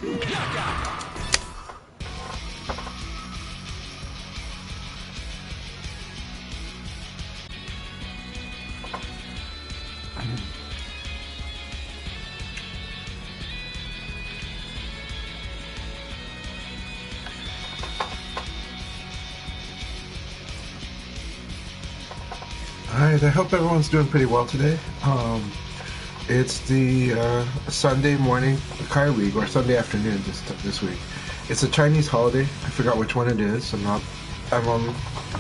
Alright, I hope everyone's doing pretty well today. It's the Sunday morning Akai League, or Sunday afternoon this week. It's a Chinese holiday. I forgot which one it is. I'm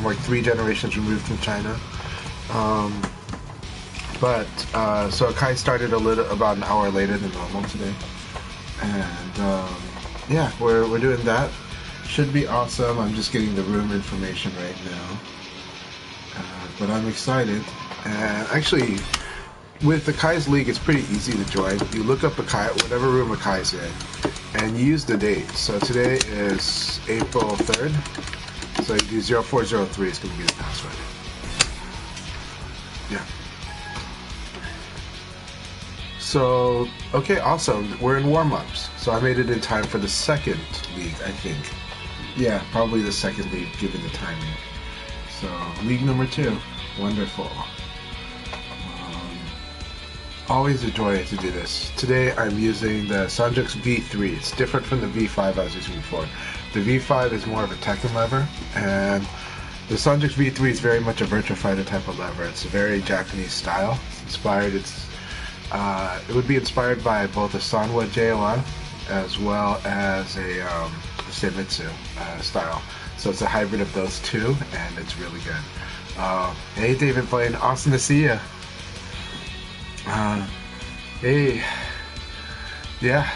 like 3 generations removed from China. So Akai started about an hour later than normal today. And yeah, we're doing that. Should be awesome. I'm just getting the room information right now. But I'm excited. And actually, with Akai's League, it's pretty easy to join. You look up Akai, whatever room Akai's in, and you use the date. So today is April 3rd. So you do 0403 is going to be the password. Yeah. So, okay, awesome. We're in warm-ups. So I made it in time for the second league, I think. Yeah, probably the second league, given the timing. So, league number 2. Wonderful. Always a joy to do this. Today I'm using the Sanjux V3. It's different from the V5 I was using before. The V5 is more of a Tekken lever, and the Sanjux V3 is very much a Virtua Fighter type of lever. It's a very Japanese style. It would be inspired by both a Sanwa JOF as well as a Senmitsu style. So it's a hybrid of those two, and it's really good. Hey David Blaine, awesome to see you. Hey, yeah,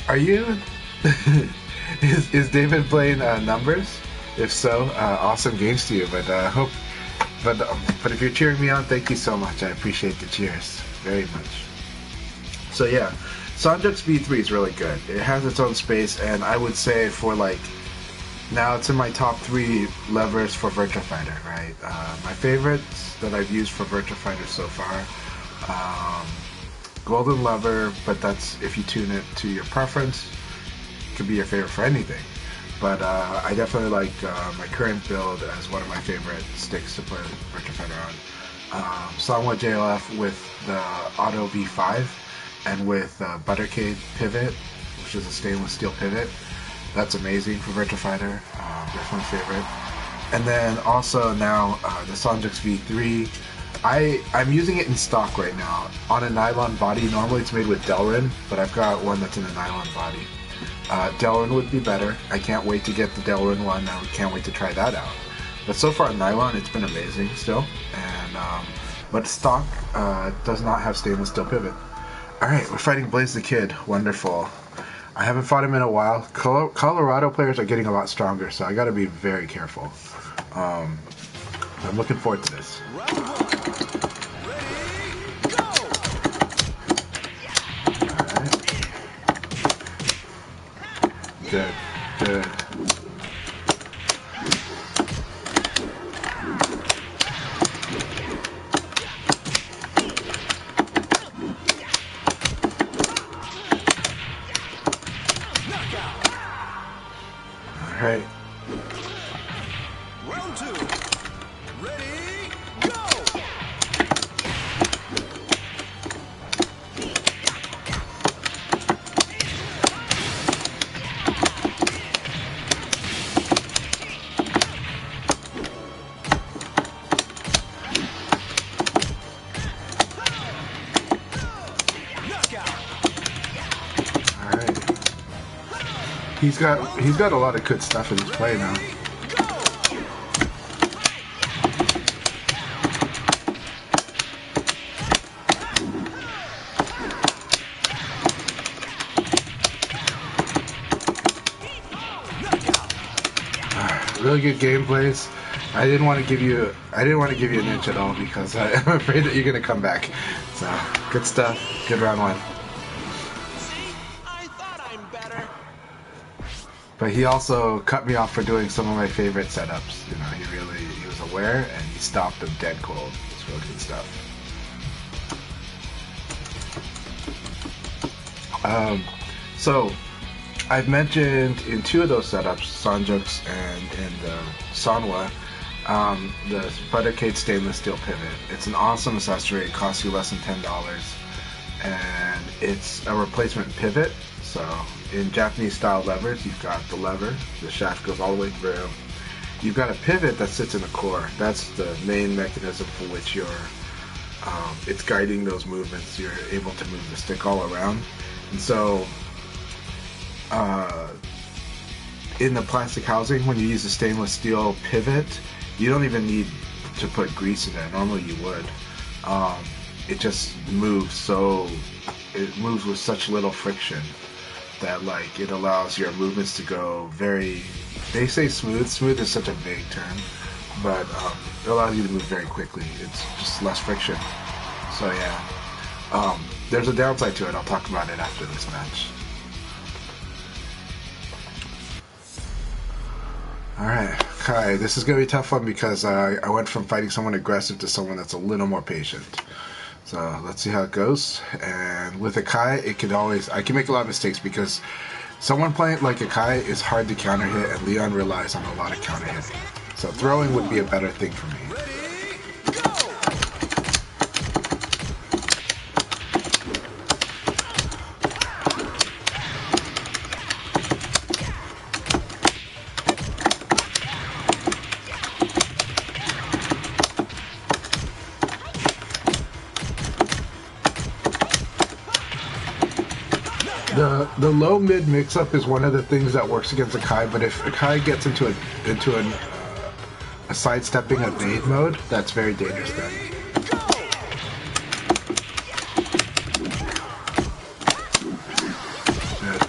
are you? is David Blaine numbers? If so, awesome games to you. But if you're cheering me on, thank you so much. I appreciate the cheers very much. So yeah, Sanjux V3 is really good. It has its own space, and I would say now it's in my top 3 levers for Virtua Fighter, right? My favorites that I've used for Virtua Fighter so far, Golden Lever, but that's if you tune it to your preference. It could be your favorite for anything. But I definitely like my current build as one of my favorite sticks to play Virtua Fighter on. Sanwa JLF with the Auto V5 and with Buttercade pivot, which is a stainless steel pivot. That's amazing for Virtua Fighter. Definitely favorite. And then also now the Sanjux V3. I'm using it in stock right now on a nylon body. Normally it's made with Delrin, but I've got one that's in a nylon body. Delrin would be better. I can't wait to get the Delrin one. I can't wait to try that out. But so far nylon, it's been amazing still. And but stock does not have stainless steel pivot. All right, we're fighting Blaze the Kid. Wonderful. I haven't fought him in a while. Colorado players are getting a lot stronger, so I got to be very careful. I'm looking forward to this. Good, good. All right. Round 2. Ready, go! He's got a lot of good stuff in his play now. Really good gameplays. I didn't want to give you an inch at all because I'm afraid that you're gonna come back. So good stuff. Good round 1. But he also cut me off for doing some of my favorite setups. You know, he was aware and he stopped them dead cold. It's really good stuff. So I've mentioned in 2 of those setups, Sanjuk's and in the Sanwa, the Buttercade stainless steel pivot. It's an awesome accessory. It costs you less than $10, and it's a replacement pivot. So in Japanese style levers, you've got the lever, the shaft goes all the way through. You've got a pivot that sits in the core. That's the main mechanism for which it's guiding those movements. You're able to move the stick all around. And so in the plastic housing, when you use a stainless steel pivot, you don't even need to put grease in there. Normally you would. It just moves it moves with such little friction that like it allows your movements to go very, they say smooth. Smooth is such a vague term, but it allows you to move very quickly. It's just less friction. So yeah, there's a downside to it. I'll talk about it after this match. Alright, Kai, this is going to be a tough one because I went from fighting someone aggressive to someone that's a little more patient. So let's see how it goes. And with Akai, I can make a lot of mistakes because someone playing like Akai is hard to counter hit, and Leon relies on a lot of counter hitting. So throwing would be a better thing for me. The low mid mix up is one of the things that works against Akai, but if Akai gets into a sidestepping evade mode, that's very dangerous then. Good.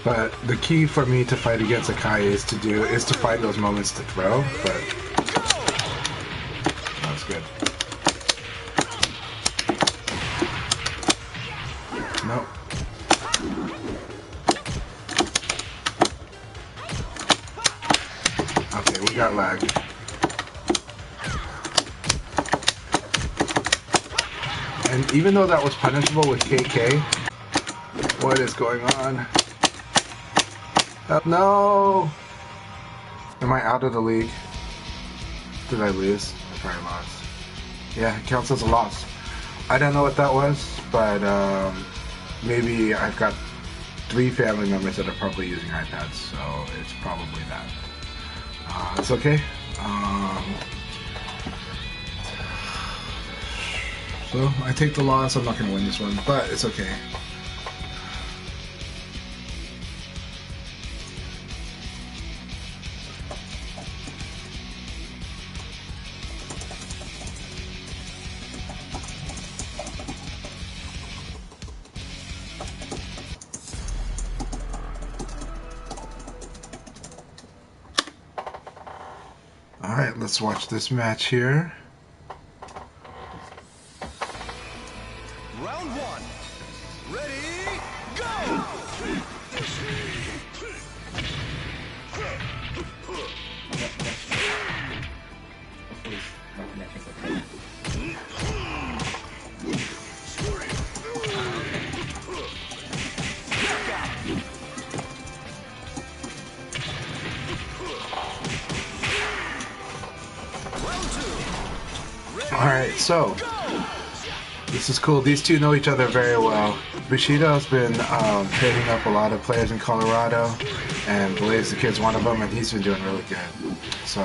But the key for me to fight against Akai is to find those moments to throw, but that's good. Nope. Okay, we got lag. And even though that was punishable with KK, what is going on? No! Am I out of the league? Did I lose? I probably lost. Yeah, it counts as a loss. I don't know what that was, but maybe I've got 3 family members that are probably using iPads, so it's probably that. It's okay. So I take the loss. I'm not going to win this one, but it's okay. Alright, let's watch this match here. Round 1. Ready, go! Alright, so this is cool. These two know each other very well. Bushido has been training up a lot of players in Colorado, and Blaze the Kid's one of them, and he's been doing really good. So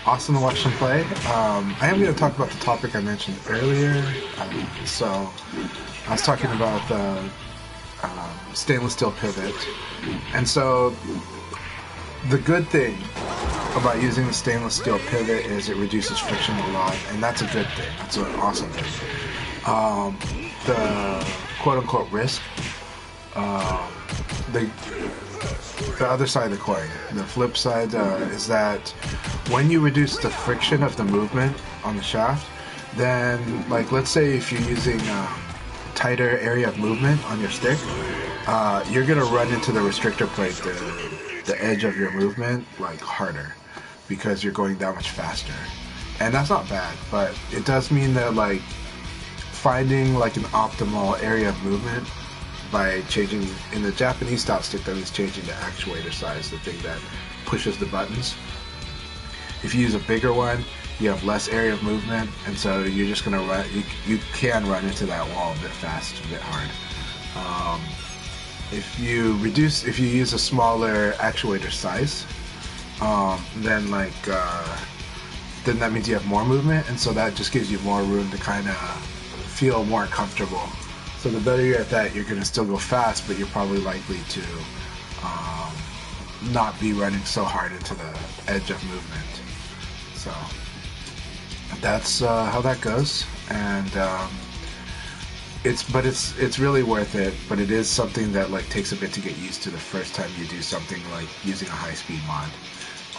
awesome to watch them play. I am going to talk about the topic I mentioned earlier. So I was talking about the stainless steel pivot, and so the good thing about using the stainless steel pivot is it reduces friction a lot, and that's a good thing. That's an awesome thing. The quote-unquote risk, the other side of the coin, the flip side is that when you reduce the friction of the movement on the shaft, then, like, let's say if you're using tighter area of movement on your stick, you're gonna run into the restrictor plate, the edge of your movement, like, harder, because you're going that much faster. and that's not bad, but it does mean that like finding like an optimal area of movement by changing in the Japanese style stick, that means changing the actuator size, the thing that pushes the buttons. If you use a bigger one, you have less area of movement, and so you're just gonna run. You can run into that wall a bit fast, a bit hard. If you use a smaller actuator size, then then that means you have more movement, and so that just gives you more room to kind of feel more comfortable. So the better you're at that, you're gonna still go fast, but you're probably likely to not be running so hard into the edge of movement. So that's how that goes, and it's really worth it. But it is something that like takes a bit to get used to the first time you do something like using a high-speed mod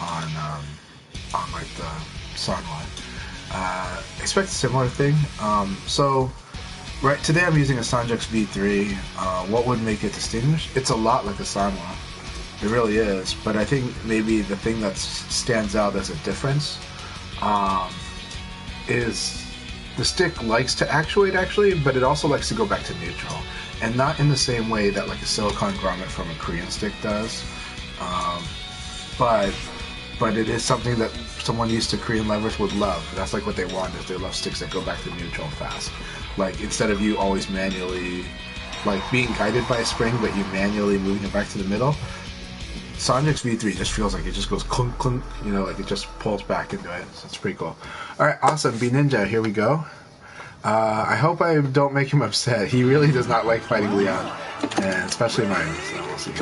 on like the Sanwa. Expect a similar thing. So right today I'm using a Sanjux V3. What would make it distinguished? It's a lot like a Sanwa. It really is, but I think maybe the thing that stands out as a difference is the stick likes to actuate actually, but it also likes to go back to neutral, and not in the same way that like a silicone grommet from a Korean stick does, but it is something that someone used to Korean levers would love. That's like what they want, is they love sticks that go back to neutral fast. Like instead of you always manually like being guided by a spring, but you manually moving it back to the middle, Sanjux V3 just feels like it just goes clunk clunk, you know, like it just pulls back into it. So it's pretty cool. Alright, awesome. B Ninja, here we go. I hope I don't make him upset. He really does not like fighting Leon, and especially mine, so we'll see.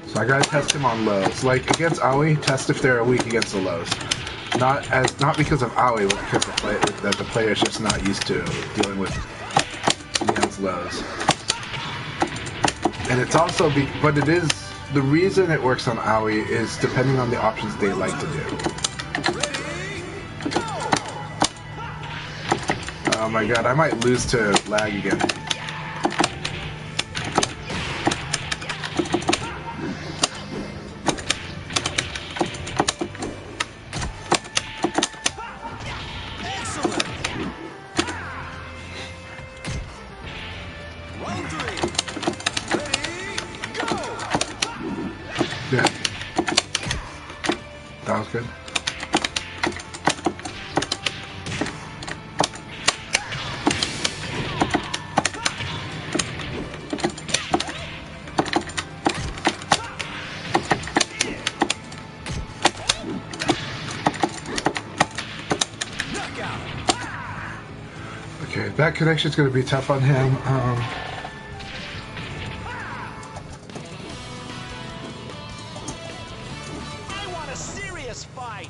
So I gotta test him on lows. Like against Aoi, test if they're weak against the lows. Not because of Aoi, but because the player is just not used to dealing with Leon's lows. And it's also but it is the reason it works on Aoi is depending on the options they like to do. Oh my god, I might lose to lag again. Yeah. That was good. Okay, that connection's going to be tough on him. Fight!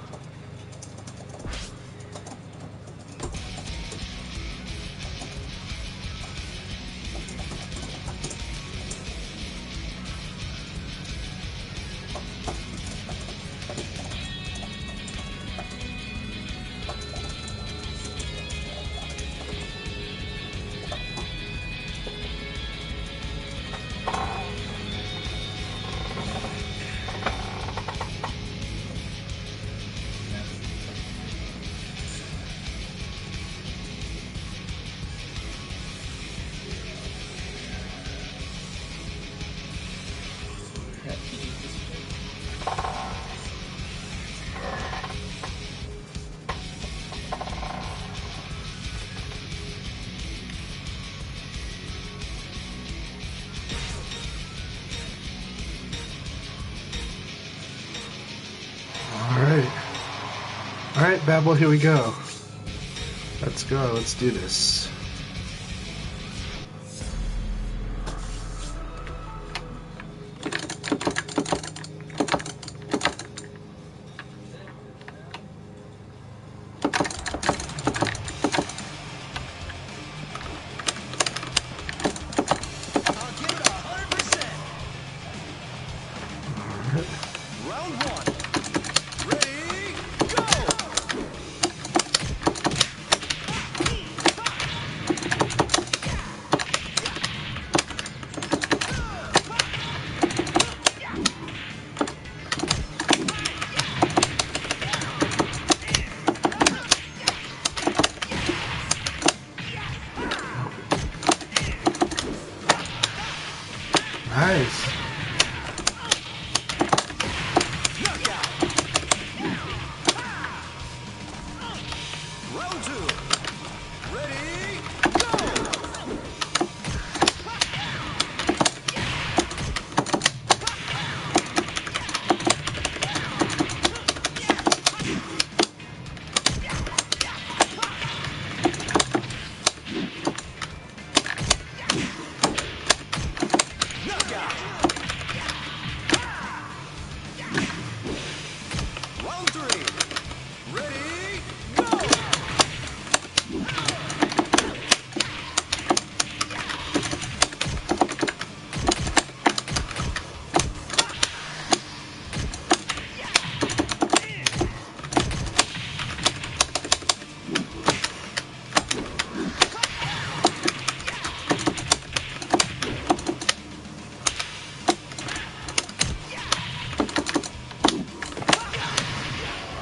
Alright, Babel, here we go. Let's go, let's do this.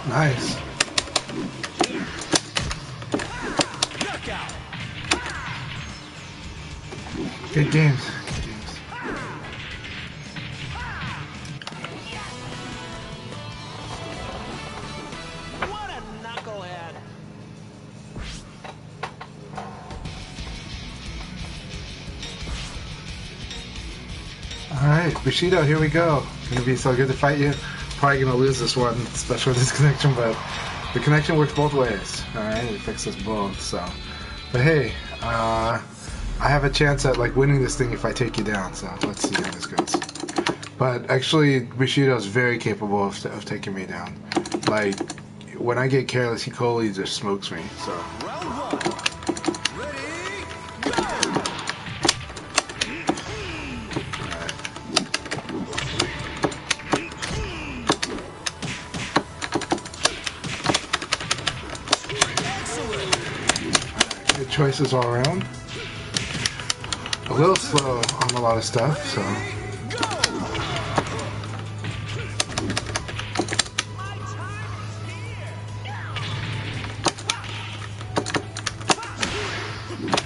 Nice. Knockout. Good games. Good games. What a knucklehead. Alright, Bushido, here we go. Gonna be so good to fight you. Probably gonna lose this one, especially with this connection, but the connection works both ways. Alright, it fixes both, so. But hey, I have a chance at like winning this thing if I take you down, so let's see how this goes. But actually, Bushido is very capable of taking me down. Like, when I get careless, he totally just smokes me, so. Round one. Ready, go! Excellent. Good choices all around. A little slow on a lot of stuff, so. Go!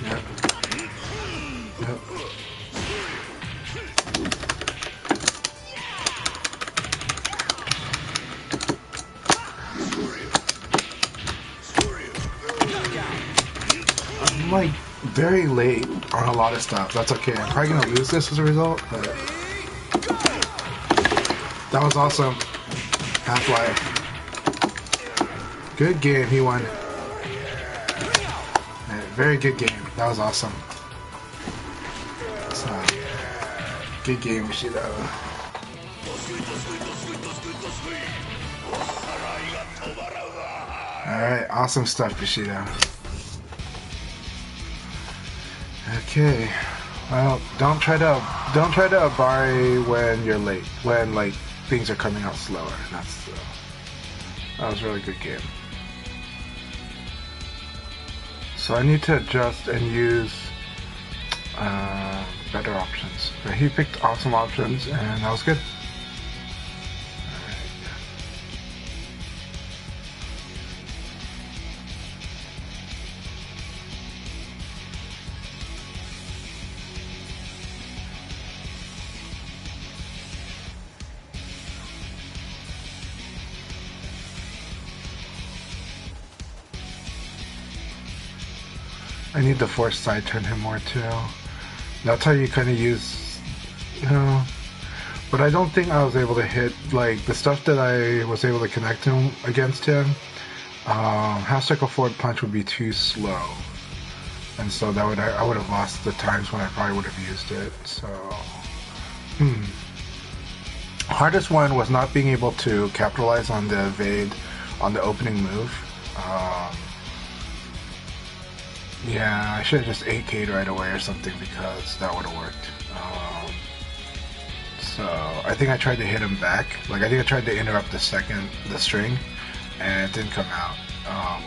Yep. Yep. I'm like very late on a lot of stuff. That's okay. I'm probably gonna lose this as a result, but that was awesome. Half-Life. Good game. He won. Yeah, very good game. That was awesome. So, good game, Bushido. Alright, awesome stuff, Bushido. Okay. Well, don't try to Abari when you're late. When like things are coming out slower. That was a really good game. So I need to adjust and use better options. But he picked awesome options, and that was good. I need to force side turn him more too. That's how you kind of use, but I don't think I was able to hit, like, the stuff that I was able to connect him against him. Half circle forward punch would be too slow, and so that I would have lost the times when I probably would have used it. So, hardest one was not being able to capitalize on the evade on the opening move. Yeah, I should have just 8K'd right away or something, because that would have worked. So I think I tried to hit him back. Like, I think I tried to interrupt the string, and it didn't come out.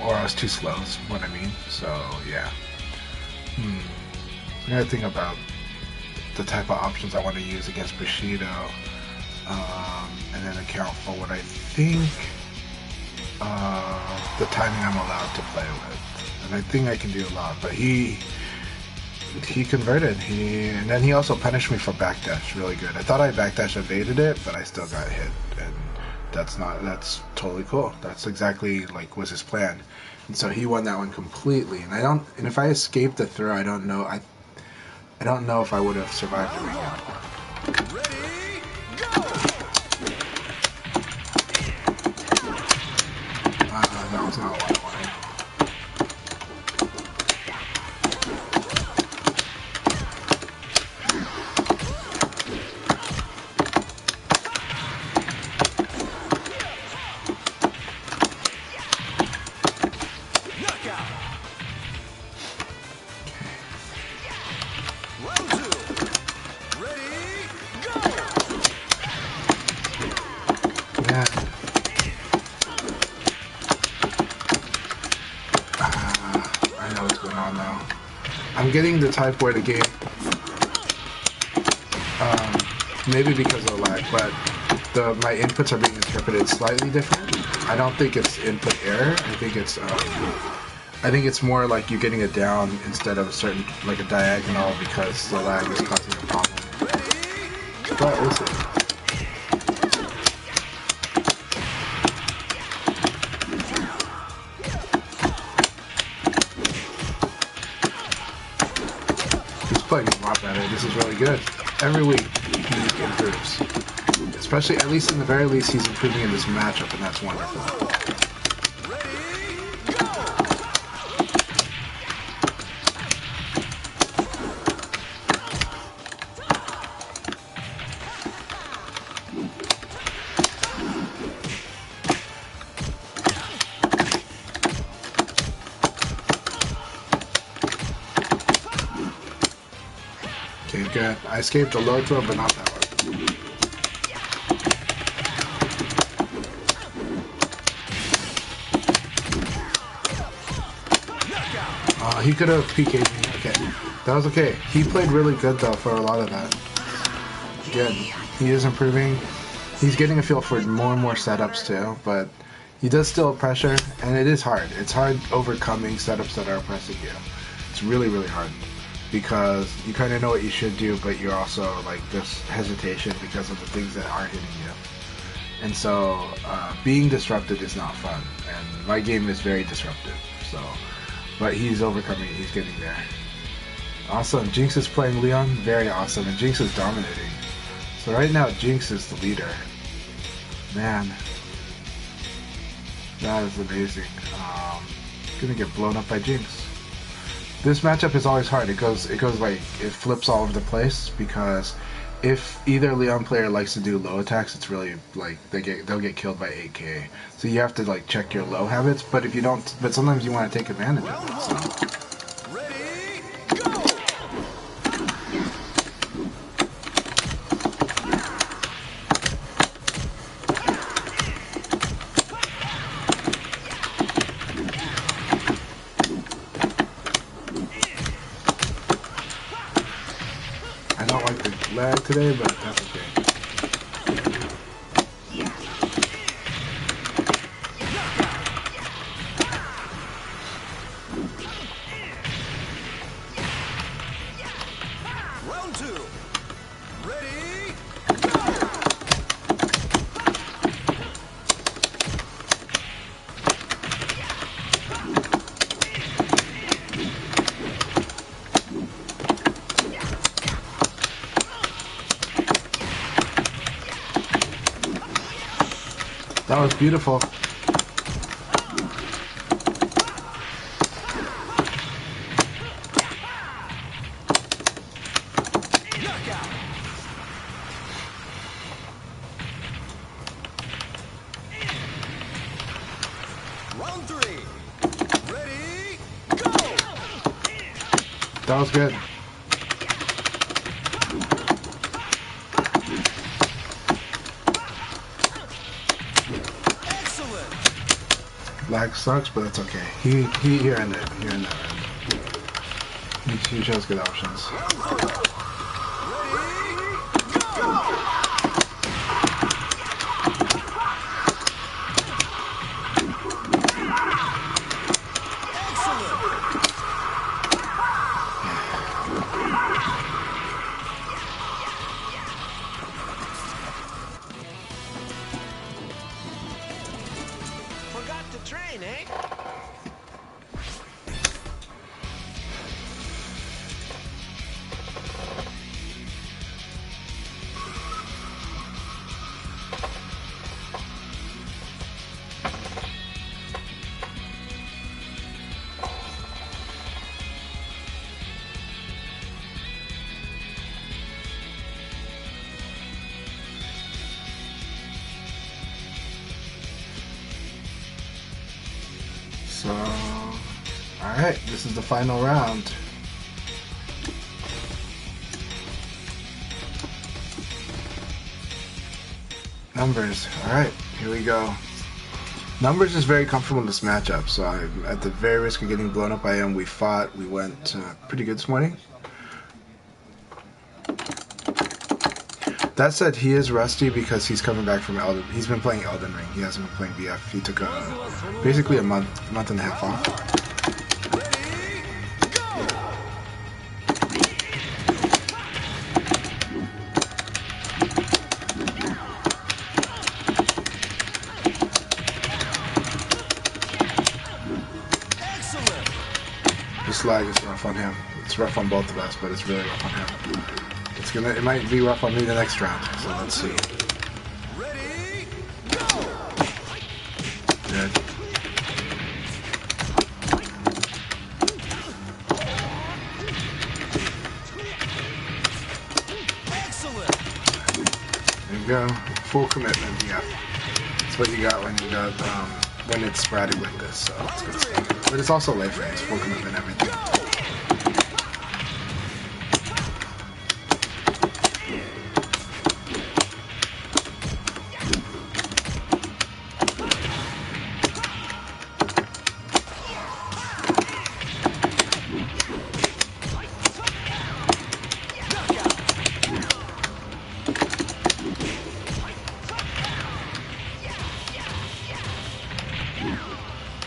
Or I was too slow, is what I mean. So yeah. I gotta think about the type of options I want to use against Bushido, and then account for what I think the timing I'm allowed to play with. And I think I can do a lot, but he converted. And then he also punished me for backdash really good. I thought I backdash evaded it, but I still got hit, and that's totally cool. That's exactly like was his plan. And so he won that one completely. And if I escaped the throw, I don't know if I would have survived the ring out. Ready, go! That was not what I wanted. Round two. Ready, go! Yeah. I know what's going on now. I'm getting the type where the game Maybe because of lag, but my inputs are being interpreted slightly different. I don't think it's input error. I think it's more like you're getting a down instead of a certain, like a diagonal, because the lag is causing a problem. But we'll see. He's playing a lot better. This is really good. Every week he improves. Especially, at least in the very least, he's improving in this matchup, and that's wonderful. Okay, good. I escaped the low throw, but not that one. He could have PK'd me. Okay, that was okay. He played really good though for a lot of that. Good. He is improving. He's getting a feel for more and more setups too, but he does still have pressure, and it is hard. It's hard overcoming setups that are oppressing you. It's really, really hard because you kind of know what you should do, but you're also like this hesitation because of the things that are hitting you. And so being disrupted is not fun, and my game is very disruptive. So. But he's overcoming it. He's getting there. Awesome. Jinx is playing Leon. Very awesome. And Jinx is dominating. So right now, Jinx is the leader. Man. That is amazing. Gonna get blown up by Jinx. This matchup is always hard. It goes like, it flips all over the place, because if either Leon player likes to do low attacks, it's really like they'll get killed by 8k. So you have to like check your low habits. But if you don't, but sometimes you want to take advantage of it. So. Ready, go! I don't like the lag today, but that's okay. Round two. Ready, go! That was beautiful. Round three. Ready, go! That was good. Excellent. Lag sucks, but that's okay. He earned it. He earned that. He shows good options. Round four. Ready, go! Forgot to train, eh? So, alright, this is the final round. Numbers. Alright, here we go. Numbers is very comfortable in this matchup, so I'm at the very risk of getting blown up by him. We fought, we went pretty good this morning. That said, he is rusty because he's coming back from Elden. He's been playing Elden Ring. He hasn't been playing VF. He took basically a month and a half off. This lag is rough on him. It's rough on both of us, but it's really rough on him. It might be rough on me the next round, so let's see. Ready, go! Good. Excellent! There you go. Full commitment, yeah. That's what you got when when it's sporadic like this, so it's good stuff. But it's also late frames, full commitment, everything.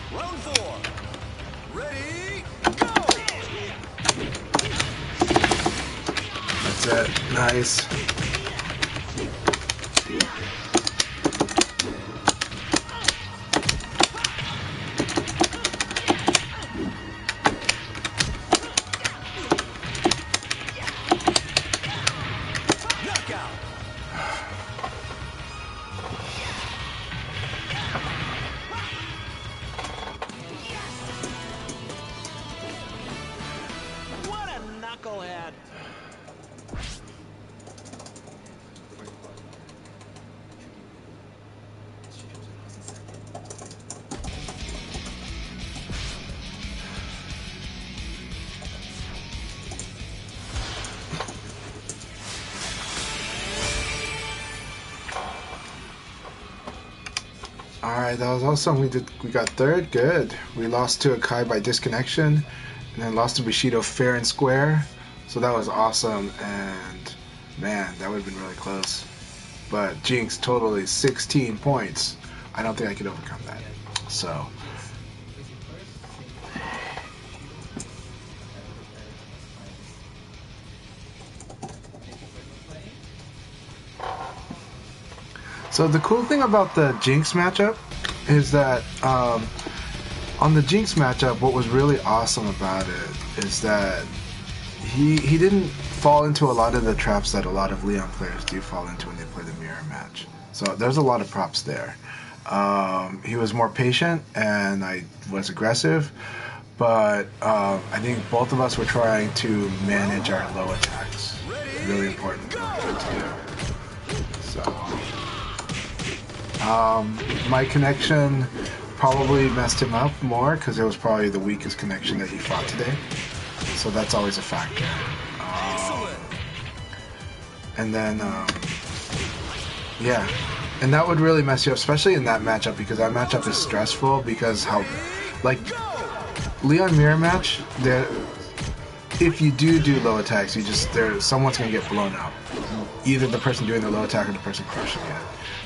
Round 4. Ready, go! That's it. Nice. Knockout! What a knucklehead! Alright, that was awesome. We got third. Good. We lost to Akai by disconnection, and then lost to Bushido fair and square. So that was awesome, and man, that would have been really close. But Jinx totally 16 points. I don't think I could overcome that. So the cool thing about the Jinx matchup is that on the Jinx matchup, what was really awesome about it is that he didn't fall into a lot of the traps that a lot of Leon players do fall into when they play the mirror match. So there's a lot of props there. He was more patient, and I was aggressive, but I think both of us were trying to manage our low attacks. Really important to do. So. My connection probably messed him up more because it was probably the weakest connection that he fought today. So that's always a factor. And then, yeah. And that would really mess you up, especially in that matchup, because that matchup is stressful because how, like, Leon mirror match, if you do low attacks, someone's going to get blown up. Either the person doing the low attack or the person crushing it.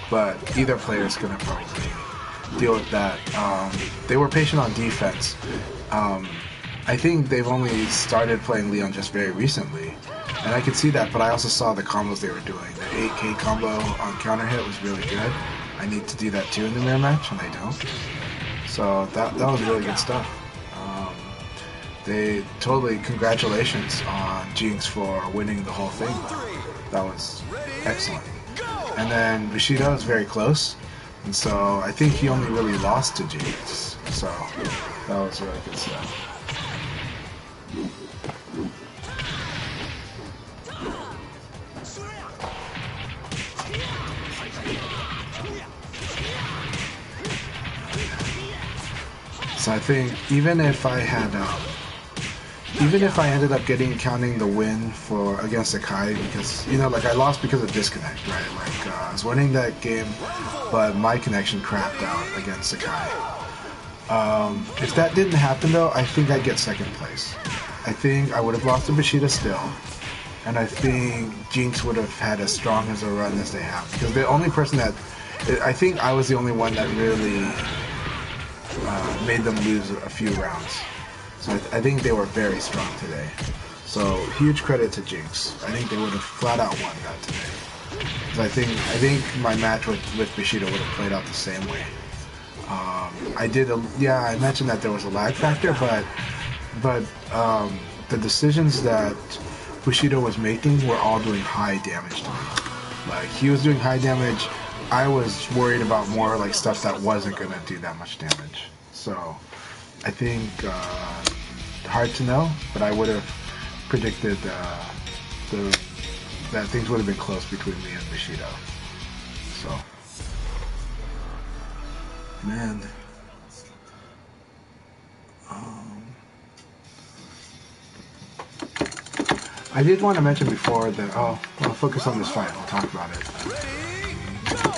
But either player is going to probably deal with that. They were patient on defense. I think they've only started playing Leon just very recently, and I could see that, but I also saw the combos they were doing. The 8K combo on counter hit was really good. I need to do that too in the mirror match, and I don't. So that was really good stuff. Congratulations on Jinx for winning the whole thing. That was excellent. And then Bushido is very close, and so I think he only really lost to Jinx. So that was really good stuff. So I think even if I ended up counting the win against Akai, because I lost because of disconnect, right? I was winning that game, but my connection crapped out against Akai. If that didn't happen though, I think I'd get second place. I think I would have lost to Bushido still, and I think Jinx would have had as strong as a run as they have. Because the only person that, I think I was the only one that really made them lose a few rounds. So I think they were very strong today. So huge credit to Jinx. I think they would have flat out won that today. Because I think my match with Bushido would have played out the same way. I mentioned that there was a lag factor, but the decisions that Bushido was making were all doing high damage to me. Like, he was doing high damage. I was worried about more like stuff that wasn't going to do that much damage. So I think hard to know, but I would have predicted that things would have been close between me and Bushido. So, man. I did want to mention before that, I'll focus on this fight. We'll talk about it. Ready, go!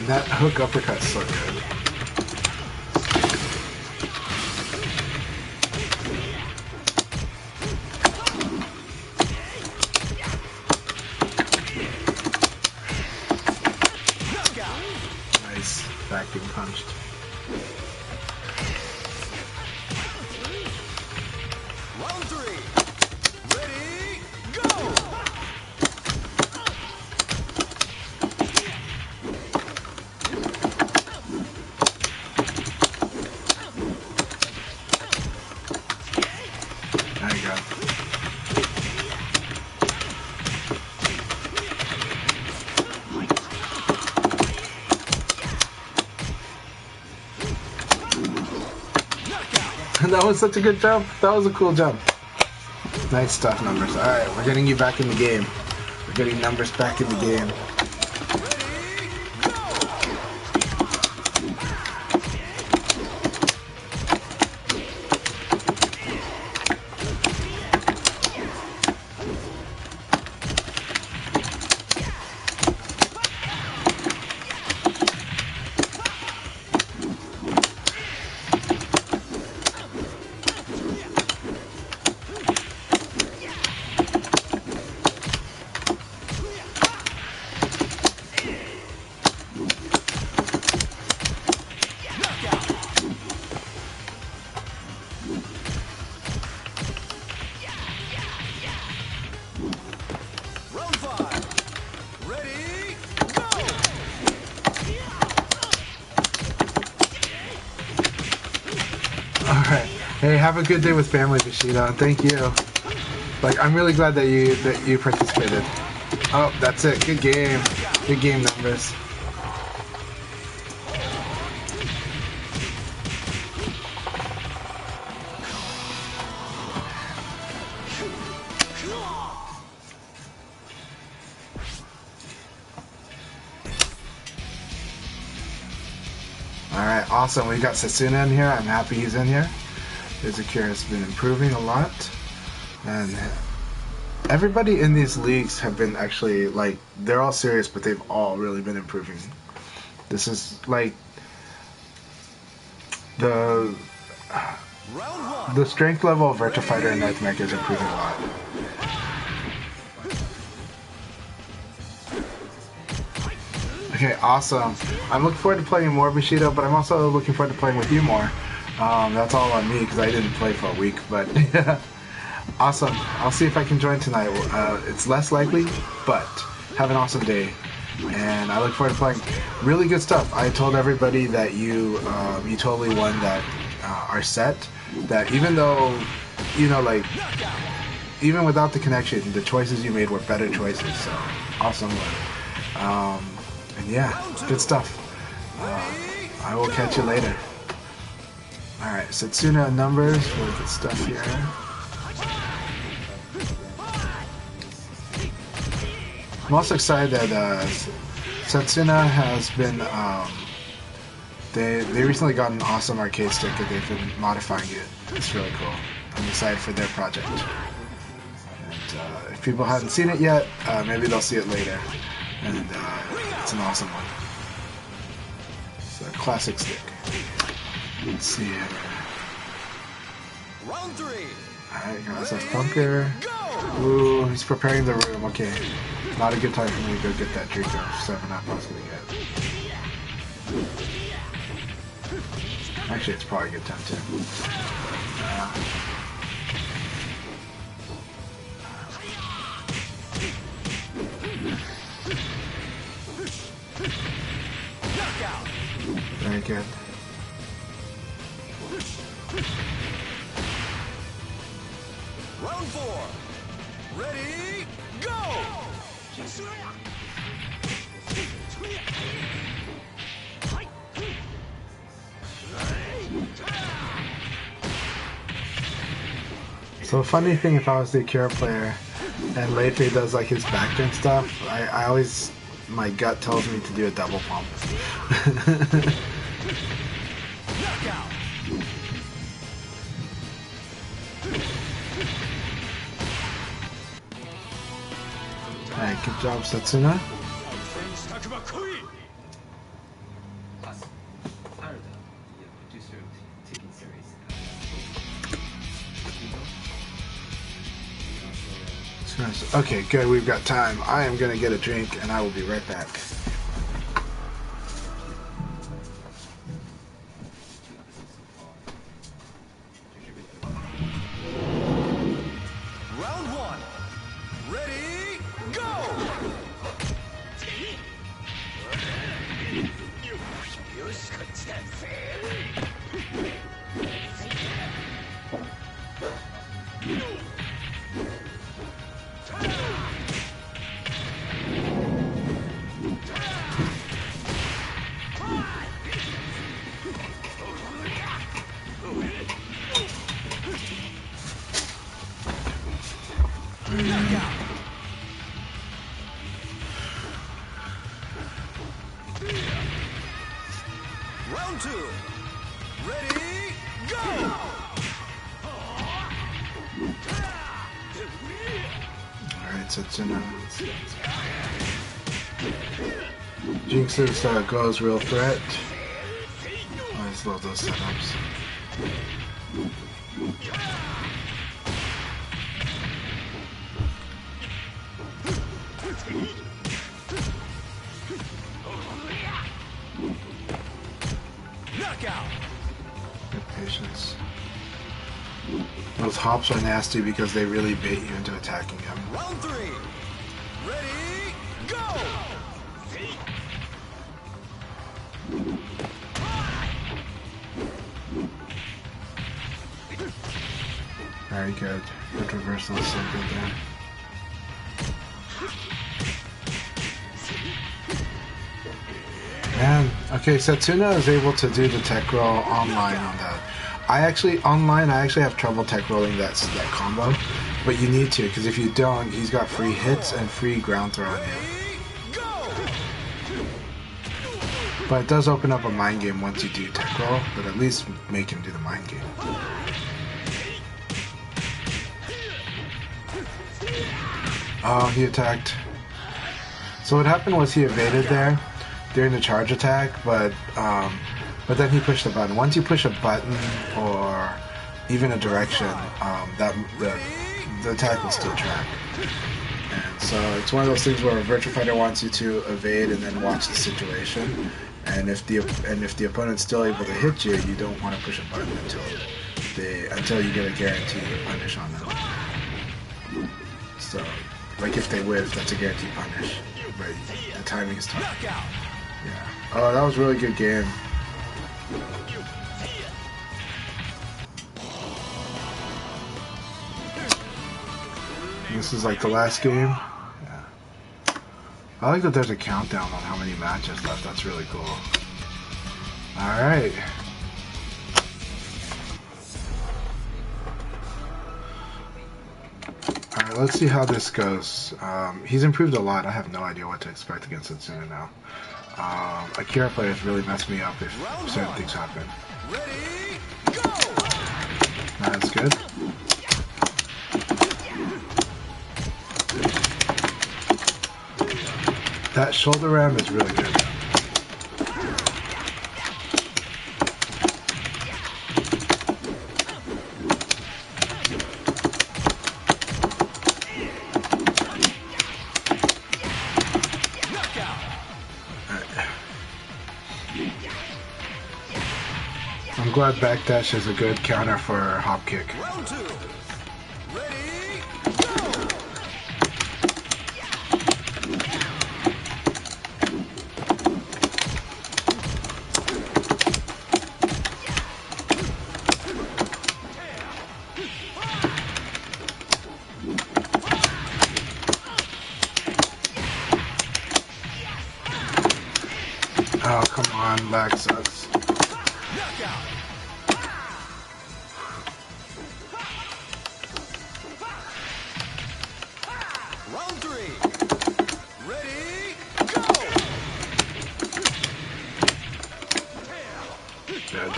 That hook uppercut's so good. Nice back being punched. Round 3. Ready, go! There you go. That was such a good jump. That was a cool jump. Nice stuff, Numbers. Alright, we're getting you back in the game. We're getting Numbers back in the game. Round 5. Ready, go! Alright. Hey, have a good day with family, Bushido. Thank you. Like, I'm really glad that you participated. Oh, that's it. Good game. Good game, Numbers. Alright, awesome. We got Setsuna in here. I'm happy he's in here. Izakira has been improving a lot. And everybody in these leagues have been actually, like, they're all serious, but they've all really been improving. This is, like, the strength level of Virtua Fighter in North America is improving a lot. Okay, awesome. I'm looking forward to playing more Bushido, but I'm also looking forward to playing with you more. That's all on me because I didn't play for a week, but awesome. I'll see if I can join tonight. It's less likely, but have an awesome day. And I look forward to playing really good stuff. I told everybody that you totally won that our set. That even though, like, even without the connection, the choices you made were better choices. So awesome. And yeah, good stuff. I will catch you later. Alright, Setsuna numbers for the stuff here. I'm also excited that Setsuna has been, they recently got an awesome arcade stick and they've been modifying it. It's really cool. I'm excited for their project. And if people haven't seen it yet, maybe they'll see it later. And it's an awesome one. It's a classic stick. Let's see here. Round 3. Alright, got myself Punker. Ooh, he's preparing the room. Okay. Not a good time for me to go get that drink of 7-Up I was gonna get. Actually, it's probably a good time too. Very good. Round 4. Ready, go! So funny thing, if I was the Akira player and Leifei does like his backturn stuff, I always, my gut tells me to do a double pump. Alright, good job, Setsuna. Okay, good, we've got time. I am gonna get a drink and I will be right back. Round 1. Ready, go! Round 2. Ready, go! Alright, Setsuna. Jinx's goes real threat. I just love those setups. Knockout! Good patience. Those hops are nasty because they really bait you into attacking him. Round 3. Ready, go! Very good. Good reversal is so good there. Man, okay, Setsuna is able to do the tech roll online on that. I actually have trouble tech rolling that combo, but you need to, because if you don't, he's got free hits and free ground throw on you. But it does open up a mind game once you do tech roll, but at least make him do the mind game. Oh, he attacked. So what happened was he evaded there during the charge attack, but then he pushed the button. Once you push a button or even a direction, the attack will still track. And so it's one of those things where a Virtua Fighter wants you to evade and then watch the situation. And if the opponent's still able to hit you, you don't want to push a button until you get a guaranteed punish on them. So, like if they whiff, that's a guaranteed punish. But the timing is tough. Yeah. Oh, that was a really good game. This is like the last game. Yeah. I like that there's a countdown on how many matches left. That's really cool. Alright. Alright, let's see how this goes. He's improved a lot. I have no idea what to expect against Setsuna now. Akira players really mess me up if certain things happen. Ready, go! That's good. That shoulder ram is really good. I'm glad backdash is a good counter for hop kick. Round 2. Ready, go! Oh, come on, lag sucks. Knockout! Round 3. Ready, go! Good.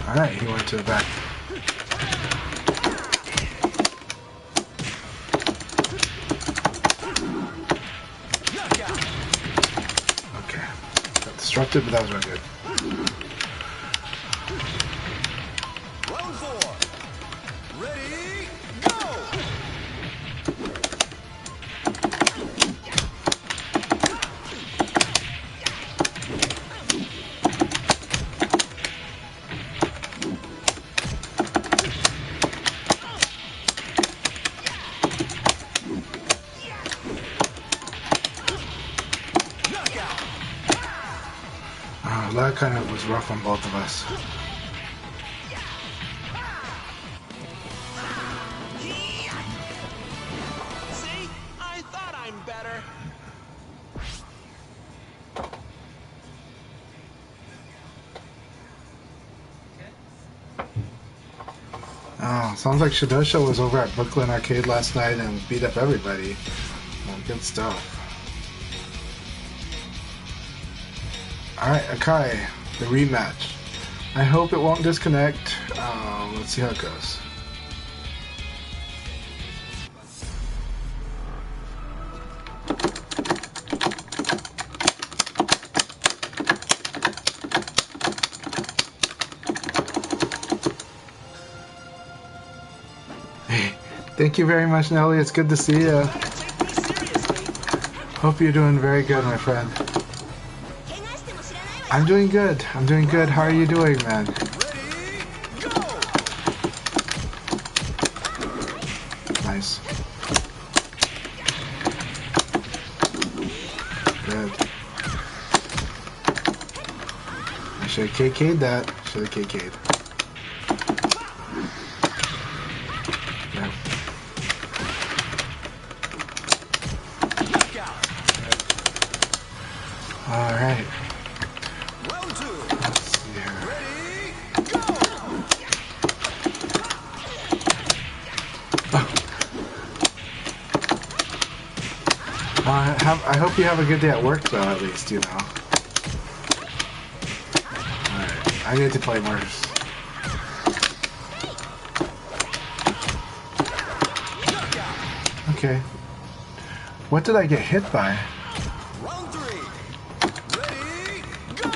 Alright, he went to the back. Knockout! Okay. Got distracted, but that was really good. Round 4. Ready, go! Knockout! That kind of was rough on both of us. See? I thought I'm better. Oh, sounds like Shadosha was over at Brooklyn Arcade last night and beat up everybody. Well, good stuff. Alright, Akai, the rematch. I hope it won't disconnect. Let's see how it goes. Hey, thank you very much, Nelly. It's good to see you. Hope you're doing very good, my friend. I'm doing good. I'm doing good. How are you doing, man? Ready, go! Nice. Good. I should have KK'd that. Should have KK'd. Yeah. Knockout! Alright. Round 2. Let's see here. Ready, go! I hope you have a good day at work, though, at least, you know. Alright. I need to play more. Okay. What did I get hit by? Round 3. Ready, go!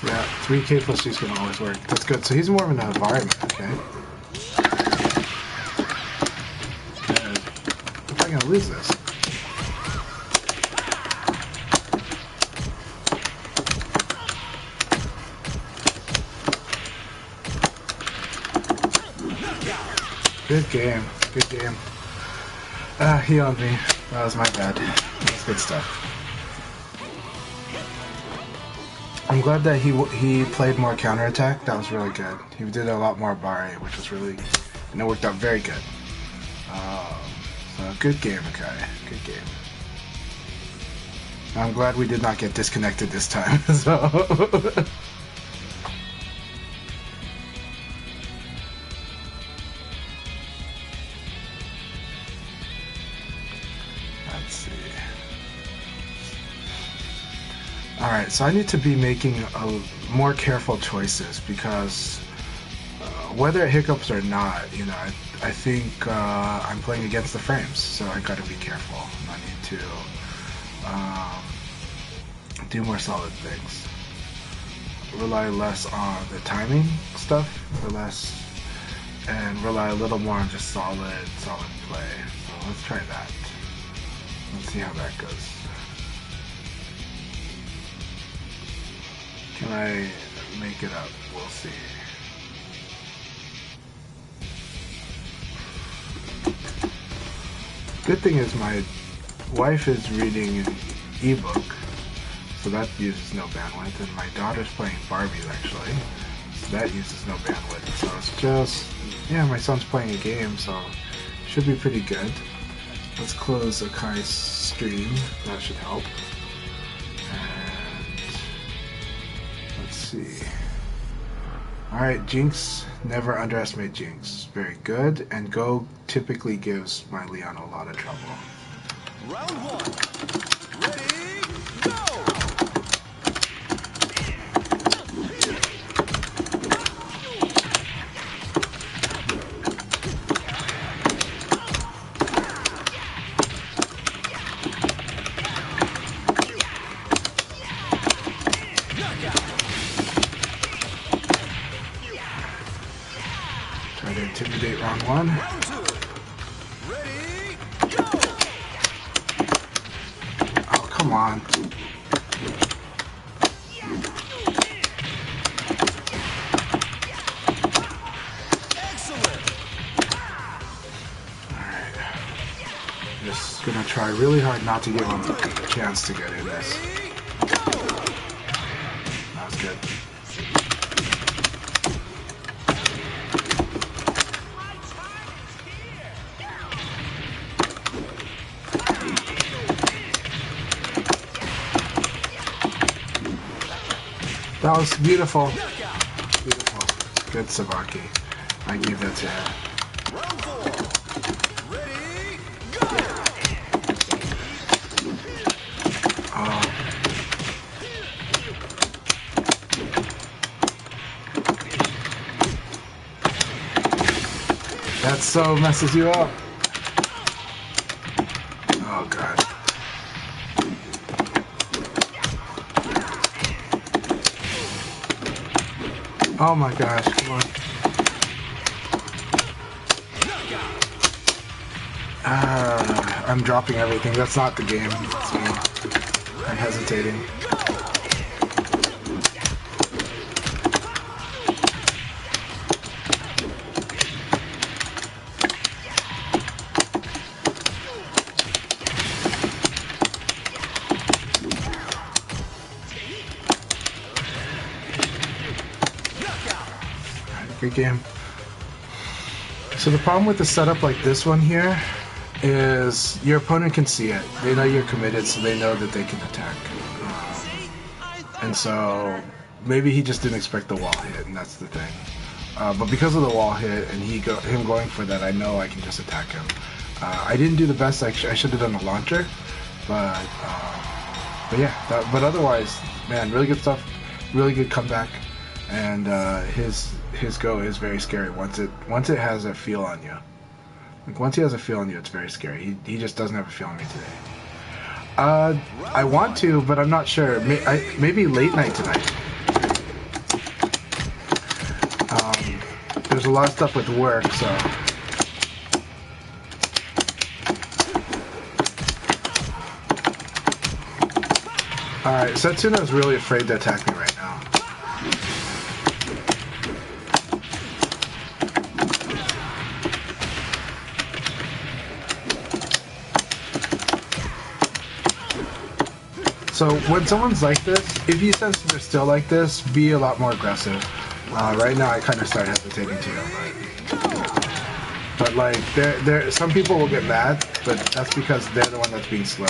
Yeah, 3K plus 2 is going to always work. That's good. So he's more of an environment, okay? Good. I'm probably going to lose this. Good game. Good game. He owned me. That was my bad. That's good stuff. I'm glad that he played more counterattack. That was really good. He did a lot more bare, which was really, and it worked out very good. So good game, Akai. Good game. I'm glad we did not get disconnected this time. So. Let's see. Alright, so I need to be making more careful choices because whether it hiccups or not, you know, I think I'm playing against the frames, so I gotta be careful. I need to do more solid things. Rely less on the timing stuff, and rely a little more on just solid play. So let's try that. Let's see how that goes. Can I make it up? We'll see. Good thing is my wife is reading an ebook, so that uses no bandwidth, and my daughter's playing Barbies actually, so that uses no bandwidth. So it's just, yeah, my son's playing a game, so it should be pretty good. Let's close Akai's stream, that should help. And let's see. Alright, Jinx, never underestimate Jinx. Very good, and Go typically gives my Leon a lot of trouble. Round one. Ready, go! Try to intimidate round one. Round two. Ready, go! Oh, come on. Excellent. Alright. Just gonna try really hard not to give him a chance to get in this. Ready, go! That was good. That was beautiful. Beautiful. Good Sabaki. I give that to him. Round four. Ready, go! That so messes you up. Oh god. Oh my gosh, come on. I'm dropping everything. That's not the game. It's me. I'm hesitating. Good game. So the problem with the setup like this one here is your opponent can see it. They know you're committed, so they know that they can attack. And so maybe he just didn't expect the wall hit, and that's the thing. But because of the wall hit and him going for that, I know I can just attack him. I didn't do the best. I should have done a launcher, but yeah. But otherwise, man, really good stuff. Really good comeback, and his go is very scary once it has a feel on you. Like once he has a feel on you, it's very scary. He just doesn't have a feel on me today. I want to, but I'm not sure. Maybe late night tonight. There's a lot of stuff with work, so. Alright, Setsuna is really afraid to attack me right now. So when someone's like this, if you sense that they're still like this, be a lot more aggressive. Right now I kind of start hesitating too, but But like, some people will get mad, but that's because they're the one that's being slow.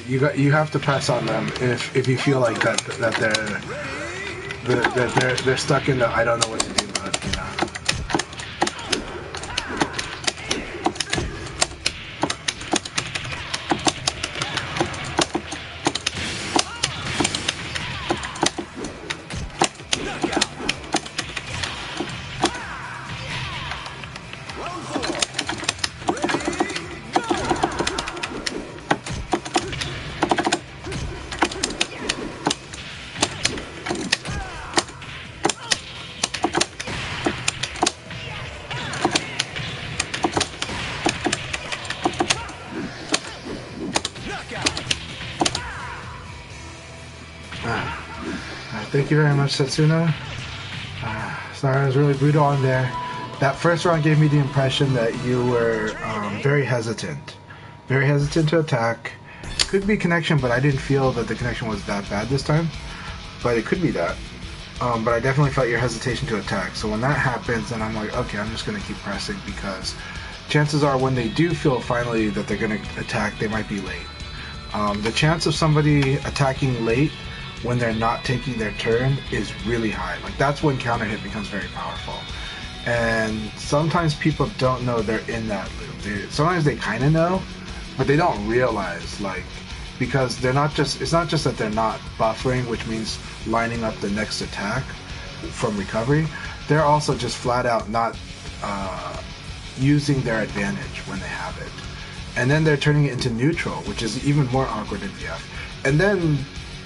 You have to press on them if you feel like that they're stuck in the I don't know what to do mode, you know. Thank you very much, Setsuna. Sorry, I was really brutal on there. That first round gave me the impression that you were very hesitant. Very hesitant to attack. Could be connection, but I didn't feel that the connection was that bad this time. But it could be that. But I definitely felt your hesitation to attack. So when that happens, then I'm like, okay, I'm just going to keep pressing, because chances are when they do feel finally that they're going to attack, they might be late. The chance of somebody attacking late when they're not taking their turn is really high. Like, that's when counter hit becomes very powerful. And sometimes people don't know they're in that loop. Sometimes they kind of know, but they don't realize, like, because they're not just, it's not just that they're not buffering, which means lining up the next attack from recovery. They're also just flat out not using their advantage when they have it. And then they're turning it into neutral, which is even more awkward in VF. And then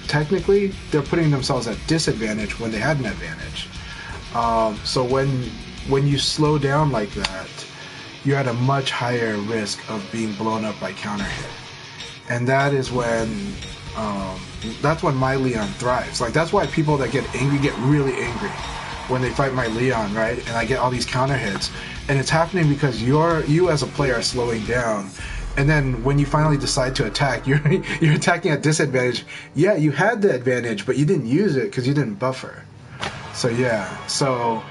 technically they're putting themselves at disadvantage when they had an advantage. So when you slow down like that, you're at a much higher risk of being blown up by counter hit. And that is when that's when my Leon thrives. Like, that's why people that get angry get really angry when they fight my Leon, right? And I get all these counter hits, and it's happening because you as a player are slowing down. And then when you finally decide to attack, you're attacking at disadvantage. Yeah, you had the advantage, but you didn't use it because you didn't buffer. So yeah, so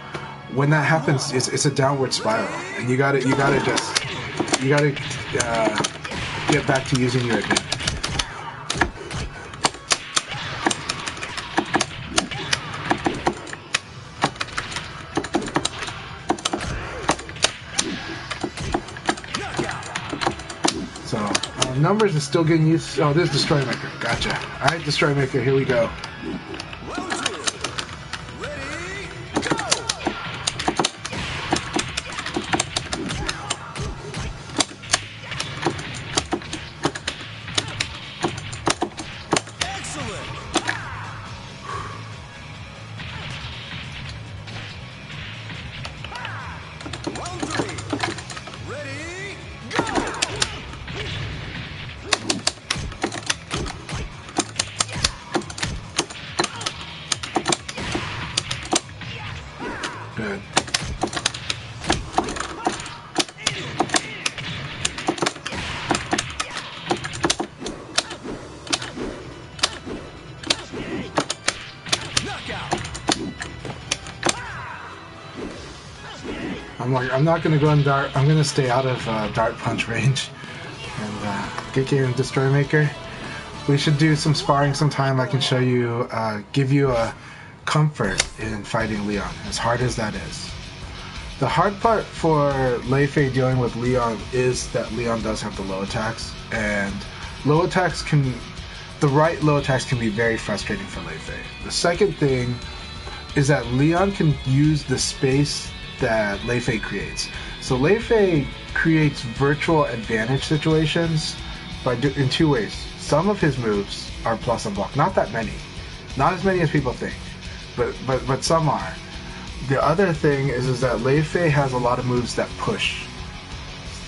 when that happens, it's a downward spiral, and you gotta get back to using your advantage. So numbers is still getting used. Oh, there's Destroy Maker. Gotcha. All right, Destroy Maker. Here we go. Good. I'm not going to go in dart. I'm going to stay out of dart punch range and get game Destroy Maker. We should do some sparring sometime. I can show you, give you a comfort in fighting Leon, as hard as that is. The hard part for Lei Fei dealing with Leon is that Leon does have the low attacks, and low attacks the right low attacks can be very frustrating for Lei Fei. The second thing is that Leon can use the space that Lei Fei creates. So Lei Fei creates virtual advantage situations in two ways. Some of his moves are plus and block, not that many, not as many as people think, but some are. The other thing is that Lei Fei has a lot of moves that push.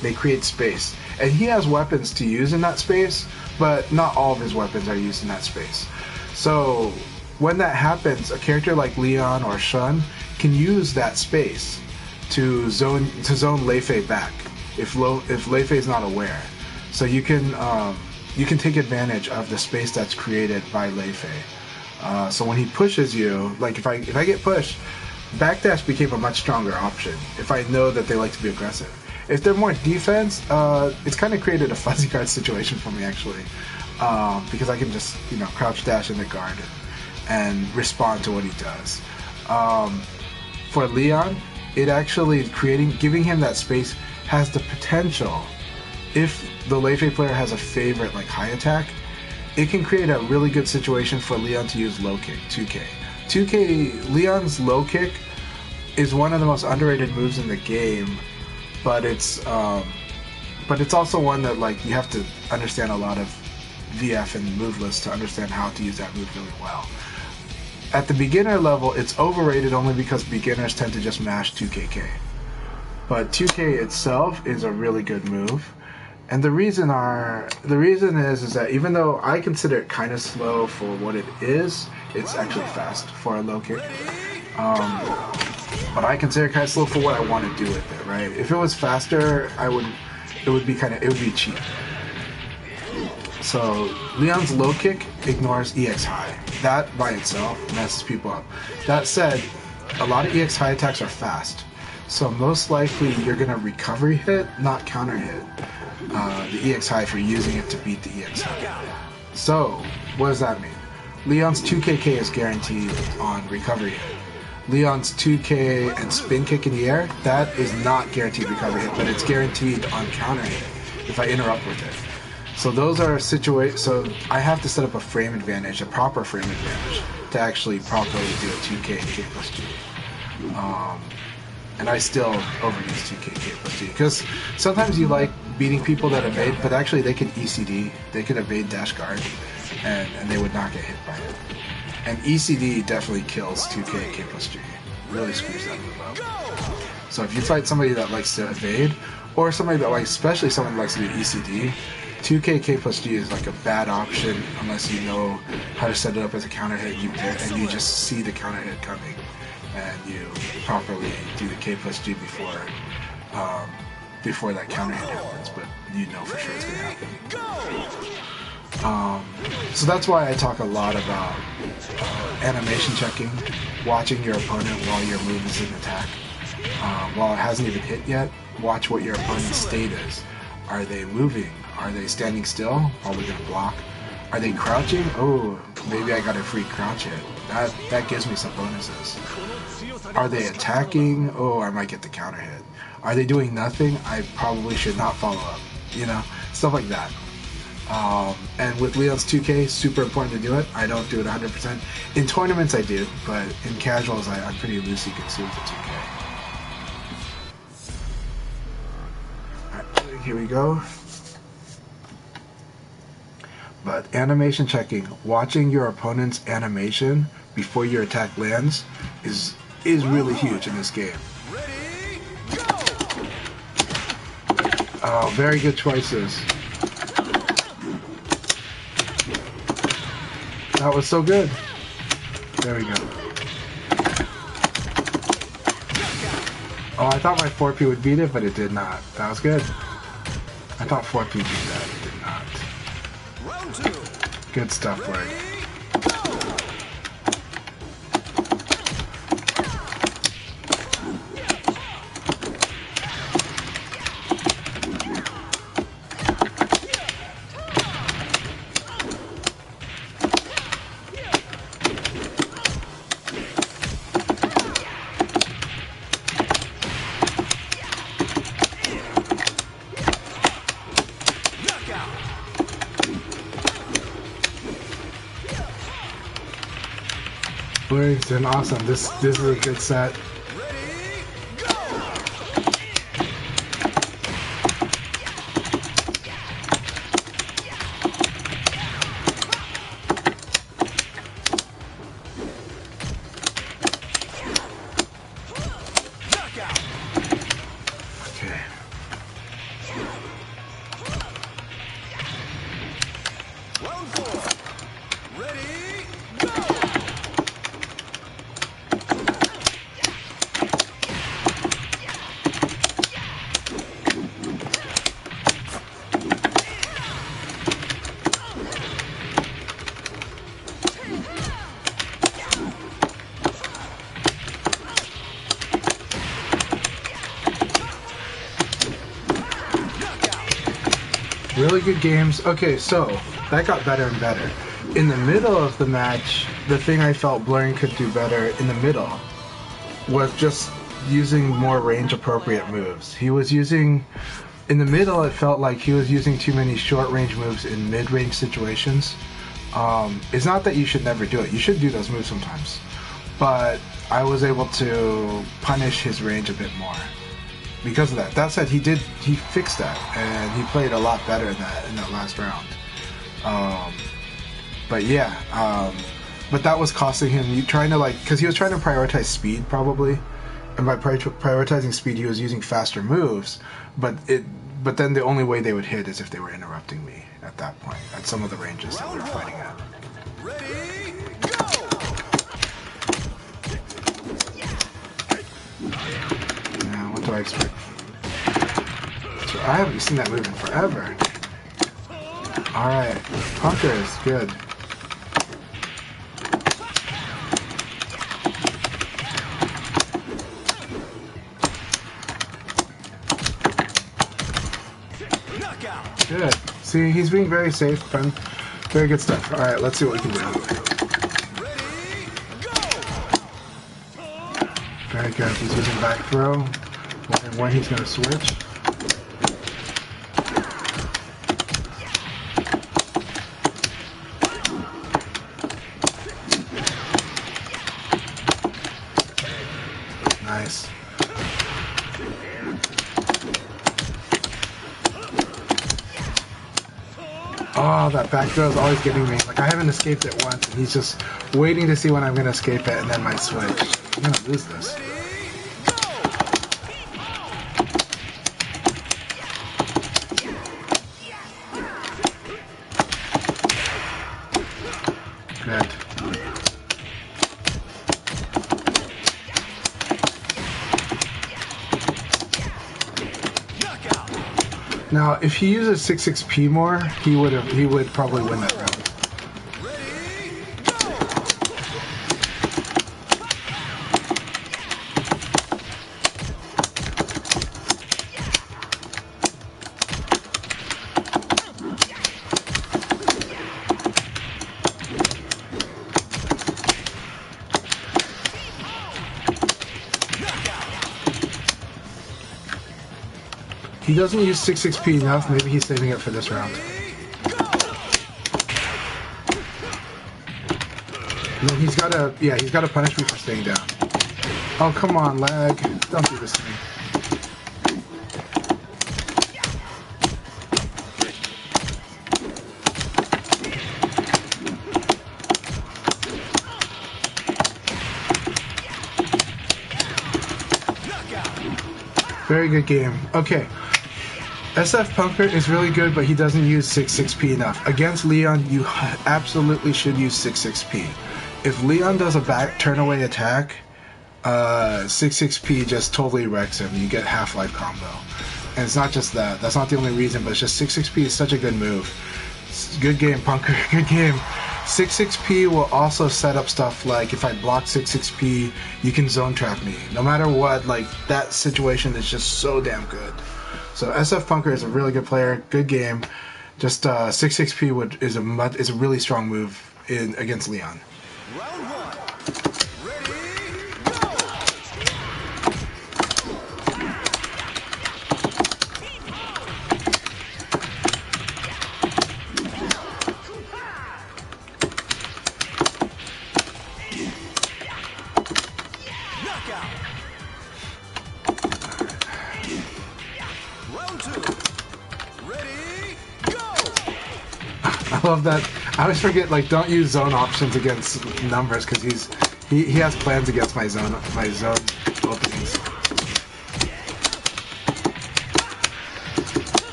They create space, and he has weapons to use in that space, but not all of his weapons are used in that space. So when that happens, a character like Leon or Shun can use that space to zone Lei Fei back if Lei Fei is not aware. So you can you can take advantage of the space that's created by Lei Fei. So when he pushes you, like if I get pushed, backdash became a much stronger option if I know that they like to be aggressive. If they're more defense, it's kind of created a fuzzy guard situation for me actually, because I can just crouch dash in the guard and respond to what he does. For Leon, it actually giving him that space has the potential. If the Lei Fei player has a favorite like high attack, it can create a really good situation for Leon to use low kick, 2K. 2K, Leon's low kick is one of the most underrated moves in the game, but it's also one that like you have to understand a lot of VF and move lists to understand how to use that move really well. At the beginner level, it's overrated only because beginners tend to just mash 2KK. But 2K itself is a really good move. And the reason is that even though I consider it kind of slow for what it is, it's actually fast for a low kick. But I consider it kind of slow for what I want to do with it, right? If it was faster, it would be cheap. So Leon's low kick ignores EX high. That by itself messes people up. That said, a lot of EX high attacks are fast. So most likely you're going to recovery hit, not counter hit the EX high if you're using it to beat the EX high. So what does that mean? Leon's 2KK is guaranteed on recovery hit. Leon's 2K and spin kick in the air, that is not guaranteed recovery hit, but it's guaranteed on counter hit if I interrupt with it. So those are situations. So I have to set up a frame advantage, a proper frame advantage, to actually properly do a 2K K plus G. And I still overuse 2K K plus G because sometimes you like beating people that evade, but actually they could ECD, they could evade dash guard, and they would not get hit by it. And ECD definitely kills 2K K plus G. Really screws that move up. So if you fight somebody that likes to evade, or somebody that likes, especially someone that likes to do ECD, 2K K plus G is like a bad option unless you know how to set it up as a counter hit and you just see the counter hit coming and you properly do the K plus G before that counter hit happens, but you know for sure it's going to happen. So that's why I talk a lot about animation checking, watching your opponent while your move is in attack. While it hasn't even hit yet, watch what your opponent's state is. Are they moving? Are they standing still? Probably going to block. Are they crouching? Oh, maybe I got a free crouch hit. That gives me some bonuses. Are they attacking? Oh, I might get the counter hit. Are they doing nothing? I probably should not follow up. Stuff like that. And with Leon's 2K, super important to do it. I don't do it 100%. In tournaments I do, but in casuals I'm pretty loosey-goosey with the 2K. Alright, here we go. But animation checking, watching your opponent's animation before your attack lands is really huge in this game. Ready, go! Oh, very good choices. That was so good. There we go. Oh, I thought my 4P would beat it, but it did not. That was good. I thought 4P beat that. It did not. Round two. Good stuff, Blake. It's been awesome. This is a good set. Ready, go! Knockout! Okay. Round four. Ready, go! Really good games. Okay, so that got better and better. In the middle of the match, the thing I felt Blurring could do better in the middle was just using more range-appropriate moves. He was using... In the middle, it felt like he was using too many short-range moves in mid-range situations. It's not that you should never do it. You should do those moves sometimes. But I was able to punish his range a bit more because of that. That said, he fixed that, and he played a lot better in that last round. But yeah, but that was costing him. Because he was trying to prioritize speed probably, and by prioritizing speed, he was using faster moves. But then the only way they would hit is if they were interrupting me at that point at some of the ranges that we were fighting at. Ready, go! Now, what do I expect? So I haven't seen that move in forever. All right, Punker is good. Good. See, he's being very safe, friend. Very good stuff. All right, let's see what we can do. Very good. He's using back throw. Wondering when he's going to switch. Nice. Oh, that back throw is always getting me. Like, I haven't escaped it once, and he's just waiting to see when I'm going to escape it, and then my switch. I'm going to lose this. Good. Now, if he uses 6-6P more, he would probably win that round. He doesn't use 6-6P enough. Maybe he's saving it for this round. And then he's got to punish me for staying down. Oh, come on, lag. Don't do this to me. Very good game. Okay. SF Punker is really good, but he doesn't use 6-6P enough. Against Leon, you absolutely should use 6-6P. If Leon does a back turn-away attack, 6-6P just totally wrecks him. You get half-life combo. And it's not just that. That's not the only reason, but it's just 6-6P is such a good move. Good game, Punker. Good game. 6-6P will also set up stuff like if I block 6-6P, you can zone trap me. No matter what, like that situation is just so damn good. So SF Punker is a really good player, good game. Just 6-6P is a really strong move against Leon. Round one. I love that. I always forget, like, don't use zone options against numbers because he has plans against my zone openings.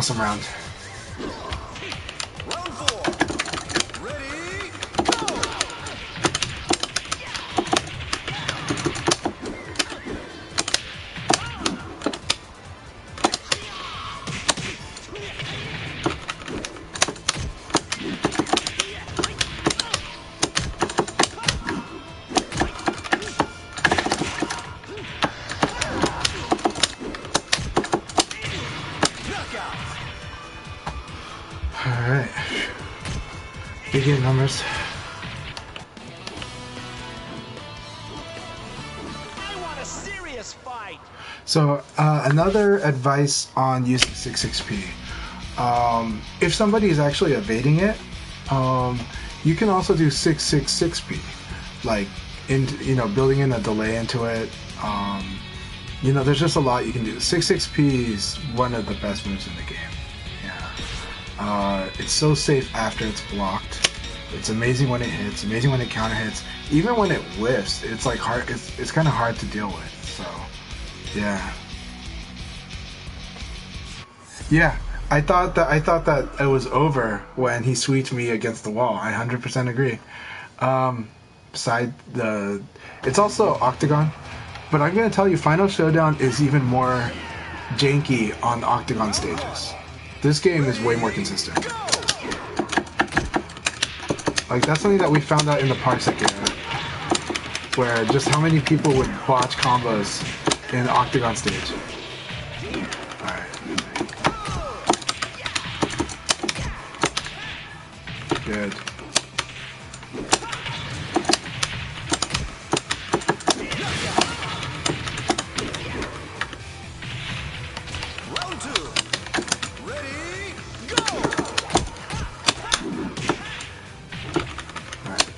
awesome round. Round 4. Ready, go! Alright. Big game numbers. I want a serious fight. So, another advice on using 66p. If somebody is actually evading it, you can also do 666p. Like, building in a delay into it. There's just a lot you can do. 66p is one of the best moves in the game. It's so safe after it's blocked. It's amazing when it hits, amazing when it counter hits. Even when it whiffs, it's like hard. It's kind of hard to deal with. So, yeah. I thought that it was over when he sweeped me against the wall. I 100% agree. It's also Octagon, but I'm gonna tell you, Final Showdown is even more janky on the Octagon stages. This game is way more consistent. Like, that's something that we found out in the Parsec era, where just how many people would botch combos in the Octagon stage. Alright. Good. Round 2. Ready, go! Alright.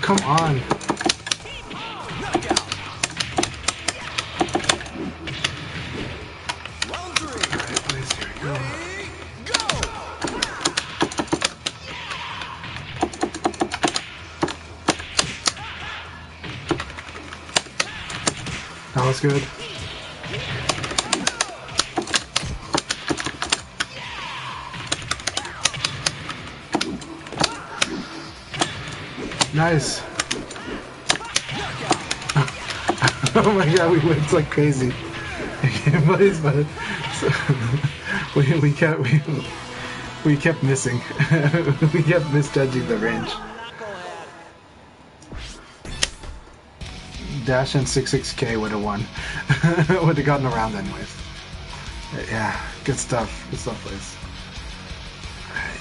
Come on. Knockout. Round 3. Alright, please, here we go. Ready, go! That was good. Nice. Oh my god, we went like crazy. but we kept missing. We kept misjudging the range. Dash and 66k would have won. Would have gotten around anyways. Yeah, good stuff. Good stuff, boys. Alright.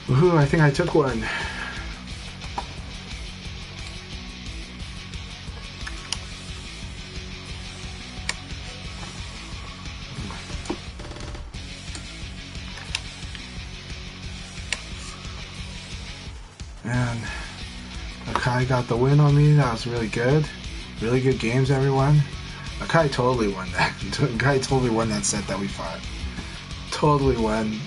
Woohoo, I think I took one. And Akai got the win on me. That was really good. Really good games, everyone. Akai totally won that. Akai totally won that set that we fought. Totally won.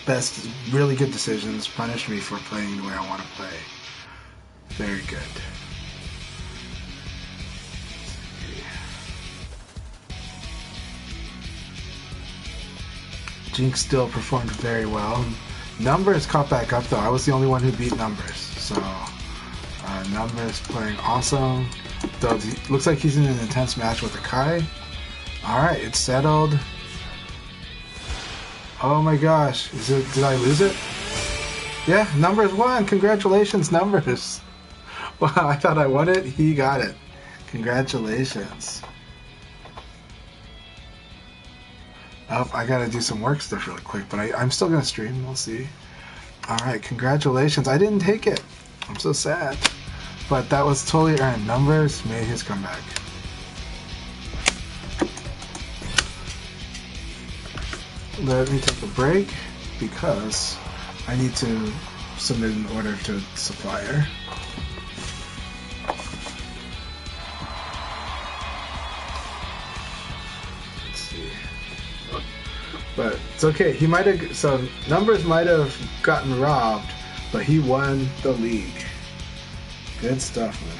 Best, really good decisions. Punished me for playing the way I want to play. Very good. Jinx still performed very well. Numbers caught back up though. I was the only one who beat Numbers. So, Numbers playing awesome. Though it looks like he's in an intense match with Akai. Alright, it's settled. Oh my gosh. Did I lose it? Yeah, Numbers won. Congratulations, Numbers. Wow, I thought I won it. He got it. Congratulations. Oh, I gotta do some work stuff really quick, but I'm still gonna stream. We'll see. Alright, congratulations. I didn't take it. I'm so sad. But that was totally earned. Numbers made his comeback. Let me take a break. because I need to submit an order to supplier. Let's see. But it's okay. He might have, so numbers might have gotten robbed, but he won the league. Good stuff, man.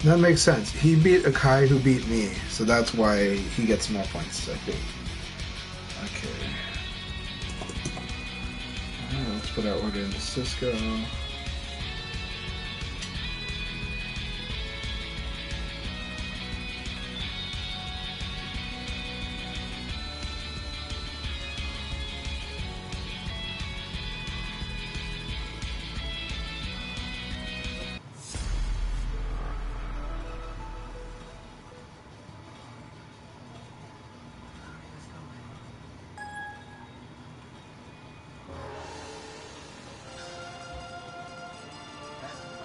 That makes sense. He beat Akai who beat me, so that's why he gets more points, I think. Okay. Alright, let's put our order into Cisco.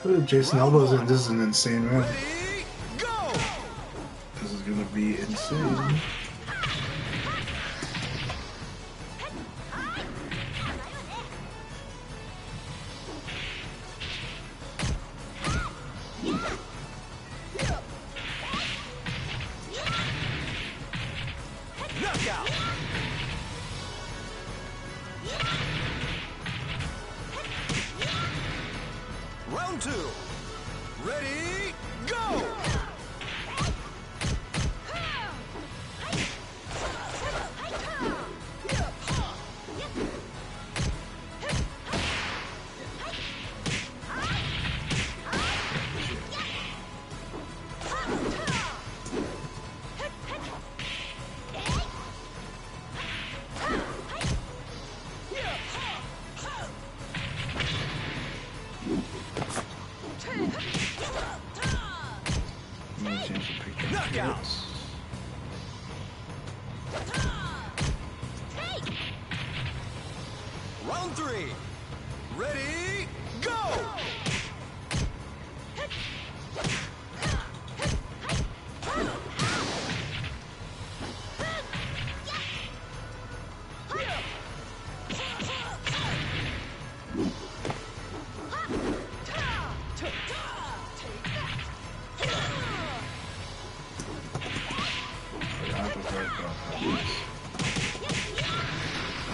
Ooh, Jason Elbows in. This is an insane round. Ready, go! This is gonna be insane. Knockout! Round 2. Ready, go! Knockout! Round 3. Ready, go!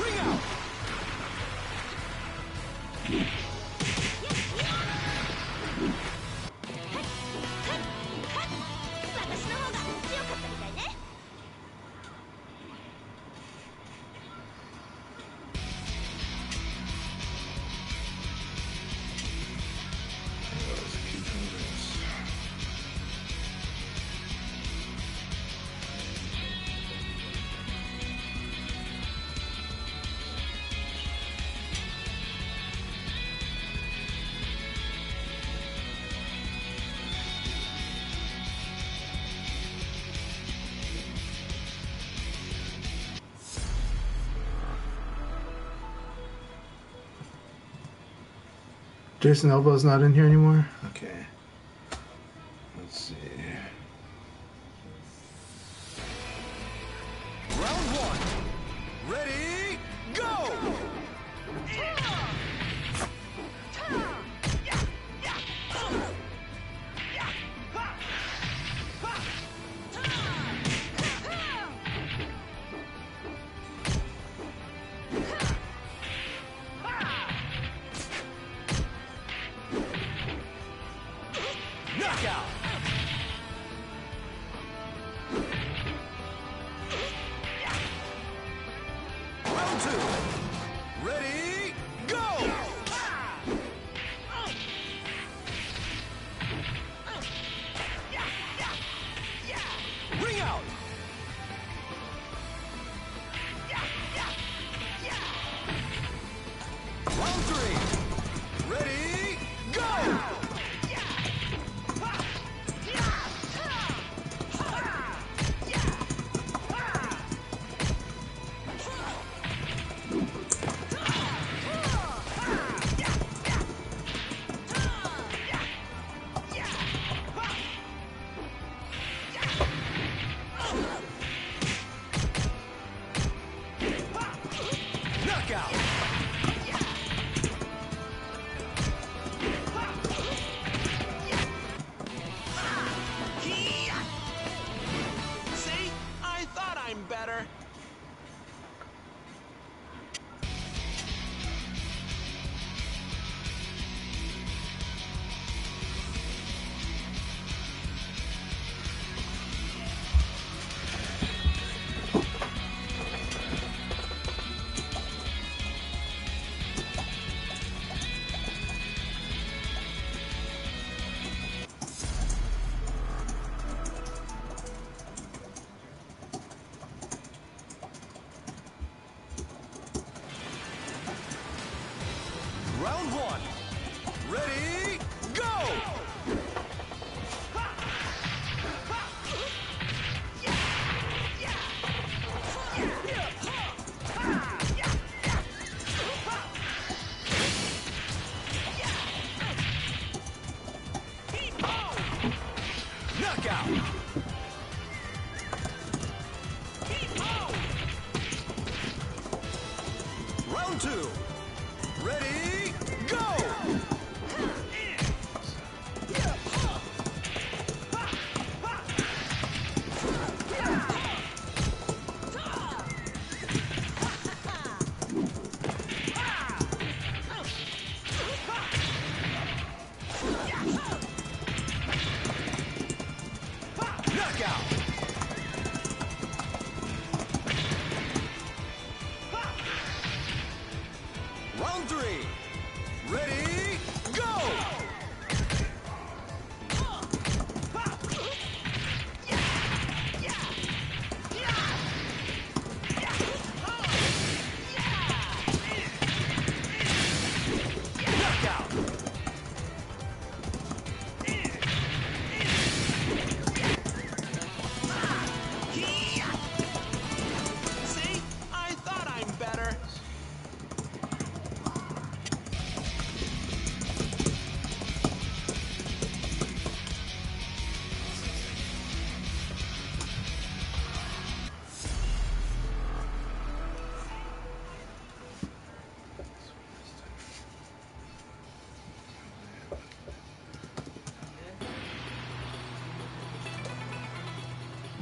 Ring out! Jason Elbow's not in here anymore? Okay. Let's see. Round 1. Ready, go!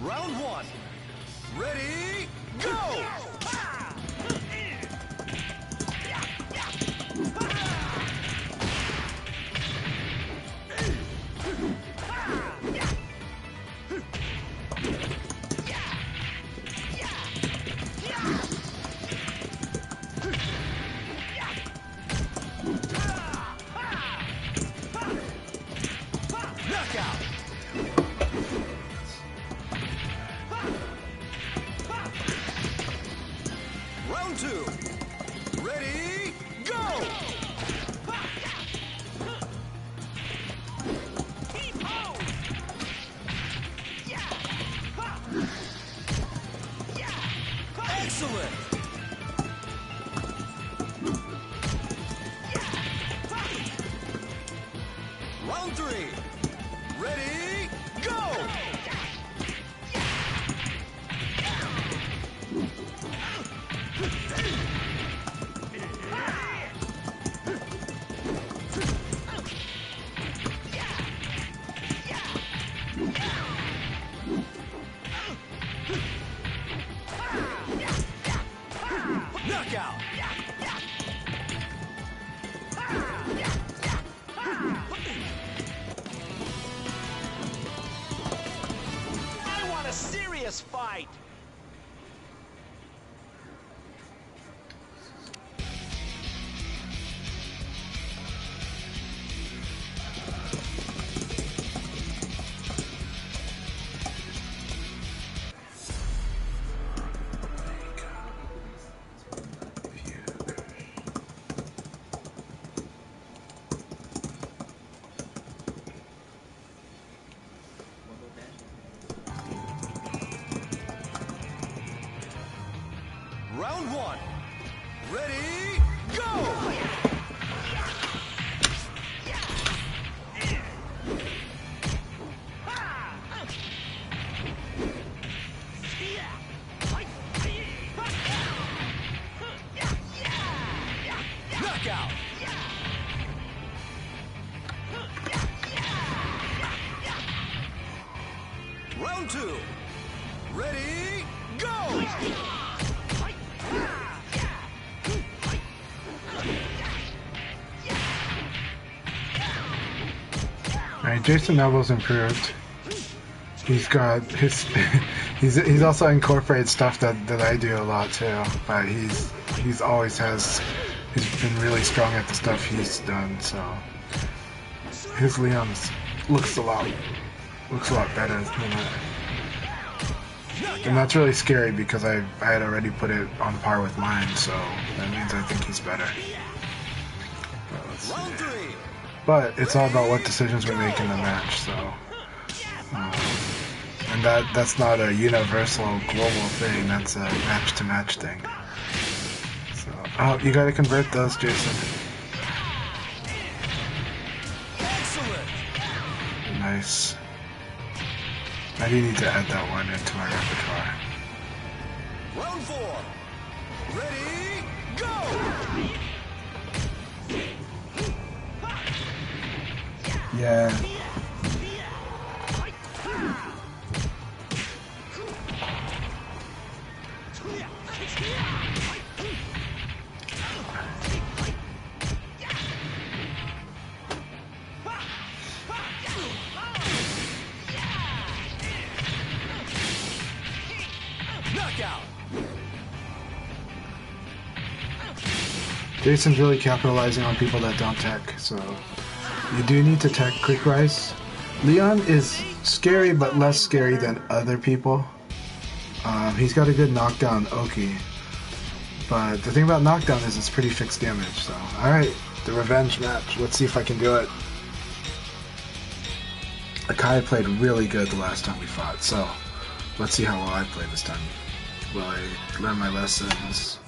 Round one. Ready, go! Knockout! Round two. Ready, go! Excellent! Round three. Ready, go! Knockout! I want a serious fight. Round one. Ready, go! Knockout! Round two. Ready, go! Alright, Jason Neville's improved. He's got his he's also incorporated stuff that I do a lot too. But he's always been really strong at the stuff he's done, so his Leon's looks a lot better than that. And that's really scary because I had already put it on par with mine, so that means I think he's better. But let's see. Round three. But it's all about what decisions we make in the match, so and that's not a universal global thing, that's a match-to-match thing. So, oh, you gotta convert those, Jason. Excellent! Nice. I do need to add that one into my repertoire. Round four. Ready, go! Yeah. Knockout! Jason's really capitalizing on people that don't tech, so you do need to tech quick rise. Leon is scary, but less scary than other people. He's got a good knockdown Oki, but the thing about knockdown is it's pretty fixed damage. So, alright, the revenge match. Let's see if I can do it. Akai played really good the last time we fought, so let's see how well I play this time. Will I learn my lessons?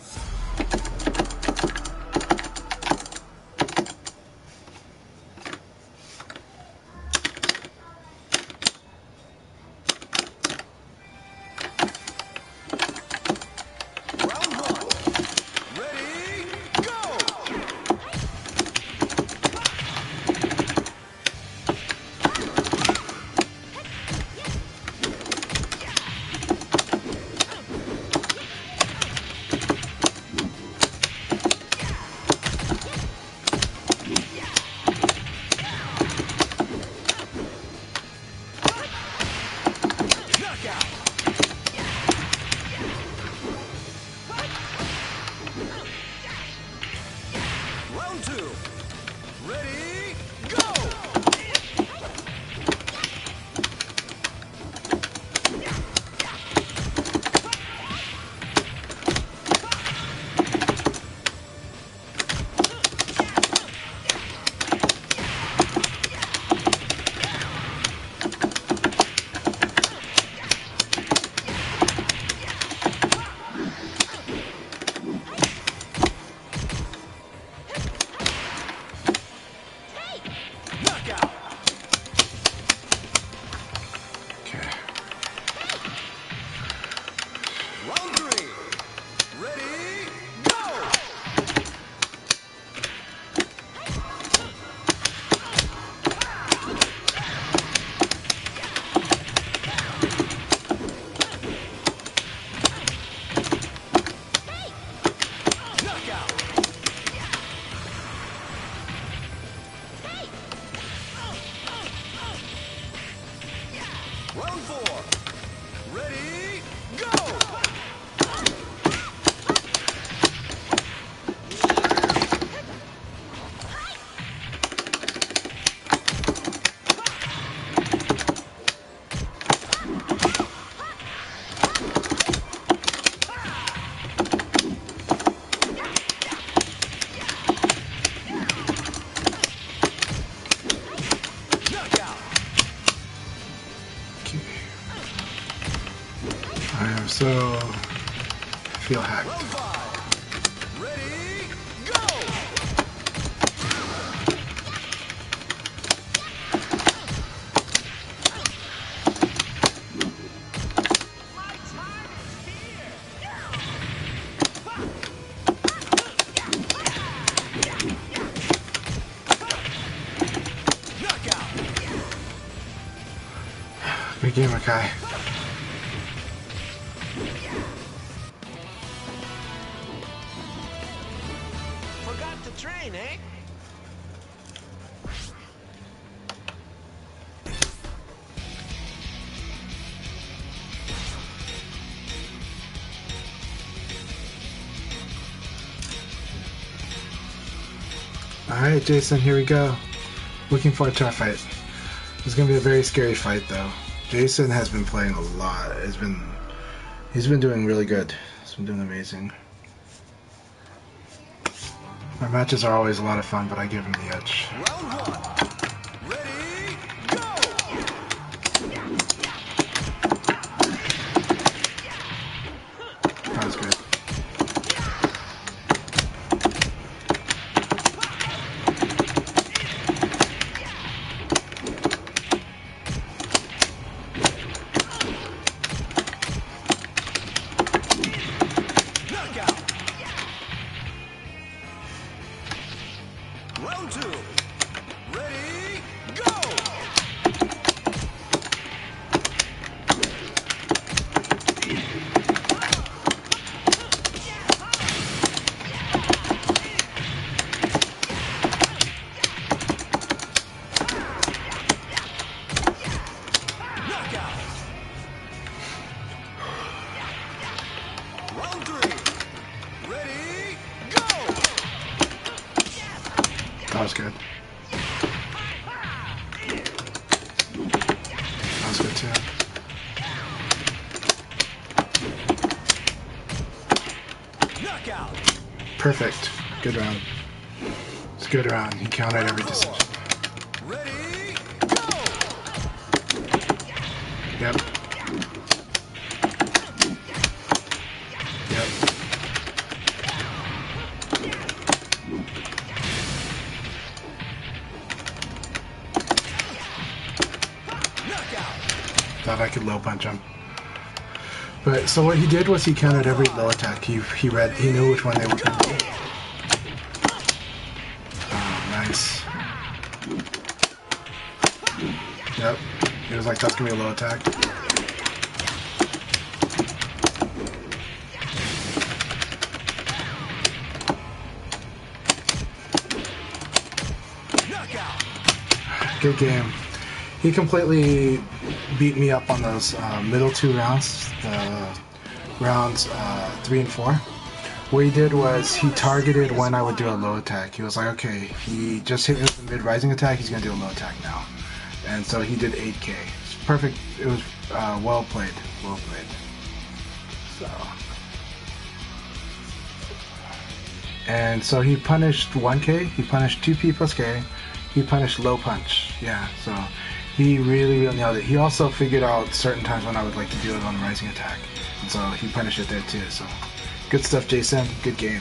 Ready, go! Knockout! Okay. I am so feel hacked. Round 5. Ready, go! My time is here. Knockout! Good game, Akai. Forgot to train, eh? Alright, Jason, here we go. Looking forward to our fight. It's gonna be a very scary fight, though. Jason has been playing a lot. He's been doing really good. He's been doing amazing. Our matches are always a lot of fun, but I give him the edge. Round 1. Ready, go! That was good. Knockout! Round 2. Ready, go! Knockout! Round 3. Ready, go! That was good. That was good, too. Knockout! Perfect. Good round. It's a good round. He counted every decision. Ready, go! Yep. Yep. Knockout! Thought I could low punch him. But so what he did was he counted every low attack. He knew which one they were going to do. Oh, nice. Yep. He was like, that's gonna be a low attack. Knockout! Good game. He completely beat me up on those middle 2 rounds, the rounds 3 and 4. What he did was he targeted when I would do a low attack. He was like, okay, he just hit me with a mid-rising attack, he's going to do a low attack now. And so he did 8k. It's perfect. It was well played. Well played. So. And so he punished 1k, he punished 2p plus k, he punished low punch. Yeah, so he really nailed it. He also figured out certain times when I would like to do it on the rising attack. And so he punished it there too. So good stuff, Jason. Good game.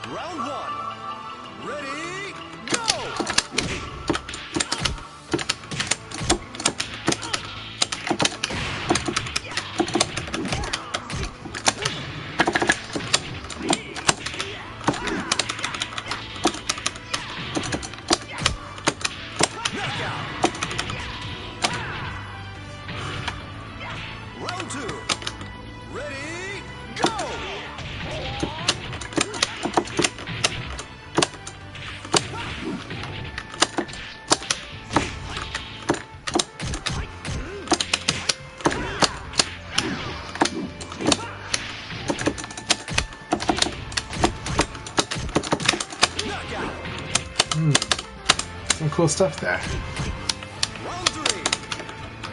Round 1. Ready, go! cool stuff there. Round 3.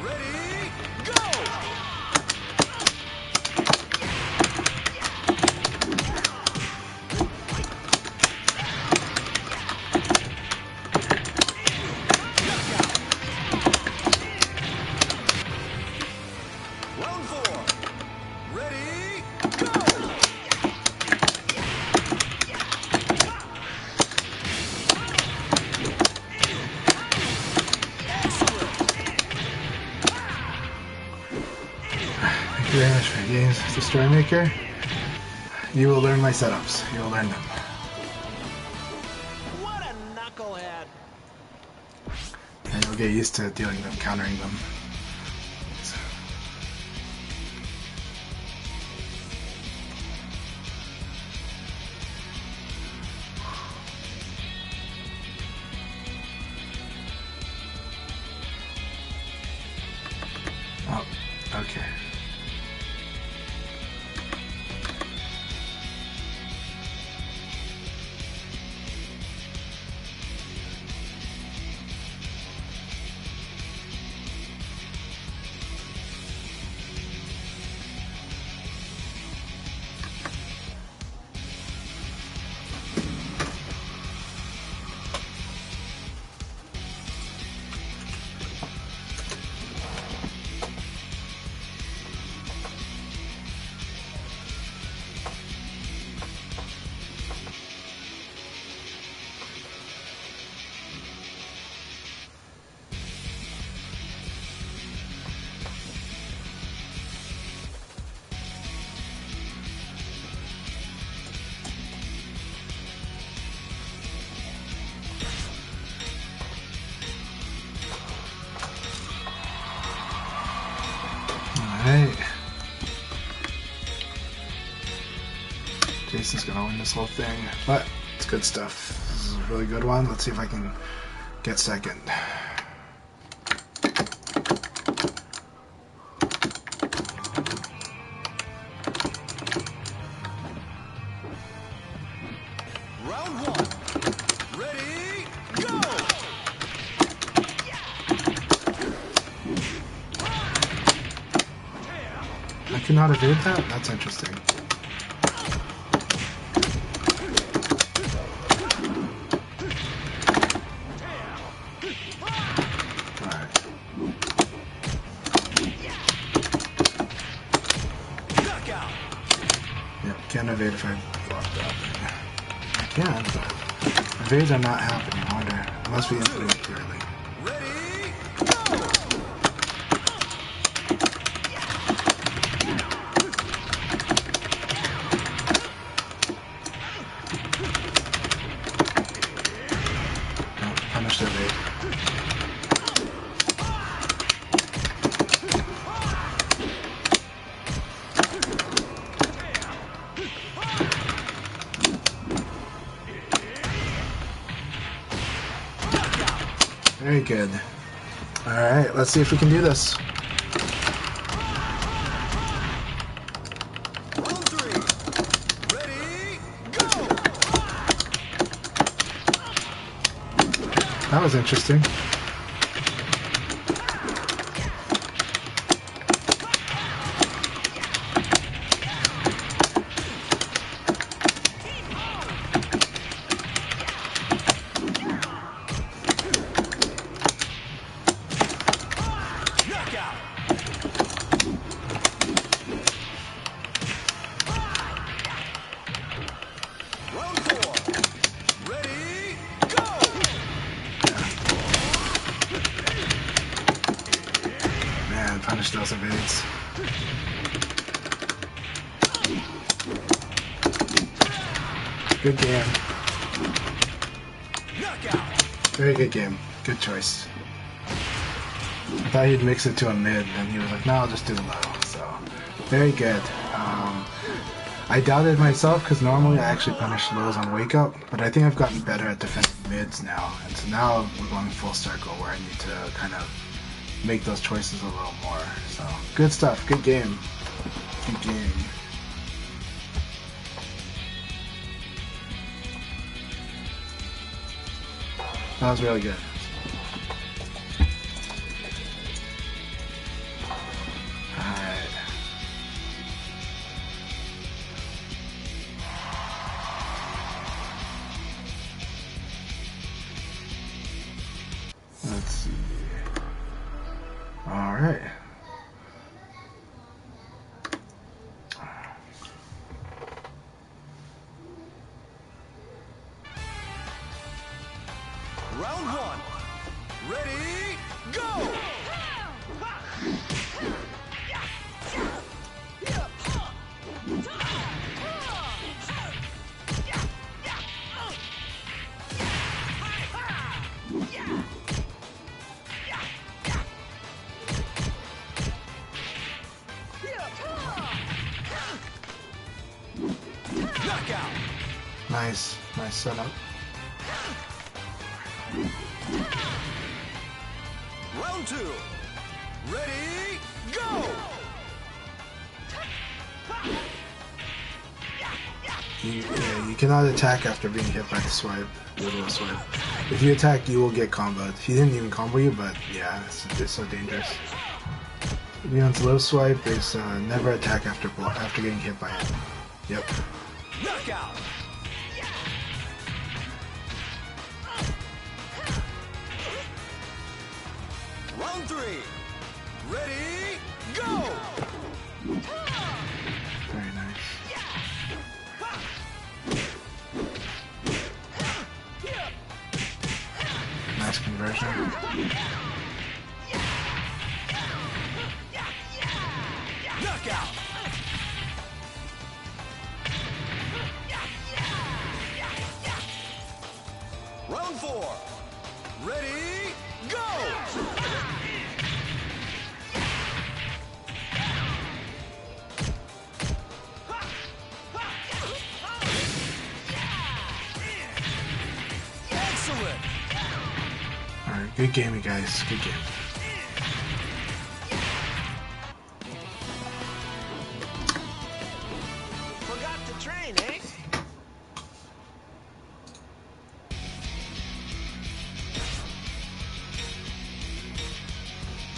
Ready, go! Round 4. Ready, go! Thank you very much for your games, the Story Maker. You will learn my setups. You will learn them. What a knucklehead. And you'll get used to dealing them, countering them. So. Oh, okay. Alright. Jason's gonna win this whole thing, but it's good stuff. This is a really good one. Let's see if I can get second. Round 1. Ready, go! I cannot evade that? That's interesting. Alright. Knockout! Yep, can't evade if I block that. I can, but evades are not happening. I wonder. It must be infinite clearly. Ready, go! Don't punish the evade. Very good. Alright, let's see if we can do this. Round 3. Ready, go! That was interesting. Knockout! Round 4. Ready, go! Man, punish those evades. Good game. Knockout! Very good game. Good choice. I thought he'd mix it to a mid, and he was like, no, I'll just do the low. So, very good. I doubted myself because normally I actually punish lows on wake up, but I think I've gotten better at defending mids now. And so now we're going full circle where I need to kind of make those choices a little more. So, good stuff. Good game. Good game. That was really good. right. Round one. Ready, go! Knockout. Nice setup. Round two. Ready, go! You cannot attack after being hit by the swipe, little swipe. If you attack, you will get comboed. He didn't even combo you, but yeah, it's so dangerous. Leon's low swipe is never attack after getting hit by it. Yep. Knockout. Round three. Ready, go! Very nice. Nice conversion. Knockout. Round four. Ready, go! Excellent. Alright, good game, you guys. Good game. Forgot to train, eh?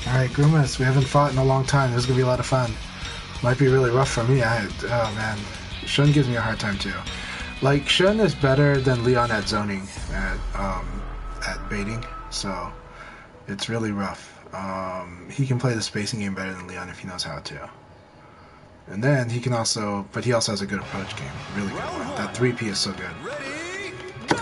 Alright, Grumas, we haven't fought in a long time. This is gonna be a lot of fun. Might be really rough for me. Oh man. Shun gives me a hard time too. Like, Shun is better than Leon at zoning, at baiting, so it's really rough. He can play the spacing game better than Leon if he knows how to. And then he can also, but he also has a good approach game. Really good one. That 3P is so good. Ready, go!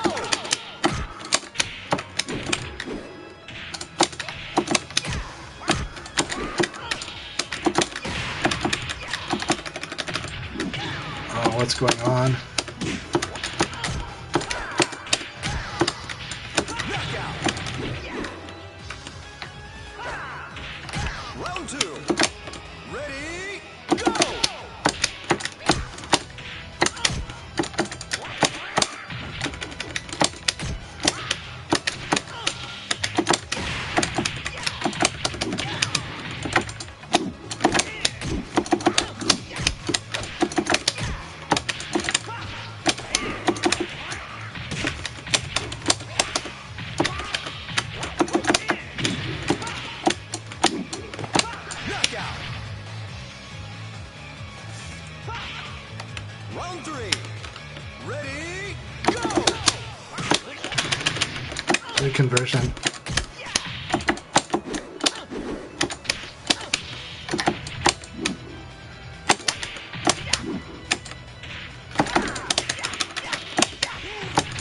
Oh, what's going on? Knockout. Round two. Ready, go! Knockout. Round three. Ready, go! Good conversion.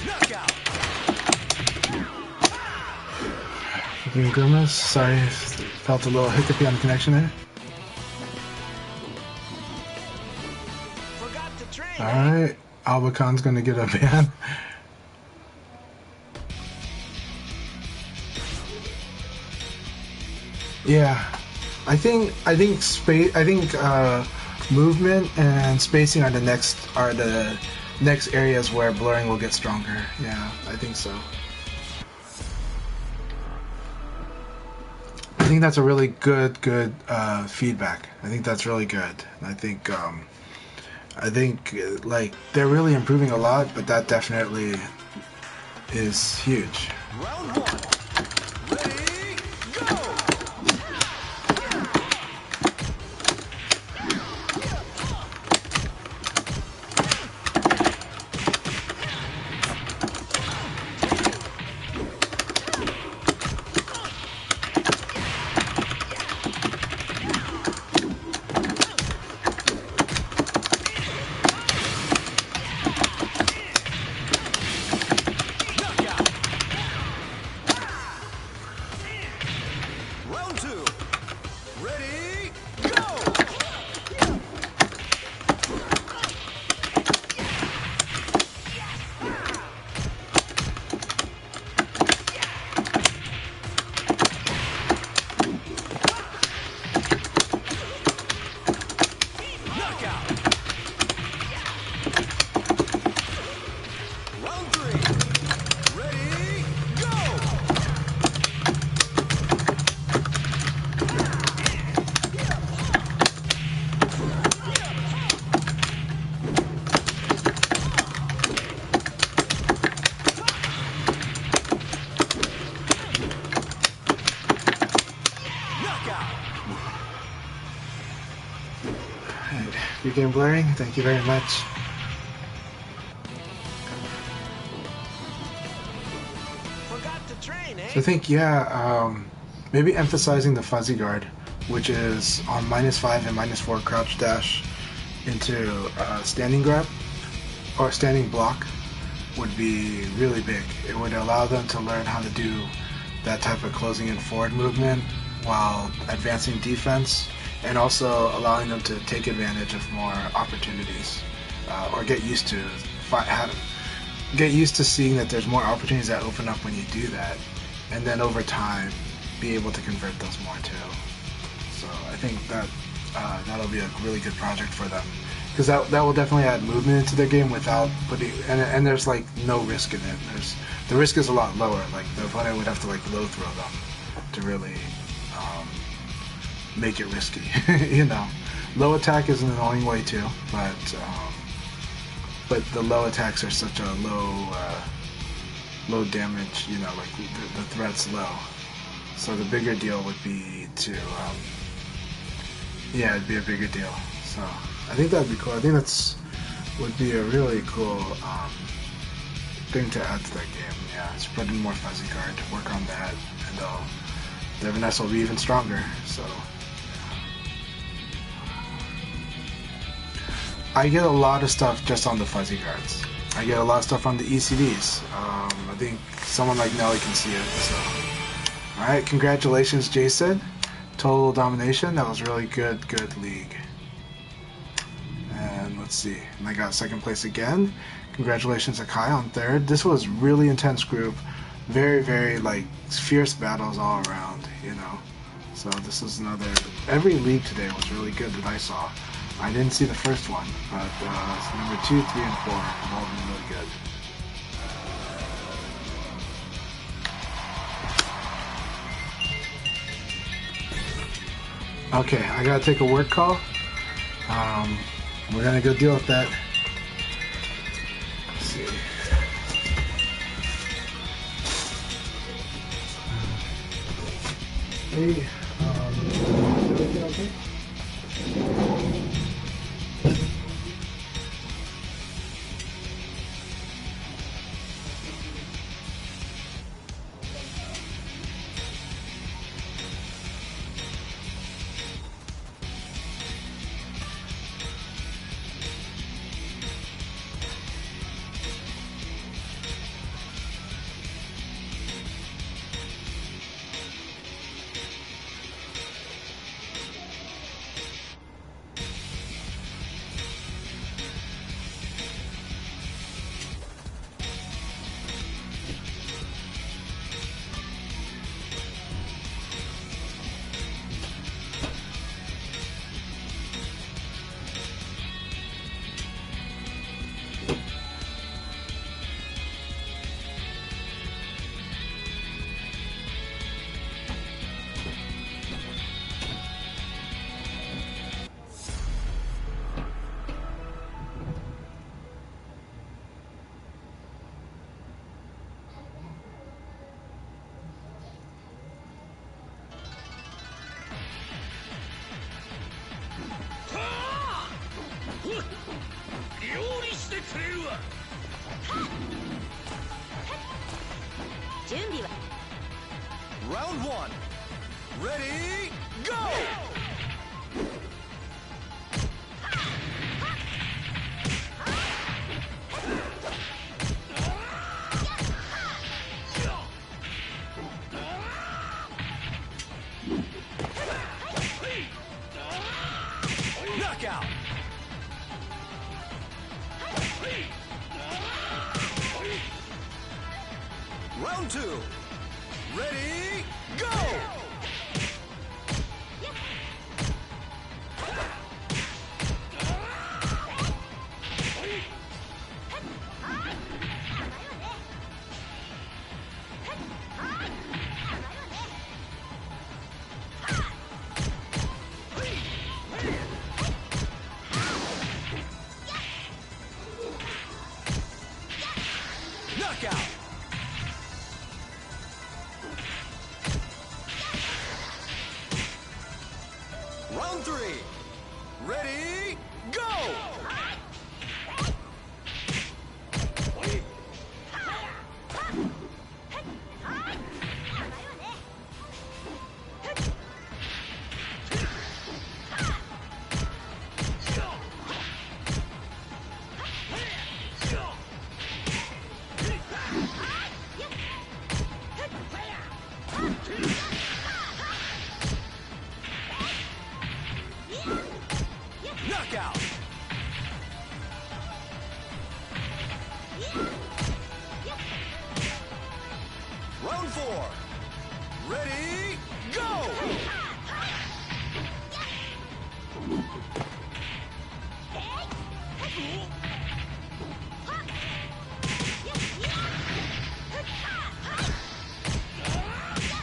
Knockout. Forgiving Grumas. Sorry, felt a little hiccupy on the connection there. Forgot to train, eh? Alright, Albacon's gonna get a ban. Yeah, I think movement and spacing are the next areas where blurring will get stronger. Yeah, I think so. I think that's a really good feedback. I think that's really good. I think like they're really improving a lot, but that definitely is huge. Round one. Ready, go! Ready, go! Knockout! Round 3. Ready, go! Knockout! Alright, begin blurring. Thank you very much. Forgot to train, eh? So I think, yeah, maybe emphasizing the fuzzy guard, which is on -5 and -4 crouch dash into standing grab or standing block, would be really big. It would allow them to learn how to do that type of closing in forward movement while advancing defense, and also allowing them to take advantage of more opportunities, or get used to seeing that there's more opportunities that open up when you do that, and then over time be able to convert those more too. So I think that that'll be a really good project for them, because that will definitely add movement into their game without putting, and there's like no risk in it. The risk is a lot lower. Like the opponent would have to like low throw them to really make it risky. You know, low attack is an annoying way too, but the low attacks are such a low damage. You know, like the threat's low. So the bigger deal would be to yeah, it'd be a bigger deal. So I think that'd be cool. I think would be a really cool thing to add to that game. Yeah, just put in more fuzzy guard, work on that, and their Vanessa will be even stronger. So I get a lot of stuff just on the fuzzy guards. I get a lot of stuff on the ECDs. I think someone like Nelly can see it. So, all right, congratulations, Jason. Total domination. That was really good league. And let's see. And I got second place again. Congratulations, Akai, on third. This was really intense group. Very, very like fierce battles all around. You know. So this is another. Every league today was really good that I saw. I didn't see the first one, but number 2, 3, and 4 have all been really good. Okay, I gotta take a work call. We're gonna go deal with that. Let's see. Hey, is everything okay? Round 1. Ready, go! Round 3. Ready, go! Knockout! Round 4. Ready, go!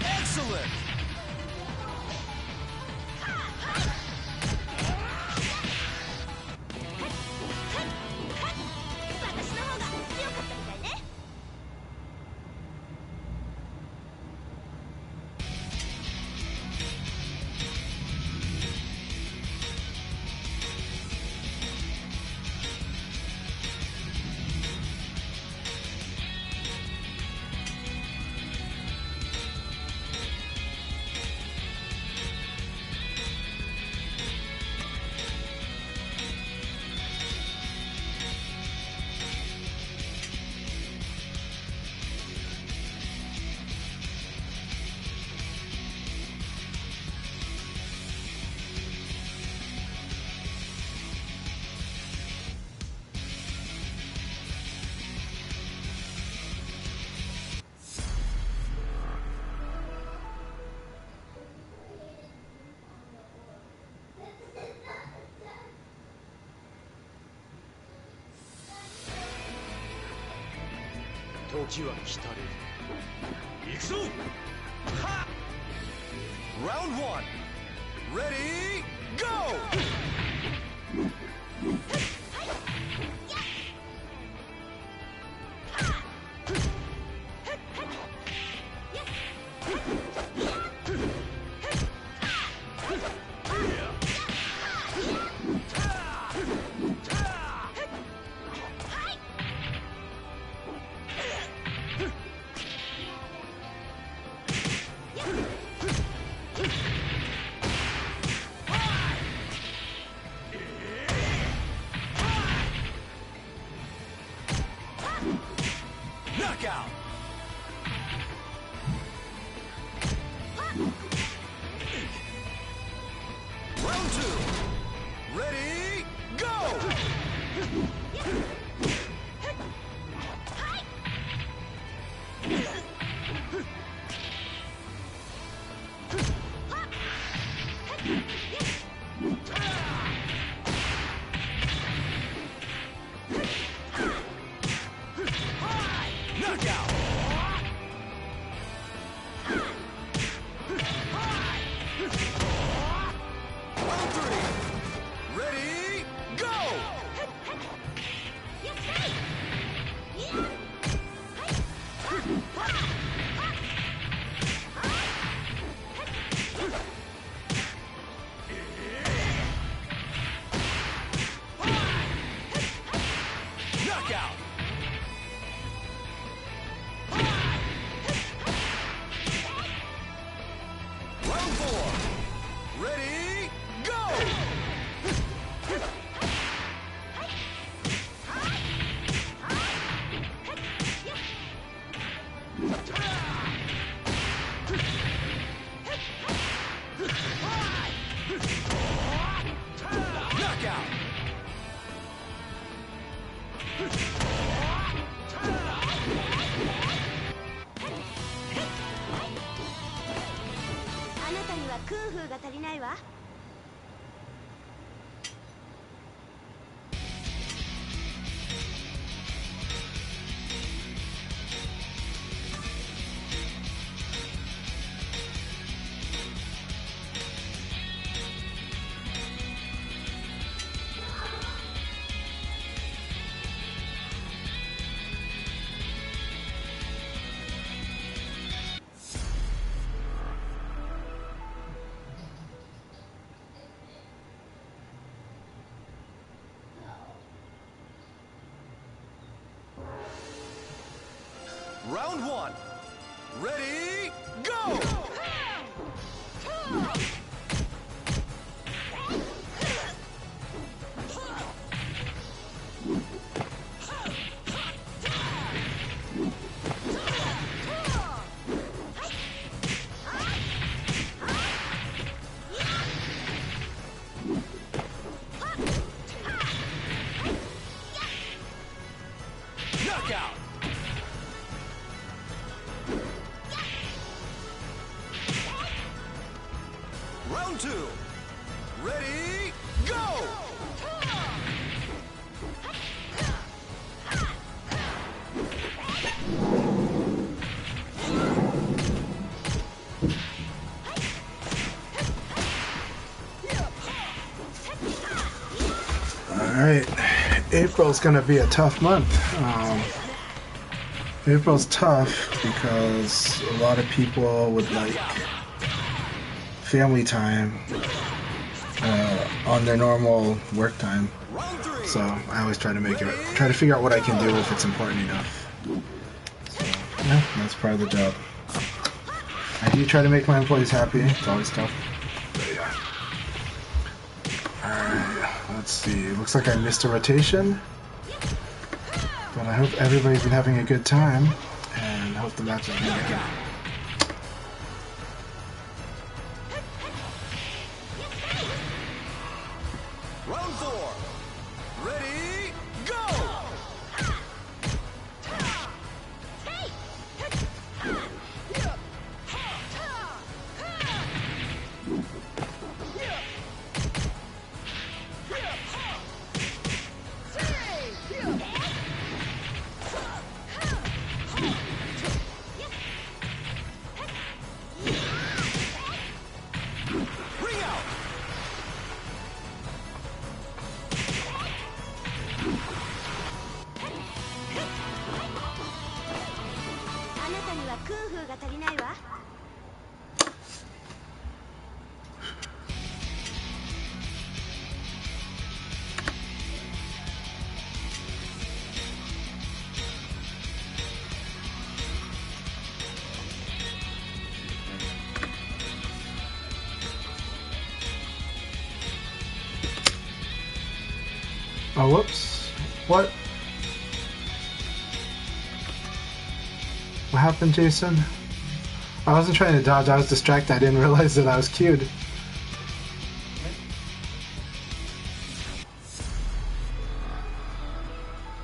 Excellent! Round 1. Ready, go! Knockout! Round 2. Ready, go! Knockout! Round 3. Ready, go! Knockout! Round 4. Ready, go! Knockout! Wa? 「Round one. Ready, go! Knockout! Round two. Ready, go! Alright, April's gonna be a tough month. April's tough because a lot of people would like family time on their normal work time. Round three. So I always try to figure out what I can do if it's important enough. So yeah, that's part of the job. I do try to make my employees happy. It's always tough. But yeah. Alright, let's see. Looks like I missed a rotation. But I hope everybody's been having a good time, and I hope the match is going to be good. Round four. Ready, go! Ring out! あなたには空風が足りないわ。Oh, whoops. What? What happened, Jason? I wasn't trying to dodge, I was distracted. I didn't realize that I was queued.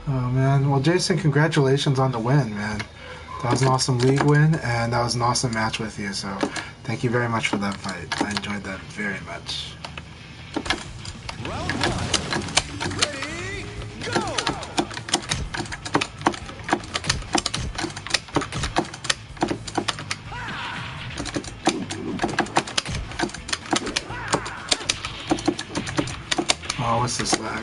Oh man, well Jason, congratulations on the win, man. That was an awesome league win, and that was an awesome match with you, so thank you very much for that fight. I enjoyed that very much. Round one. Ready, go! Oh, what's this lag?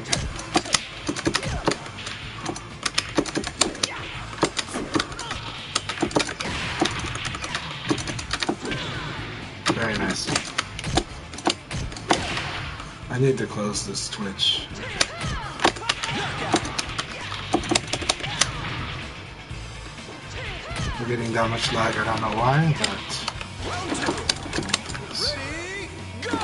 Very nice. I need to close this Twitch. We're getting that much lag, I don't know why, but... Round two. Ready, go!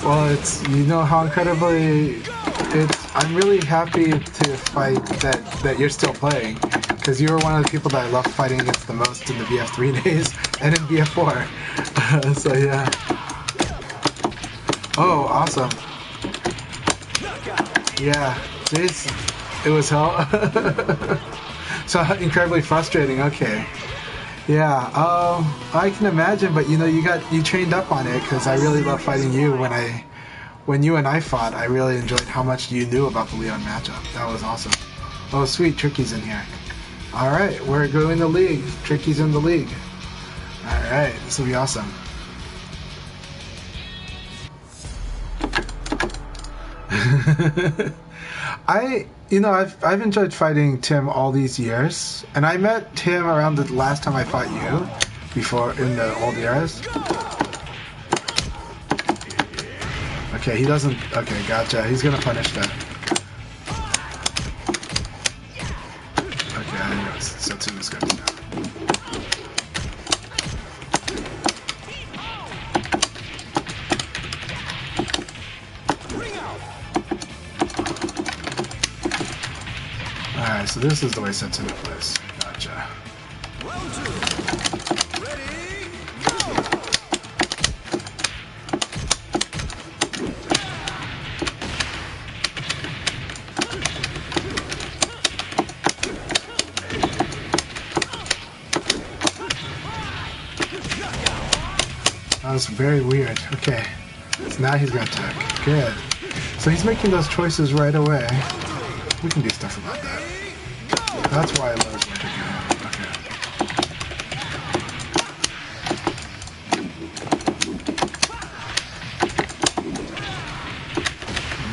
Well, it's, you know how incredibly, I'm really happy to fight that you're still playing, because you were one of the people that I loved fighting against the most in the BF3 days, and in BF4, so yeah. Oh, awesome. Yeah, jeez, it was hell. So incredibly frustrating, okay. Yeah, I can imagine, but you know, you trained up on it, because I really love fighting you. When you and I fought, I really enjoyed how much you knew about the Leon matchup. That was awesome. Oh, sweet, Tricky's in here. Alright, we're going to league. Tricky's in the league. Alright, this will be awesome. I've enjoyed fighting Tim all these years, and I met him around the last time I fought you, before in the old eras. Okay, he doesn't. Okay, gotcha. He's gonna punish that. Okay, I know Satsuma's gonna do that. Alright, so this is the way Satsuma plays. Gotcha. Round 2. Ready, go! That was very weird. Okay. So now he's gonna attack. Good. So he's making those choices right away. We can do stuff about that. That's why I love it again. Okay.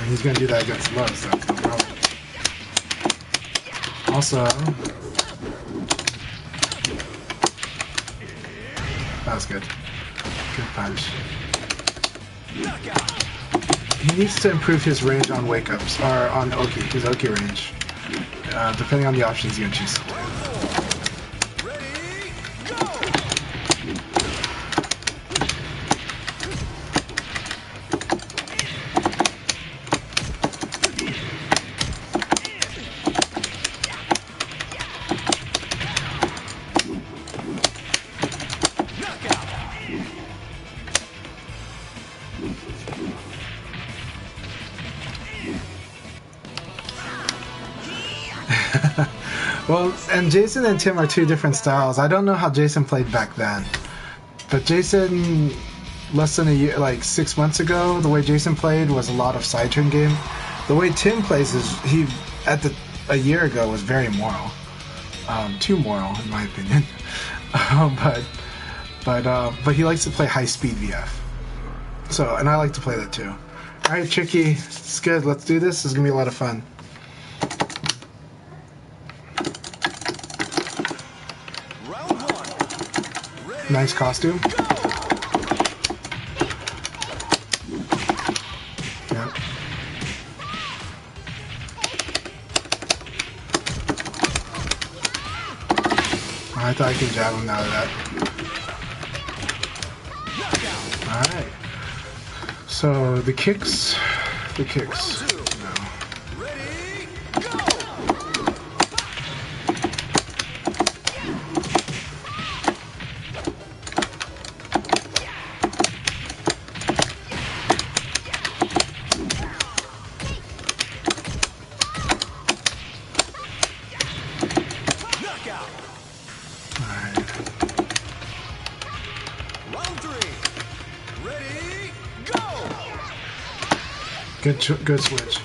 And he's gonna do that against low, so that's no problem. Also, that was good. Good punch. He needs to improve his range on wake-ups, or on Oki, his Oki range. Depending on the options he's gonna choose. Well, and Jason and Tim are two different styles. I don't know how Jason played back then, but Jason, less than a year, like 6 months ago, the way Jason played was a lot of side turn game. The way Tim plays is a year ago was very moral, too moral in my opinion. But he likes to play high speed VF. So, and I like to play that too. All right, Tricky, it's good. Let's do this. This is gonna be a lot of fun. Nice costume. Yeah. I thought I could jab him out of that. Alright. So the kicks. No. Good switch.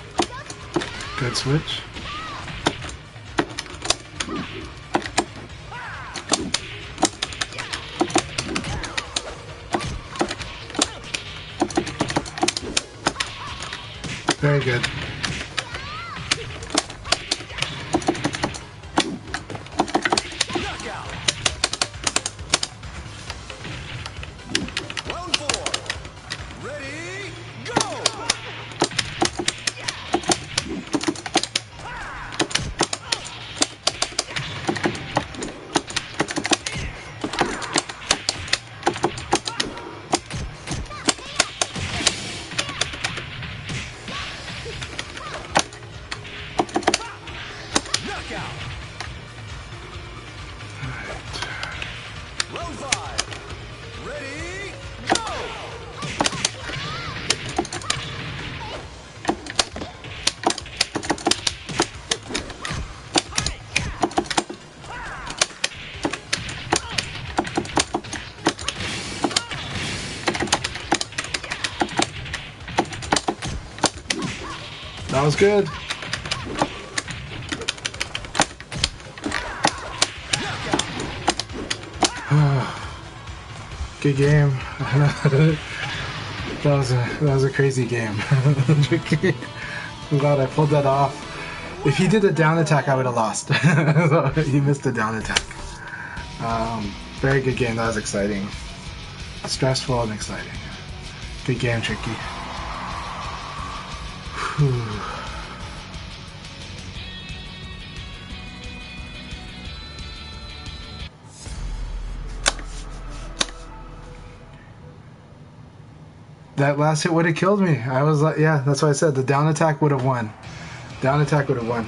Good switch. Very good. That was good. Good game. That was a crazy game. I'm glad I pulled that off. If he did a down attack, I would have lost. He missed a down attack. Very good game. That was exciting. Stressful and exciting. Good game, Tricky. Whew. That last hit would have killed me. I was like, yeah, that's what I said. The down attack would have won. Down attack would have won.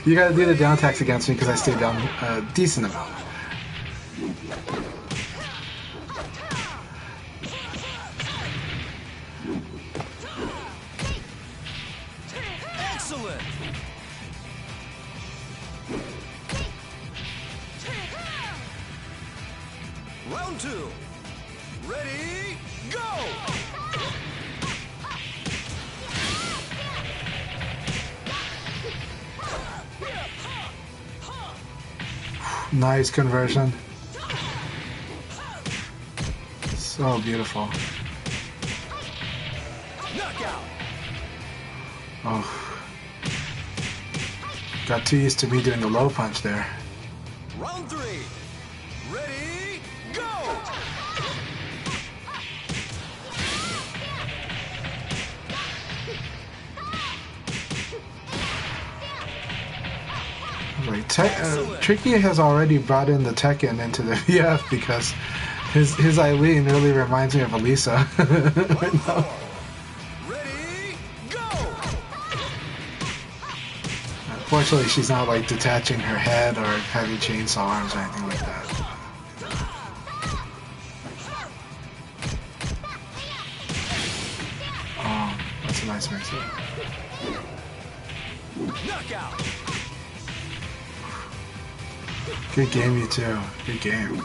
You gotta do the down attacks against me because I stayed down a decent amount. Excellent. Round 2. Ready, go! Nice conversion. So beautiful. Knockout. Oh. Got too used to me doing the low punch there. Round 3. Ready, go! Like Tricky has already brought in the Tekken into the VF because his Eileen really reminds me of Elisa. Right now. Ready, go! Unfortunately, she's not like detaching her head or having chainsaw arms or anything like that. Oh, that's a nice mix. Knockout. Good game, you two. Good game.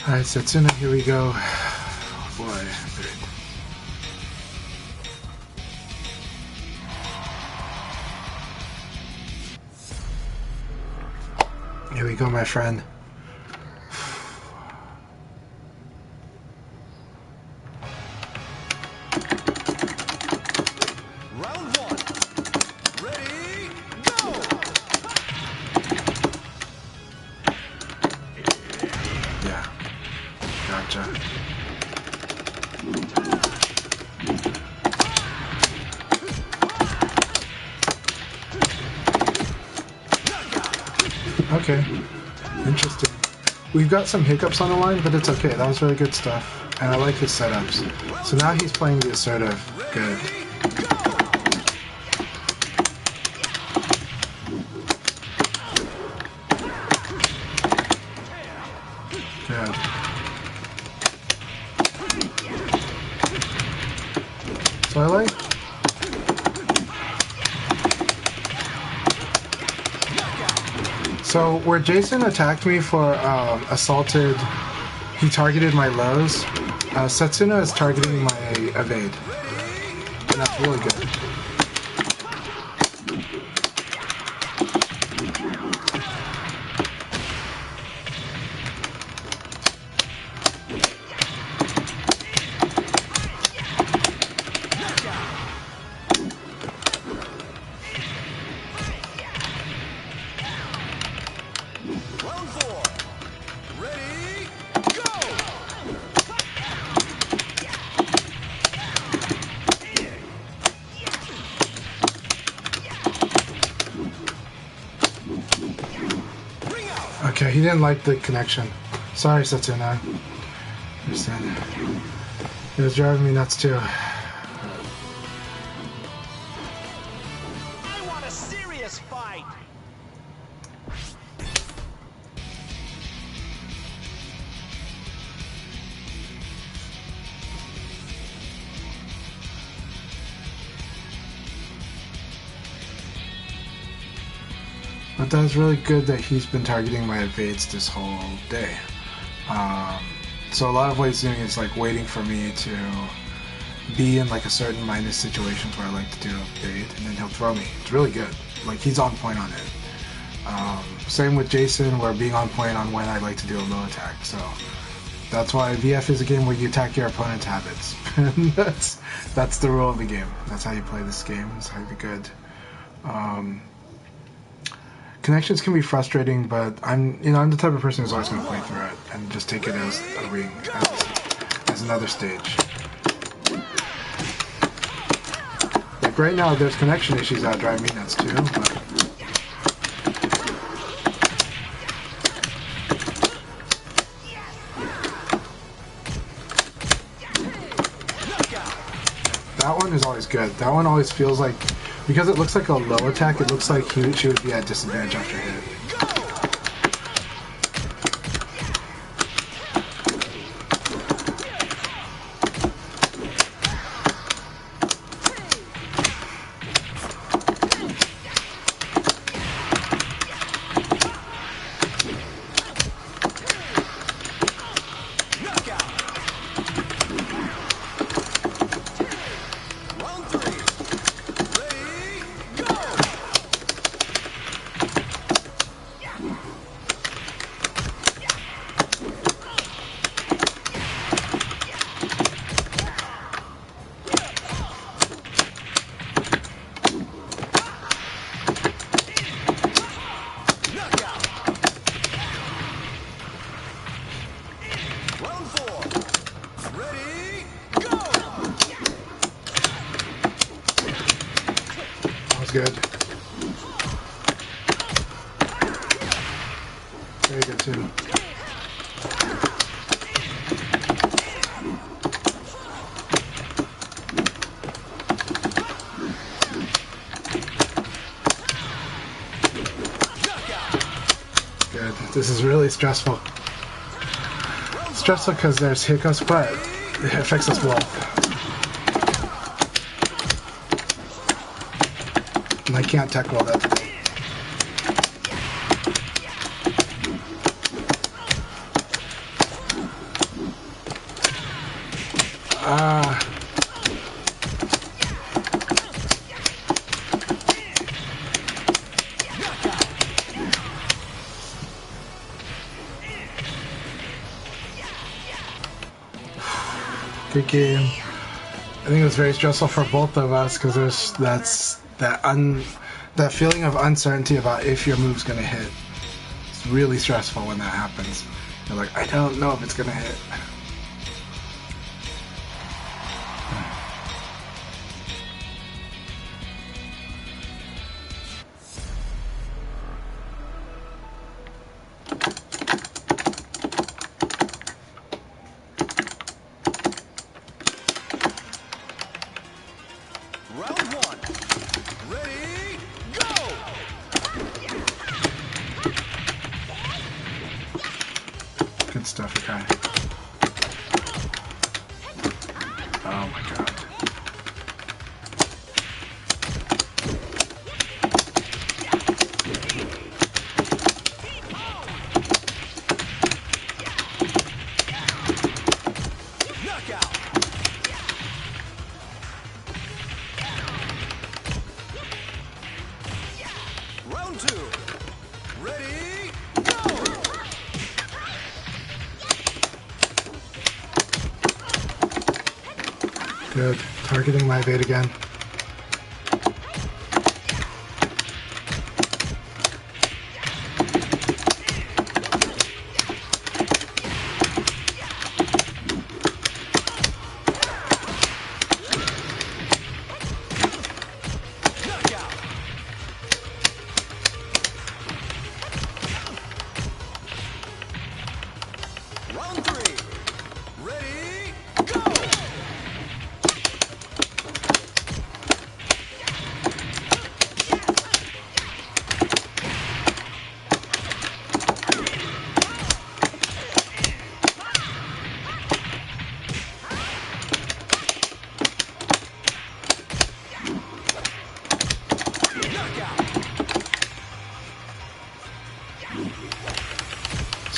Alright, Setsuna, here we go. Oh boy. Here we go, my friend. Round 1. Ready, go! Yeah. Gotcha. Okay. Interesting. We've got some hiccups on the line, but it's okay. That was really good stuff. And I like his setups. So now he's playing the assertive. Good. Good. So I like... So where Jason attacked me for assaulted, he targeted my lows. Setsuna is targeting my evade. And that's really good. Round 4. Okay, he didn't like the connection. Sorry, Satsuna. Understand. It was driving me nuts too. I want a serious fight. But that's really good that he's been targeting my evades this whole day. So a lot of what he's doing is like waiting for me to be in like a certain minus situations where I like to do a bait, and then he'll throw me. It's really good. Like he's on point on it. Same with Jason, where being on point on when I like to do a low attack. So that's why VF is a game where you attack your opponent's habits. that's the rule of the game. That's how you play this game. That's how you be good. Connections can be frustrating, but I'm the type of person who's always going to play through it and just take it as a ring, as another stage. Like right now, there's connection issues that drive me nuts too, but that one is always good. That one always feels like, because it looks like a low attack, it looks like she would be at disadvantage after hit. Good. Very good too. Good. This is really stressful. Stressful because there's hiccups, but it affects us well. And I can't tech roll that today. Good game. I think it was very stressful for both of us because there's that feeling of uncertainty about if your move's gonna hit. It's really stressful when that happens. You're like, I don't know if it's gonna hit. Good stuff, Akai. Oh my god. Round two. Ready, go! Good. Targeting my bait again.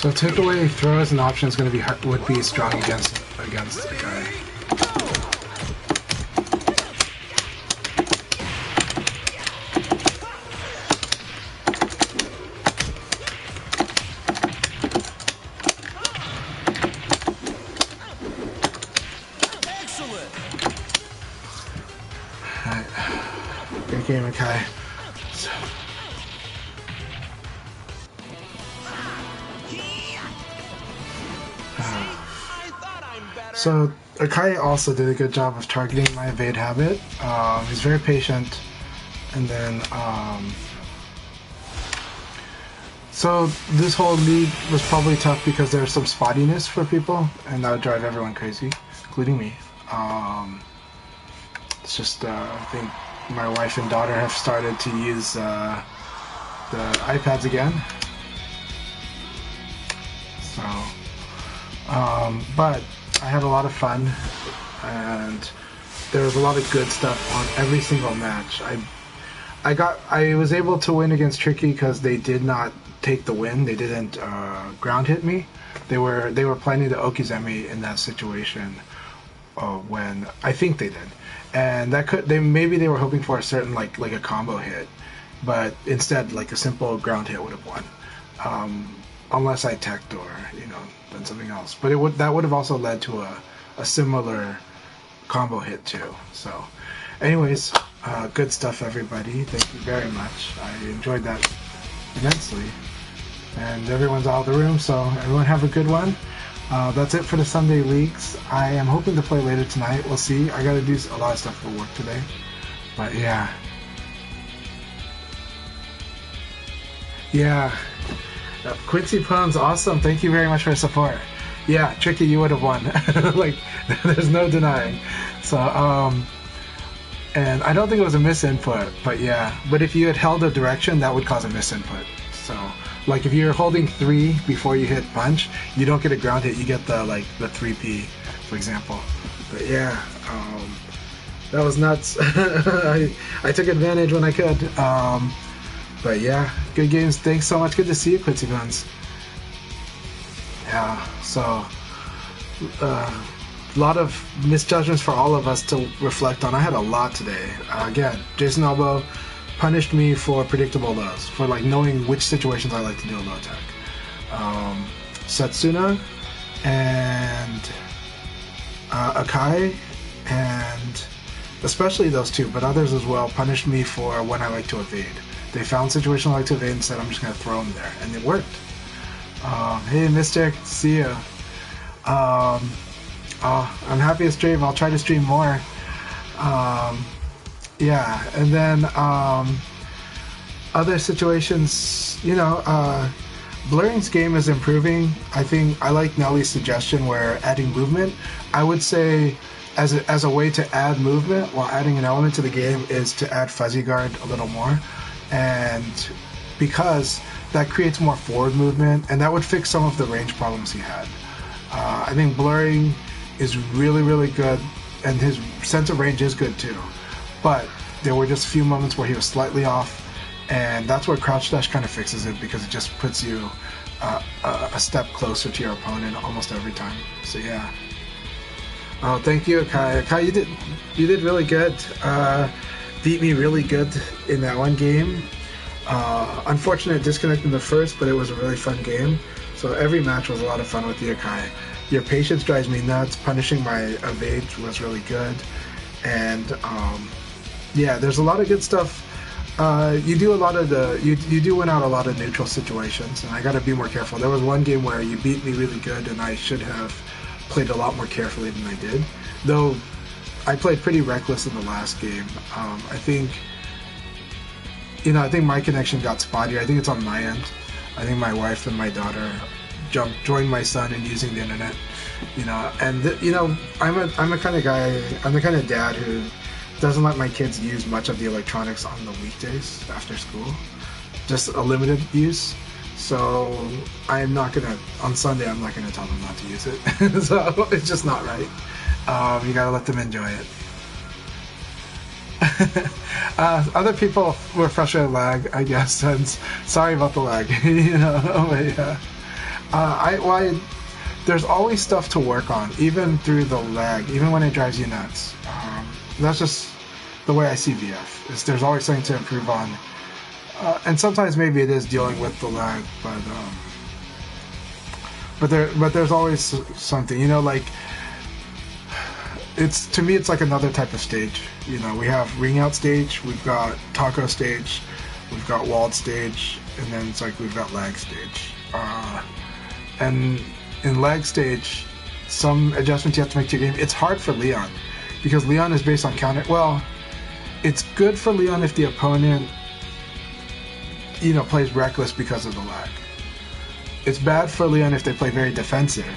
So takeaway throw as an option is going to be would be strong against the guy. Excellent. Alright. Good game, Akai. So Akai also did a good job of targeting my evade habit. He's very patient, and then so this whole league was probably tough because there's some spottiness for people, and that would drive everyone crazy, including me. It's just I think my wife and daughter have started to use the iPads again. So, but I had a lot of fun, and there was a lot of good stuff on every single match. I was able to win against Tricky because they did not take the win. They didn't ground hit me. They were planning to Okizeme in that situation when I think they did, and that maybe they were hoping for a certain like a combo hit, but instead like a simple ground hit would have won. Unless I teched or done something else, but that would have also led to a similar combo hit too. So, anyways, good stuff, everybody. Thank you very much. I enjoyed that immensely, and everyone's out of the room, so everyone have a good one. That's it for the Sunday leagues. I am hoping to play later tonight. We'll see. I got to do a lot of stuff for work today, but yeah. Quincy Pons, awesome. Thank you very much for your support. Yeah, Tricky, you would have won. Like, there's no denying. So, and I don't think it was a misinput, but yeah. But if you had held a direction, that would cause a misinput. So, like, if you're holding 3 before you hit punch, you don't get a ground hit. You get the 3P, for example. But yeah, that was nuts. I took advantage when I could. But yeah, good games. Thanks so much. Good to see you, Quincy Guns. Yeah, so a lot of misjudgments for all of us to reflect on. I had a lot today. Again, Jason Elbow punished me for predictable lows, for knowing which situations I like to do a low tech. Setsuna and Akai, and especially those two, but others as well, punished me for when I like to evade. They found situations I like to evade and said, I'm just going to throw them there. And it worked. Hey, Mystic, see you. I'm happy to stream. I'll try to stream more. Yeah, and then other situations, Blurring's game is improving. I think I like Nelly's suggestion where adding movement. I would say as a way to add movement while adding an element to the game is to add fuzzy guard a little more. And because that creates more forward movement, and that would fix some of the range problems he had. I think blurring is really, really good, and his sense of range is good too. But there were just a few moments where he was slightly off, and that's where crouch dash kind of fixes it, because it just puts you a step closer to your opponent almost every time. So yeah. Oh, thank you, Akai. Akai, you did really good. Beat me really good in that one game. Unfortunate disconnect in the first, but it was a really fun game. So every match was a lot of fun with the Akai. Your patience drives me nuts. Punishing my evade was really good. And yeah, there's a lot of good stuff. You do win out a lot of neutral situations, and I got to be more careful. There was one game where you beat me really good, and I should have played a lot more carefully than I did. Though I played pretty reckless in the last game. I think my connection got spotty. I think it's on my end. I think my wife and my daughter joined my son in using the internet. I'm the kind of guy. I'm the kind of dad who doesn't let my kids use much of the electronics on the weekdays after school. Just a limited use. So on Sunday, I'm not gonna tell them not to use it. So it's just not right. You gotta let them enjoy it. Other people were frustrated with lag, I guess, and sorry about the lag. But yeah. There's always stuff to work on, even through the lag, even when it drives you nuts. That's just the way I see VF. Is there's always something to improve on, and sometimes maybe it is dealing with the lag, but there's always something. You know, like to me it's like another type of stage. You know, we have ring out stage, we've got taco stage, we've got walled stage, and then it's like we've got lag stage. And in lag stage, some adjustments you have to make to your game. It's hard for Leon because Leon is based on counter. Well, it's good for Leon if the opponent, you know, plays reckless because of the lag. It's bad for Leon if they play very defensive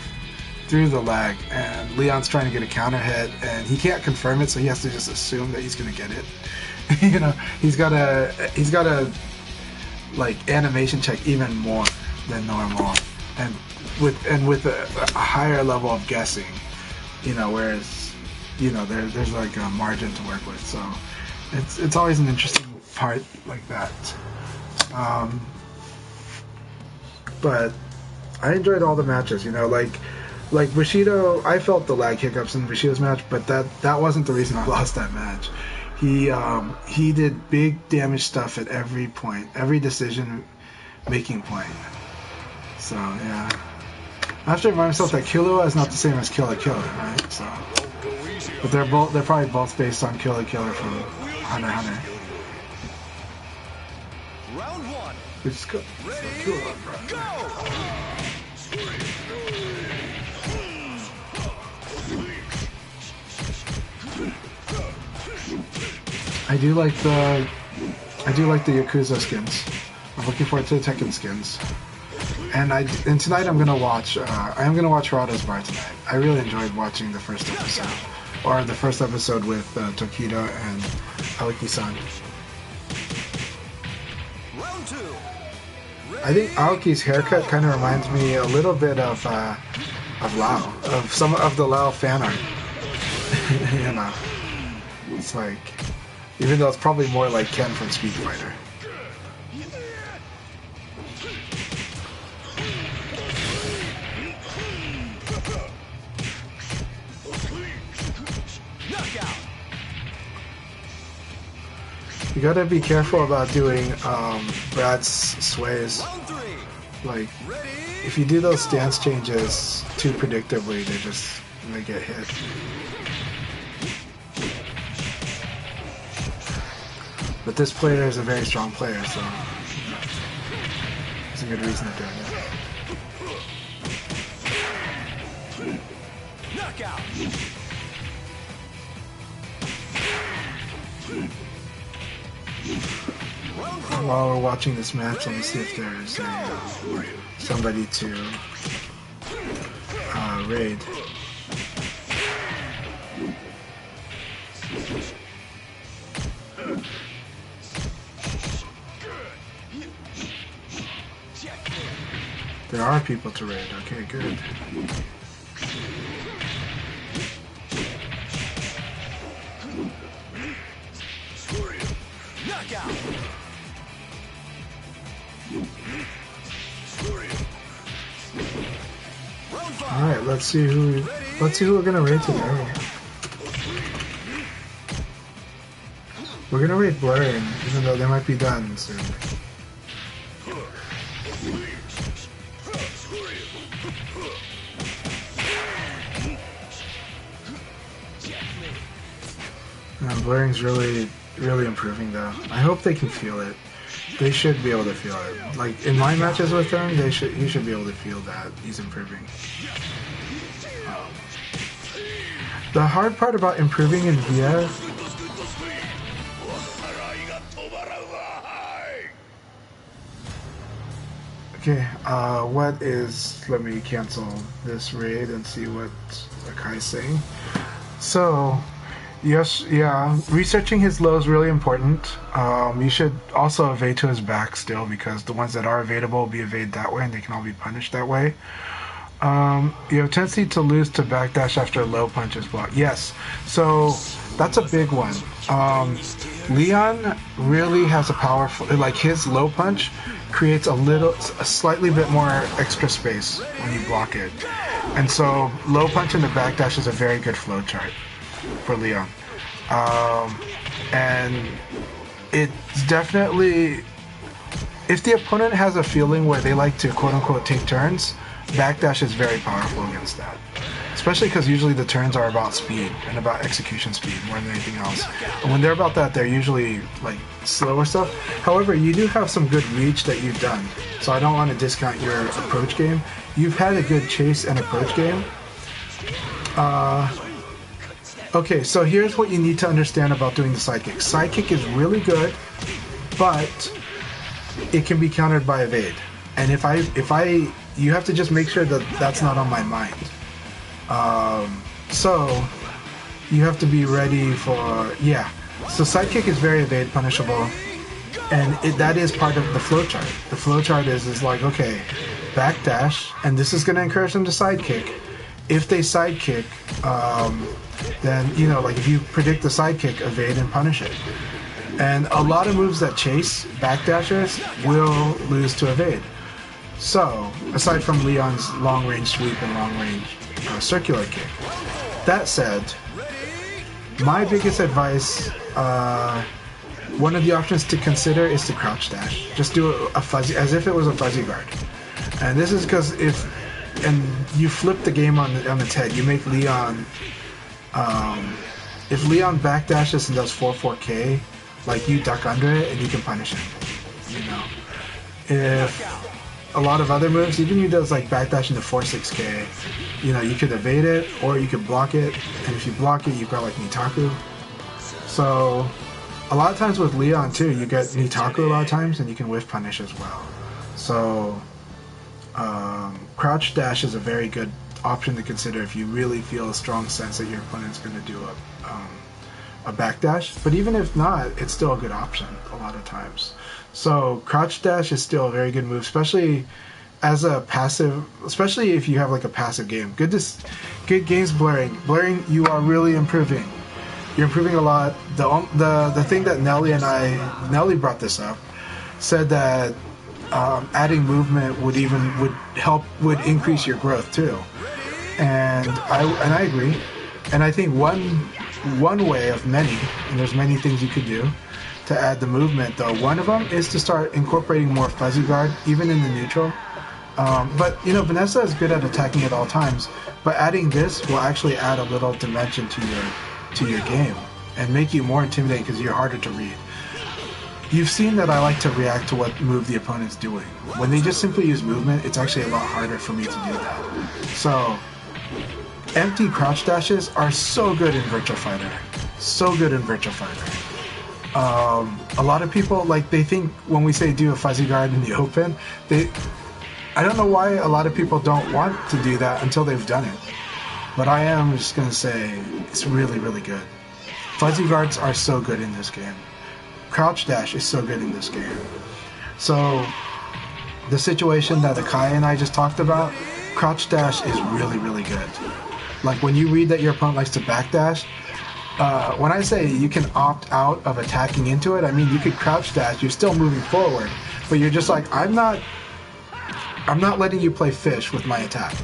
through the lag, and Leon's trying to get a counter hit, and he can't confirm it, so he has to just assume that he's going to get it. You know, he's got to like animation check even more than normal, and with a higher level of guessing, you know, whereas, you know, there's like a margin to work with, so it's always an interesting part like that. But I enjoyed all the matches, you know, like Bushido. I felt the lag hiccups in Bushido's match, but that wasn't the reason I lost that match. He did big damage stuff at every point, every decision making point. So yeah, I have to remind myself that Killua is not the same as Killer, right? So, but they're probably both based on Killer from Hunter x Hunter. Round one. Which is good. I do like the Yakuza skins. I'm looking forward to the Tekken skins. And tonight I'm gonna watch Hirato's Bar tonight. I really enjoyed watching the first episode with Tokido and Aoki-san. Round two. I think Aoki's haircut kind of reminds me a little bit of Lao, of some of the Lao fan art. You know, it's like, even though it's probably more like Ken from Street Fighter. You gotta be careful about doing Brad's sways. Like, if you do those stance changes too predictably, they get hit. But this player is a very strong player, so it's a good reason to do it. Knockout. While we're watching this match, let me see if there's somebody to raid. There are people to raid. Okay, good. Knockout. All right, let's see who we're gonna raid today. We're gonna raid Blurring, even though they might be done soon. Blurring's really improving though. I hope they can feel it. They should be able to feel it. Like in my matches with him, he should be able to feel that he's improving. The hard part about improving in VF. Okay, what is? Let me cancel this raid and see what Akai's saying. So. Yes, yeah. Researching his low is really important. You should also evade to his back still, because the ones that are evadable will be evaded that way, and they can all be punished that way. You have tendency to lose to backdash after low punches block. Yes, so that's a big one. Leon really has a powerful, like his low punch creates a slightly bit more extra space when you block it. And so low punch and the backdash is a very good flow chart for Leon. And it's definitely, if the opponent has a feeling where they like to quote unquote take turns, backdash is very powerful against that. Especially because usually the turns are about speed and about execution speed more than anything else. And when they're about that, they're usually like slower stuff. However, you do have some good reach that you've done. So I don't want to discount your approach game. You've had a good chase and approach game. Okay, so here's what you need to understand about doing the sidekick. Sidekick is really good, but it can be countered by evade. And you have to just make sure that that's not on my mind. So you have to be ready for, so sidekick is very evade punishable, and that is part of the flowchart. The flowchart is like, okay, backdash, and this is going to encourage them to sidekick. If they sidekick, then, you know, like if you predict the sidekick, evade and punish it. And a lot of moves that chase backdashers will lose to evade. So, aside from Leon's long-range sweep and long-range circular kick. That said, my biggest advice, one of the options to consider is to crouch dash. Just do a fuzzy, as if it was a fuzzy guard. And this is because if you flip the game on its head, you make Leon, if Leon backdashes and does 4-4K, like you duck under it and you can punish him, you know. If a lot of other moves, even if he does like backdash into 4-6K, you know, you could evade it or you could block it, and if you block it, you've got like Nitaku. So a lot of times with Leon too, you get Nitaku a lot of times, and you can whiff punish as well. So crouch dash is a very good option to consider if you really feel a strong sense that your opponent's going to do a backdash. But even if not, it's still a good option a lot of times. So crouch dash is still a very good move, especially as a passive, especially if you have like a passive game. Good games blurring. Blurring, you are really improving. You're improving a lot. The thing that Nelly brought this up, said that adding movement would increase your growth too. And I agree. And I think one way of many, and there's many things you could do to add the movement, though, one of them is to start incorporating more fuzzy guard, even in the neutral. But, you know, Vanessa is good at attacking at all times, but adding this will actually add a little dimension to your game and make you more intimidating because you're harder to read. You've seen that I like to react to what move the opponent's doing. When they just simply use movement, it's actually a lot harder for me to do that. So, empty crouch dashes are so good in Virtua Fighter. So good in Virtua Fighter. A lot of people, like, they think when we say do a fuzzy guard in the open, I don't know why a lot of people don't want to do that until they've done it. But I am just going to say it's really, really good. Fuzzy guards are so good in this game. Crouch dash is so good in this game. So the situation that Akai and I just talked about, crouch dash is really, really good. Like when you read that your opponent likes to backdash, when I say you can opt out of attacking into it, I mean you could crouch dash, you're still moving forward, but you're just like, I'm not letting you play fish with my attack.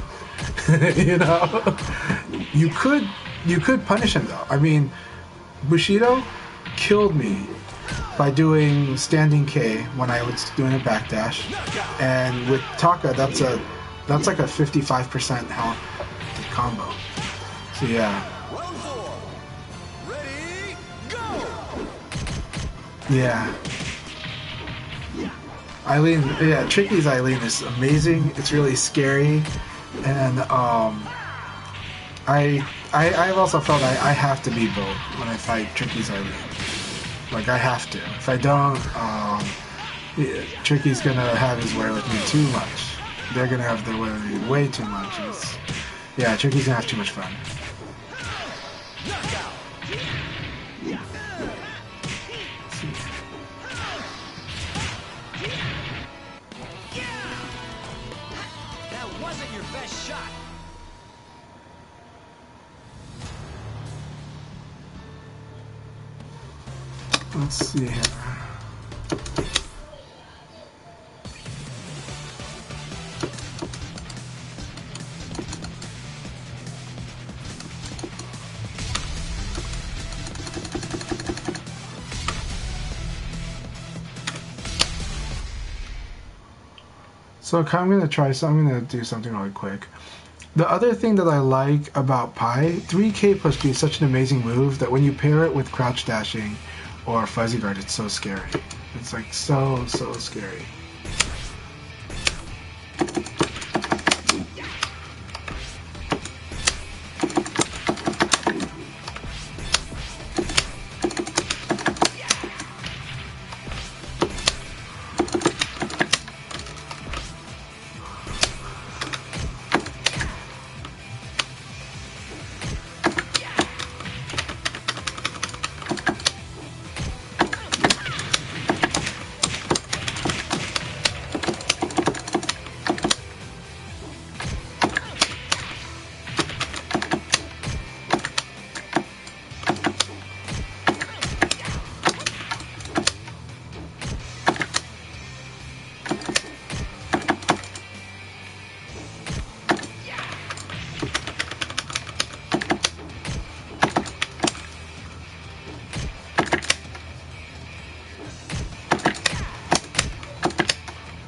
You know? You could punish him though. I mean, Bushido killed me by doing standing K when I was doing a backdash, and with Taka that's like a 55% health combo. So yeah. Round 4. Ready, go! Yeah. Eileen, yeah, Tricky's Eileen is amazing. It's really scary, and I've also felt I have to be bold when I fight Tricky's Eileen. Like I have to. If I don't, Tricky's gonna have his way with me too much. They're gonna have their way with me way too much. Yeah, Tricky's gonna have too much fun. That wasn't your best shot. Let's see here. So I'm going to do something really quick. The other thing that I like about Pi, 3K plus B is such an amazing move that when you pair it with crouch dashing or fuzzy guard, it's so scary. It's like so scary.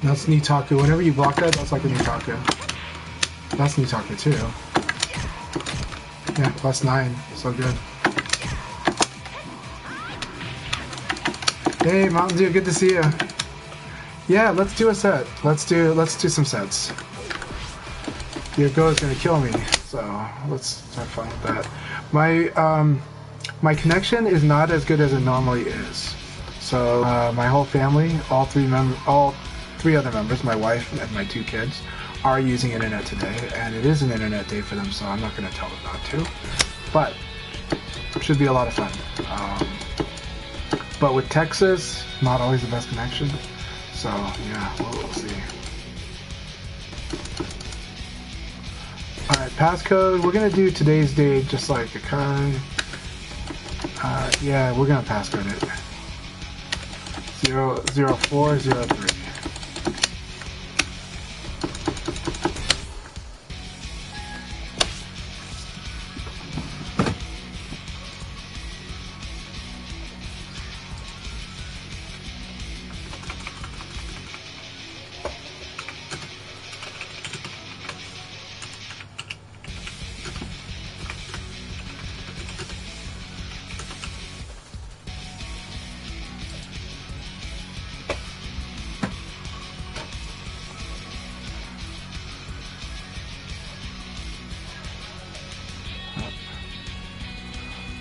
That's Nitaku. Whenever you block that, that's like a Nitaku. That's Nitaku too. Yeah, +9. So good. Hey, Mountain Dew, good to see you. Yeah, let's do a set. Let's do some sets. Your go is gonna kill me, so let's have fun with that. My connection is not as good as it normally is. So my whole family, all three other members, my wife and my 2 kids, are using internet today, and it is an internet day for them, so I'm not going to tell them not to. But it should be a lot of fun. But with Texas, not always the best connection. So yeah, we'll see. Alright, passcode. We're going to do today's date just like Akai. Yeah, we're going to passcode it. 00403.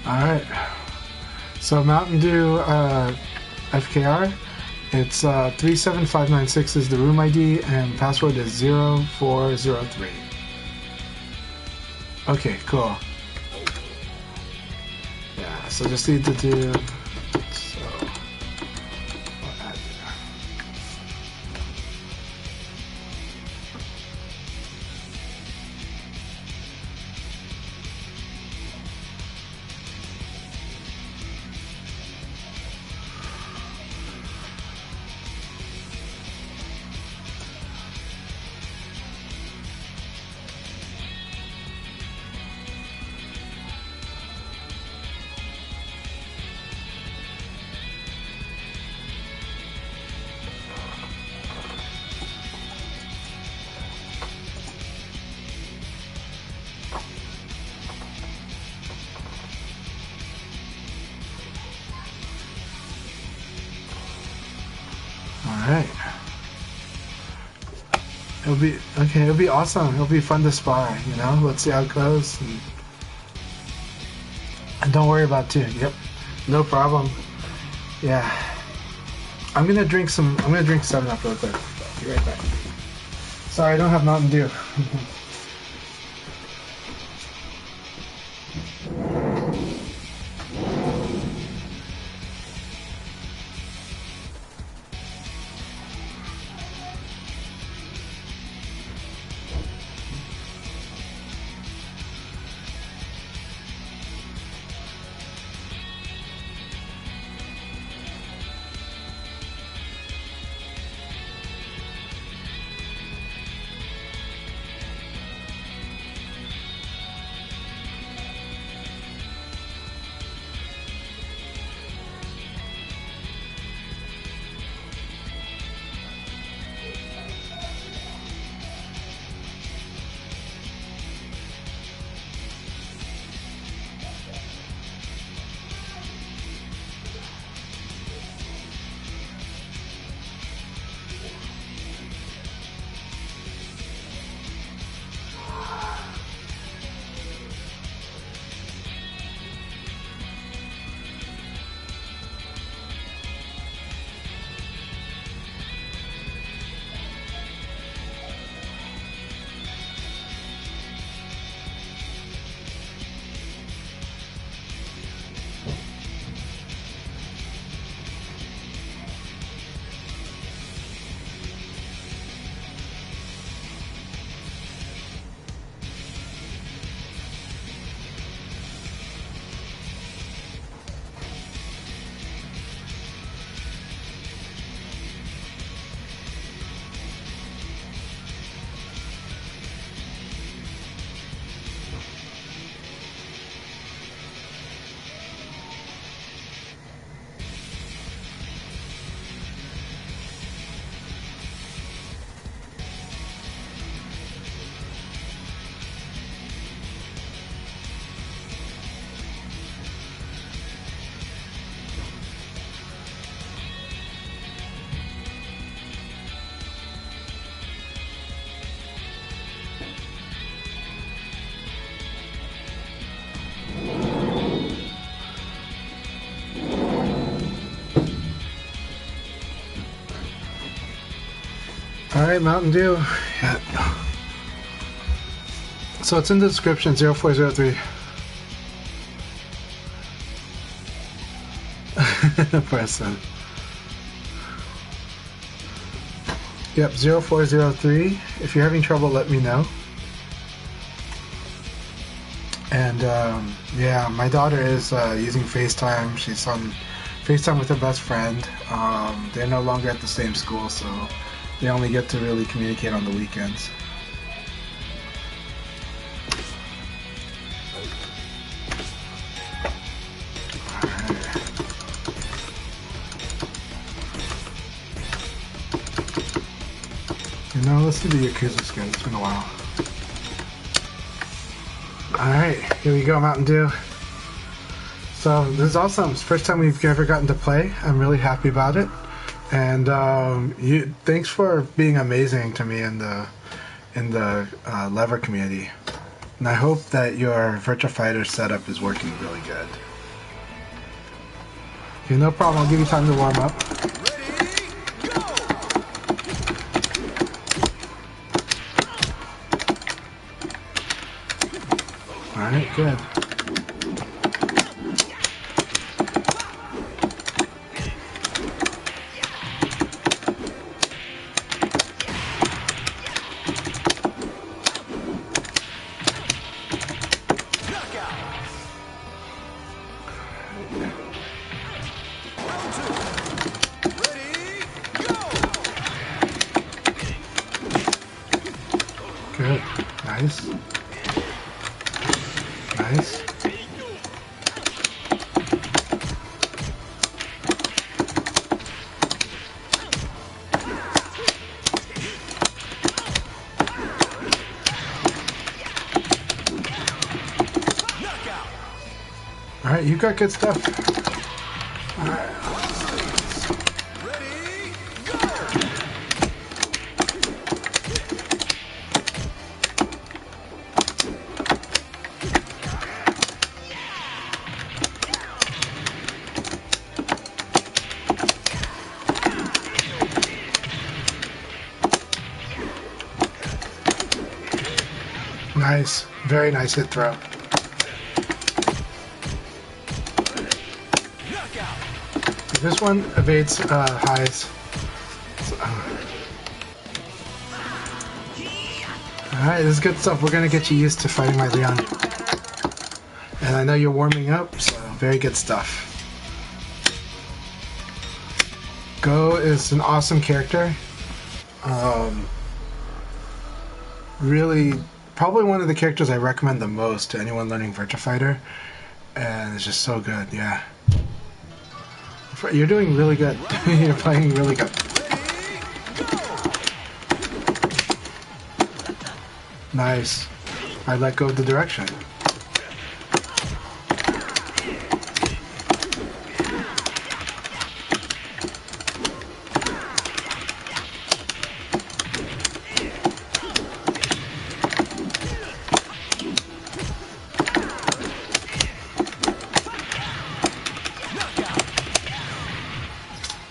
Alright, so Mountain Dew FKR, it's 37596 is the room ID, and password is 0403. Okay, cool. Yeah, so just need to do, so, I'll add there. Alright. It'll be awesome. It'll be fun to spar, you know? Let's see how it goes. And don't worry about it too. Yep. No problem. Yeah. I'm gonna drink 7-Up real quick. Be right back. Sorry, I don't have Mountain Dew. Alright, Mountain Dew. Yeah. So it's in the description, 0403. Press it. Yep, 0403. If you're having trouble, let me know. And yeah, my daughter is using FaceTime. She's on FaceTime with her best friend. They're no longer at the same school, so they only get to really communicate on the weekends. You know, let's do the Yakuza skin. It's been a while. Alright, here we go, Mountain Dew. So, this is awesome. It's the first time we've ever gotten to play. I'm really happy about it. And thanks for being amazing to me in the lever community. And I hope that your Virtua Fighter setup is working really good. Okay, no problem. I'll give you time to warm up. Alright, good. Good. Nice. Nice. Alright, you got good stuff. Alright. Nice. Very nice hit throw. This one evades highs. Alright, this is good stuff. We're going to get you used to fighting my Leon. And I know you're warming up, so very good stuff. Go is an awesome character. Really, probably one of the characters I recommend the most to anyone learning Virtua Fighter. And it's just so good, yeah. You're doing really good. You're playing really good. Nice. I let go of the direction.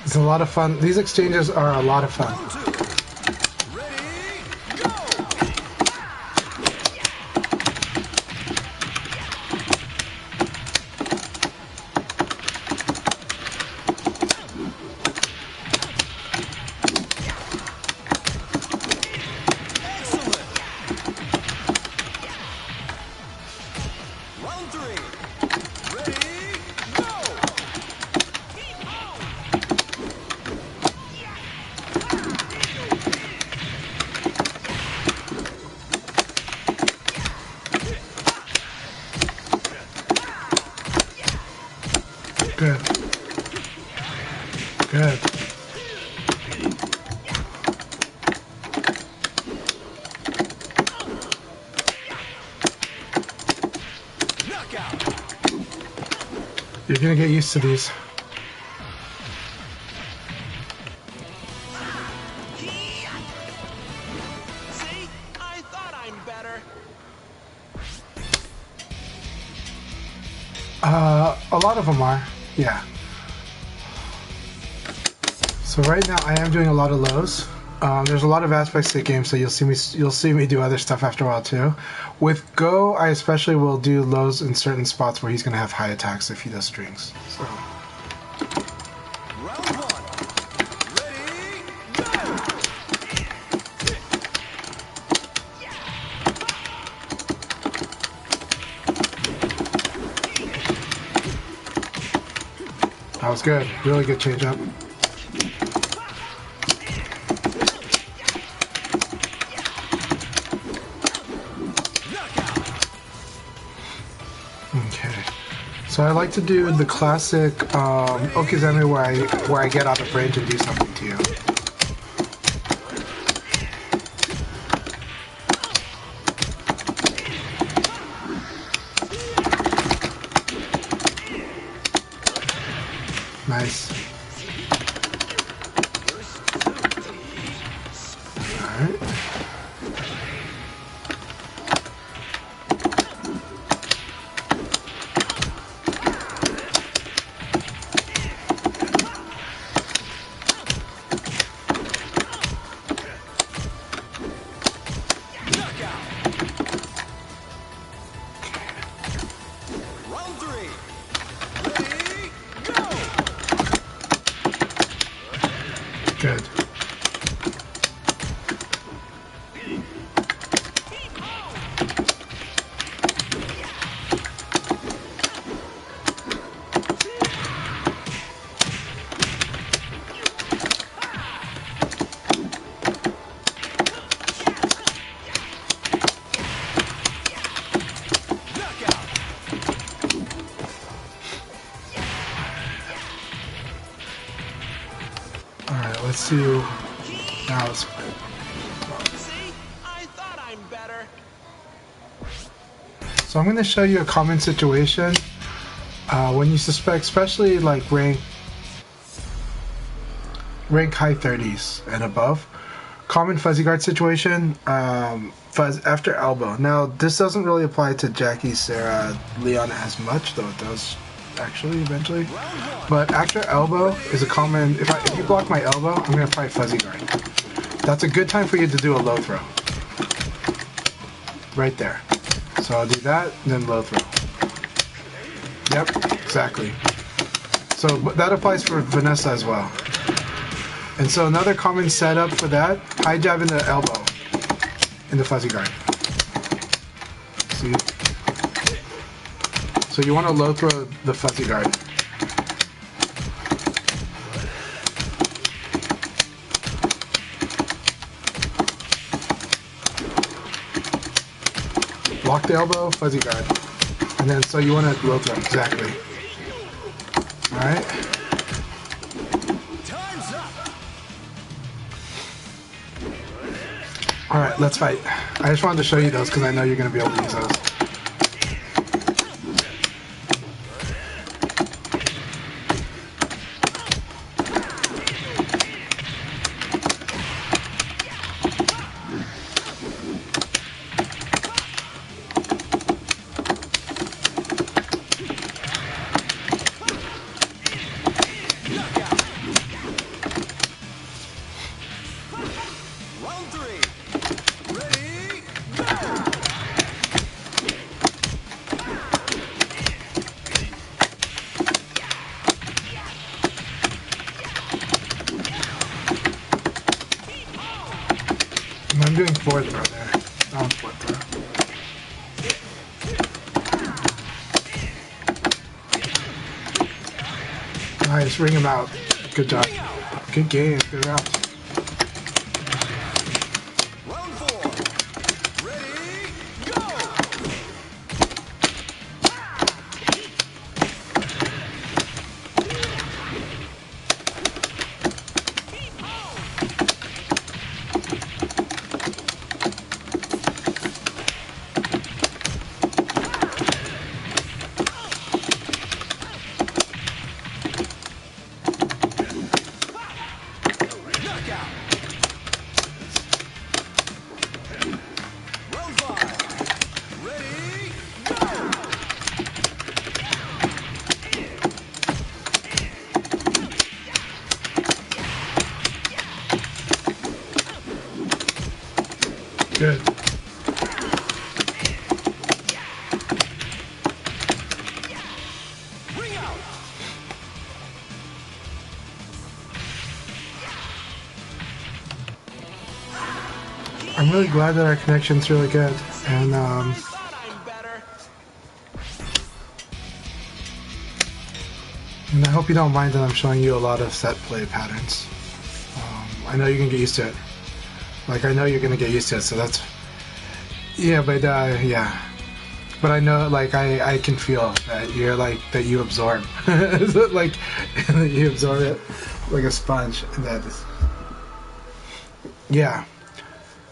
It's a lot of fun. These exchanges are a lot of fun. Good. Good. You're gonna get used to these. See? I thought I'm better. A lot of them are, yeah. So right now I am doing a lot of lows. There's a lot of aspects to the game, so you'll see me do other stuff after a while too. With Go, I especially will do lows in certain spots where he's going to have high attacks if he does strings. So. Round one. Ready, go! That was good. Really good change up. Okay. So I like to do the classic okizeme where I get out of range and do something to you. Nice. Alright. Round three. Ready, go! Good. Alright, let's see. Now let's play. See? I thought I'm better. So I'm going to show you a common situation when you suspect, especially like rank high 30s and above. Common fuzzy guard situation, fuzz after elbow. Now this doesn't really apply to Jackie, Sarah, Leon as much, though it does actually eventually. But after elbow is a common. If you block my elbow, I'm going to apply fuzzy guard. That's a good time for you to do a low throw. Right there. So I'll do that, and then low throw. Yep, exactly. So that applies for Vanessa as well. And so another common setup for that, high jab in the elbow, in the fuzzy guard. See? So you want to low throw the fuzzy guard. Block the elbow, fuzzy guard. And then so you want to low throw, exactly. Alright. Time's up. Alright, let's fight. I just wanted to show you those because I know you're going to be able to use those. Round three. Ready, go! I'm doing forward throw there. That one's forward throw. Nice, ring him out. Good job. Good game. Good round. Round four. Ready, go! Good. Ring out. I'm really glad that our connection's really good, and I thought I'm better. I hope you don't mind that I'm showing you a lot of set play patterns. I know you can get used to it. Like, I know you're gonna get used to it, so that's... Yeah, but, yeah. But I know, like, I can feel that you're, like, that you absorb. Like, you absorb it like a sponge. And that is... Yeah.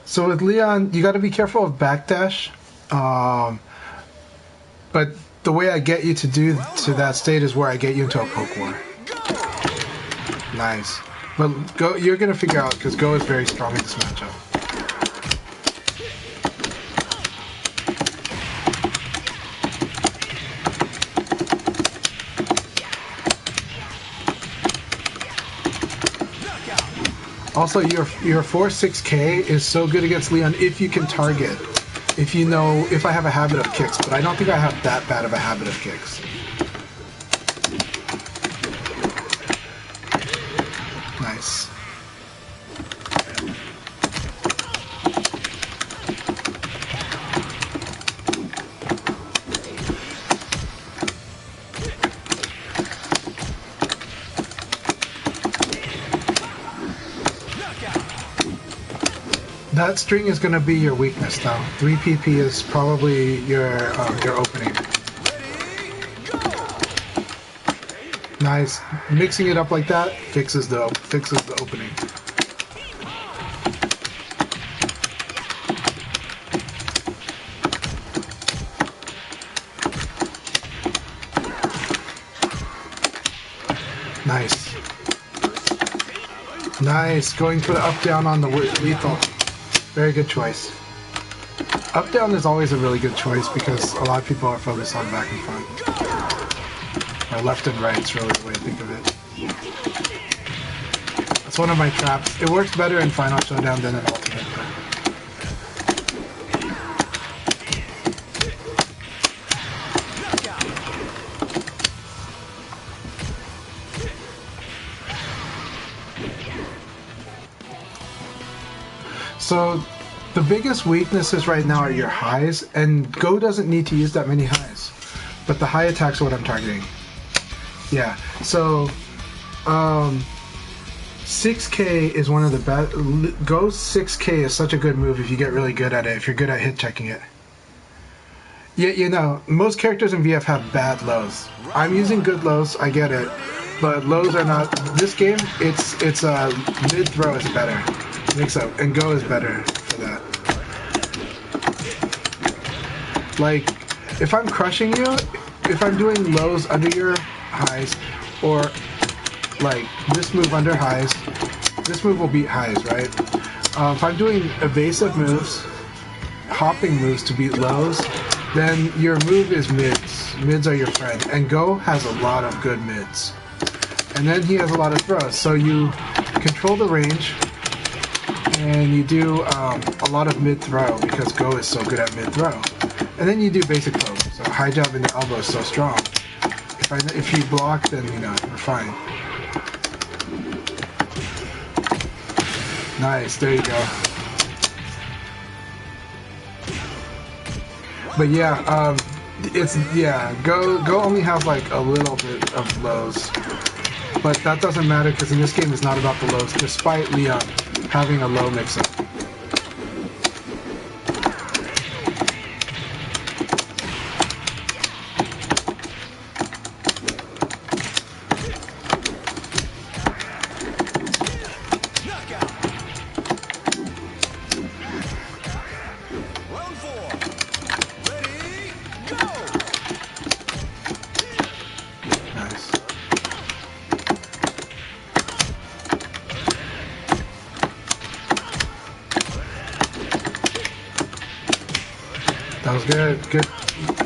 So with Leon, you gotta be careful of backdash. But the way I get you to that state is where I get you into a poke war. Nice. But Go, you're gonna figure out, because Go is very strong in this matchup. Also, your 4-6K is so good against Leon if you can target. If you know, if I have a habit of kicks, but I don't think I have that bad of a habit of kicks. Nice. That string is going to be your weakness now. 3 PP is probably your opening. Nice. Mixing it up like that fixes the opening. Nice. Nice. Going for the up down on the lethal. Very good choice. Up down is always a really good choice because a lot of people are focused on back and front. Or left and right is really the way to think of it. That's one of my traps. It works better in Final Showdown than in Ultimate. So the biggest weaknesses right now are your highs, and Go doesn't need to use that many highs. But the high attacks are what I'm targeting. Yeah, so 6K is one of the best. Go 6K is such a good move if you get really good at it, if you're good at hit checking it. Yeah, you know, most characters in VF have bad lows. I'm using good lows, I get it. But lows are not. This game, it's mid throw is better. Mix up, and Go is better for that. Like, if I'm crushing you, if I'm doing lows under your highs, or like this move under highs, this move will beat highs, right? If I'm doing evasive moves, hopping moves to beat lows, then your move is mids. Mids are your friend, and Go has a lot of good mids. And then he has a lot of throws, so you control the range, and you do a lot of mid throw because Go is so good at mid throw. And then you do basic throw. So high jab and the elbow is so strong. If you block, then you know we're fine. Nice, there you go. But yeah, Go only has like a little bit of lows, but that doesn't matter because in this game it's not about the lows, despite Leon having a low mix-up. That was good. Good.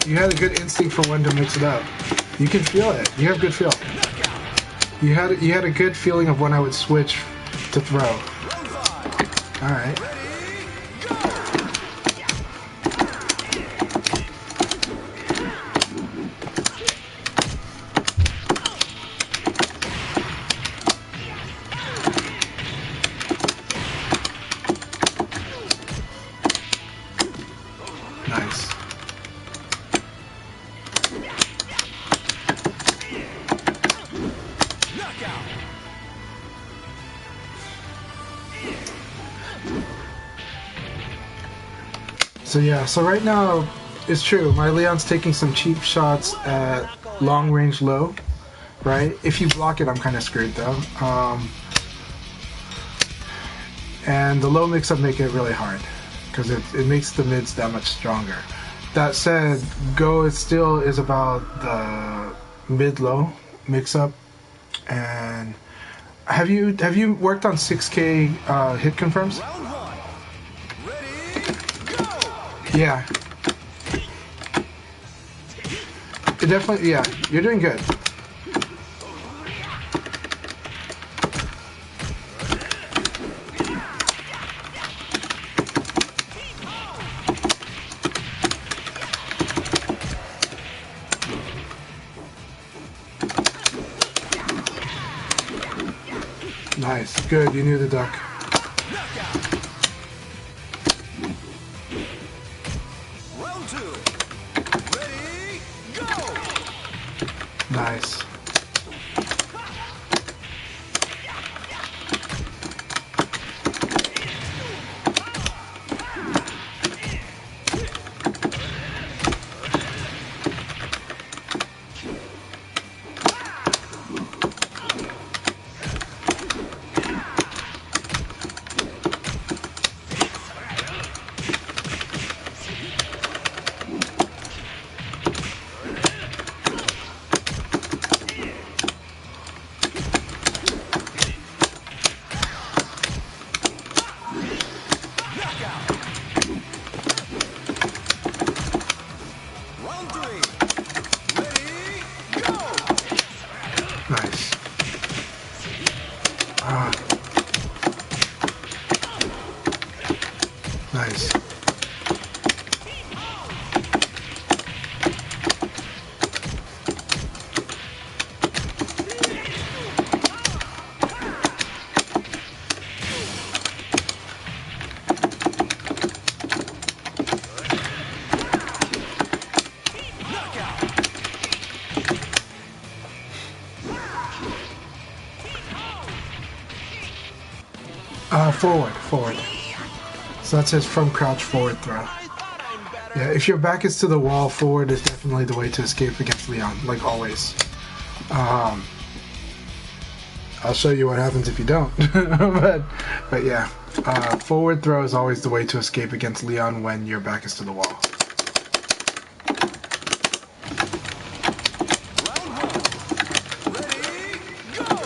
You had a good instinct for when to mix it up. You can feel it. You have good feel. You had a good feeling of when I would switch to throw. All right. So yeah, so right now, it's true. My Leon's taking some cheap shots at long range low, right? If you block it, I'm kind of screwed though. And the low mix-up make it really hard because it makes the mids that much stronger. That said, Go is about the mid-low mix-up. And have you worked on 6K hit confirms? Round one. Ready, go! Yeah. It definitely, yeah, you're doing good. Nice, good, you knew the duck. Round two. Ready, go! Nice. Round three. Ready, go! Nice. Ah. Nice. Forward. So that says from crouch forward throw. Yeah, if your back is to the wall, forward is definitely the way to escape against Leon, like always. I'll show you what happens if you don't. but yeah, forward throw is always the way to escape against Leon when your back is to the wall. Ready, go!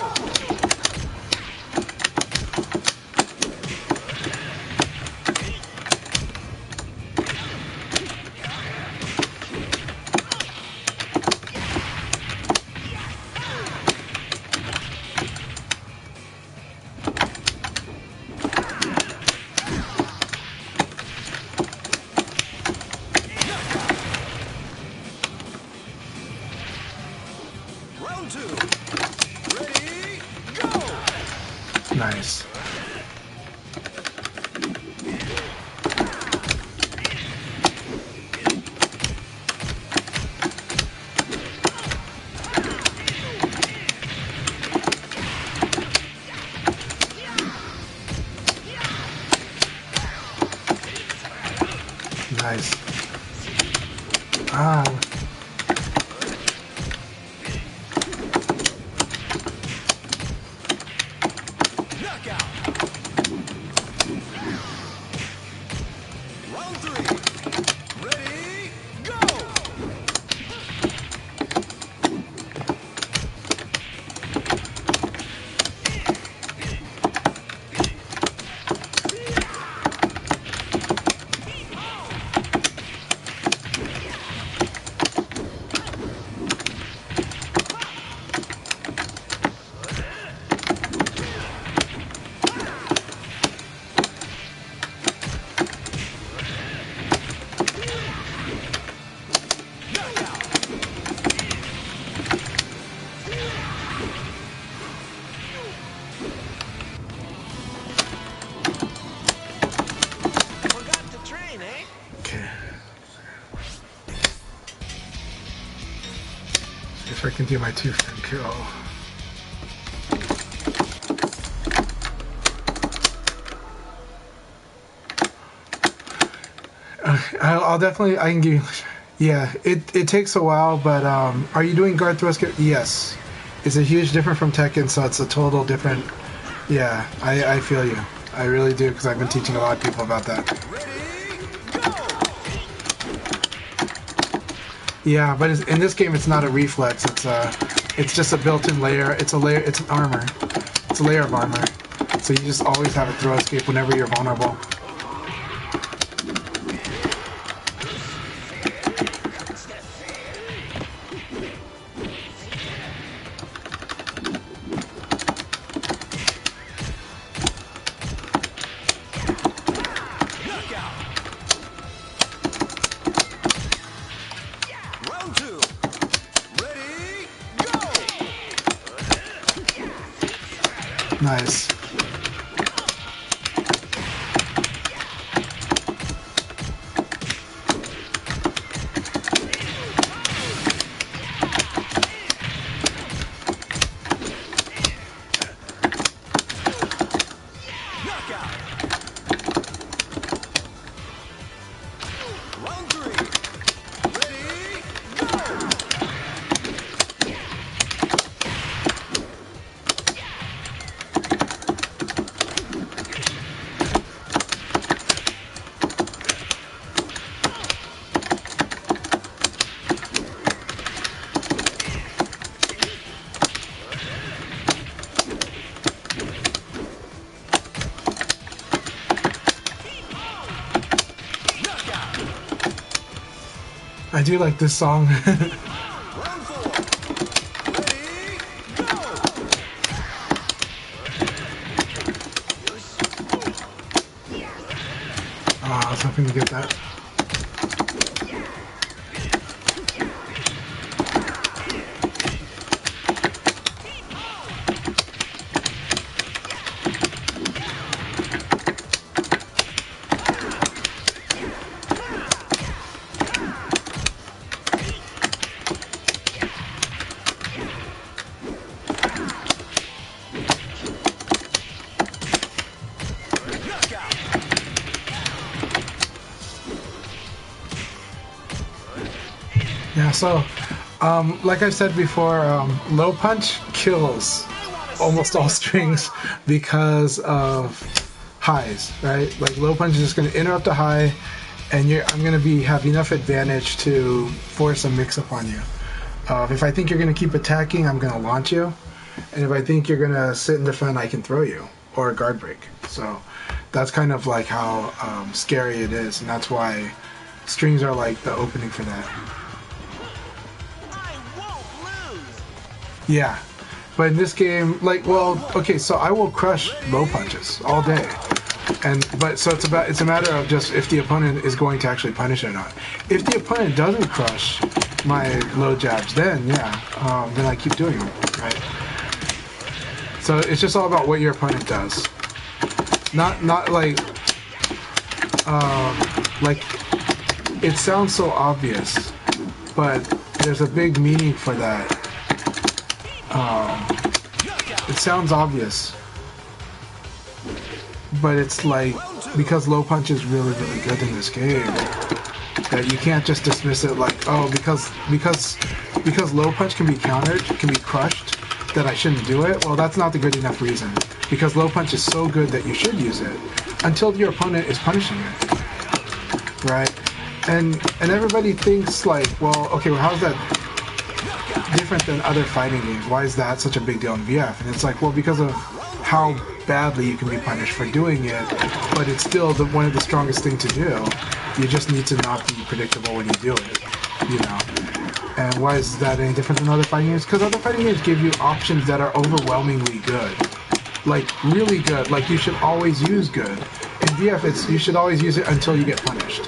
Round two. Ready, go! Nice. Nice. Ah. Knockout. Round three. Ready, go! Forgot to train, eh? Okay. See if I can do my 2-frame kill. I'll definitely, I can give you, yeah, it takes a while, but are you doing guard throw escape? Yes. It's a huge difference from Tekken, so it's a total different, yeah, I feel you. I really do, because I've been teaching a lot of people about that. Yeah, but in this game, it's not a reflex. It's just a built-in layer. It's a layer. It's an armor. It's a layer of armor. So you just always have a throw escape whenever you're vulnerable. Nice. I do like this song. I was hoping to get that. Yeah, so, like I said before, low punch kills almost all strings because of highs, right? Like low punch is just going to interrupt a high, and I'm going to have enough advantage to force a mix-up on you. If I think you're going to keep attacking, I'm going to launch you, and if I think you're going to sit and defend, I can throw you, or a guard break. So that's kind of like how scary it is, and that's why strings are like the opening for that. Yeah, but in this game, like, well, okay, so I will crush low punches all day, so it's a matter of just if the opponent is going to actually punish it or not. If the opponent doesn't crush my low jabs, then yeah, then I keep doing them, right? So it's just all about what your opponent does, not like it sounds so obvious, but there's a big meaning for that. It sounds obvious, but it's like, because low punch is really, really good in this game, that you can't just dismiss it like, oh, because low punch can be countered, can be crushed, that I shouldn't do it. Well, that's not the good enough reason, because low punch is so good that you should use it until your opponent is punishing it, right? And everybody thinks like, well, okay, well, how's that different than other fighting games? Why is that such a big deal in VF? And it's like, well, because of how badly you can be punished for doing it, but it's still one of the strongest things to do. You just need to not be predictable when you do it, you know. And why is that any different than other fighting games? Because other fighting games give you options that are overwhelmingly good, like really good. Like you should always use good. In VF, you should always use it until you get punished,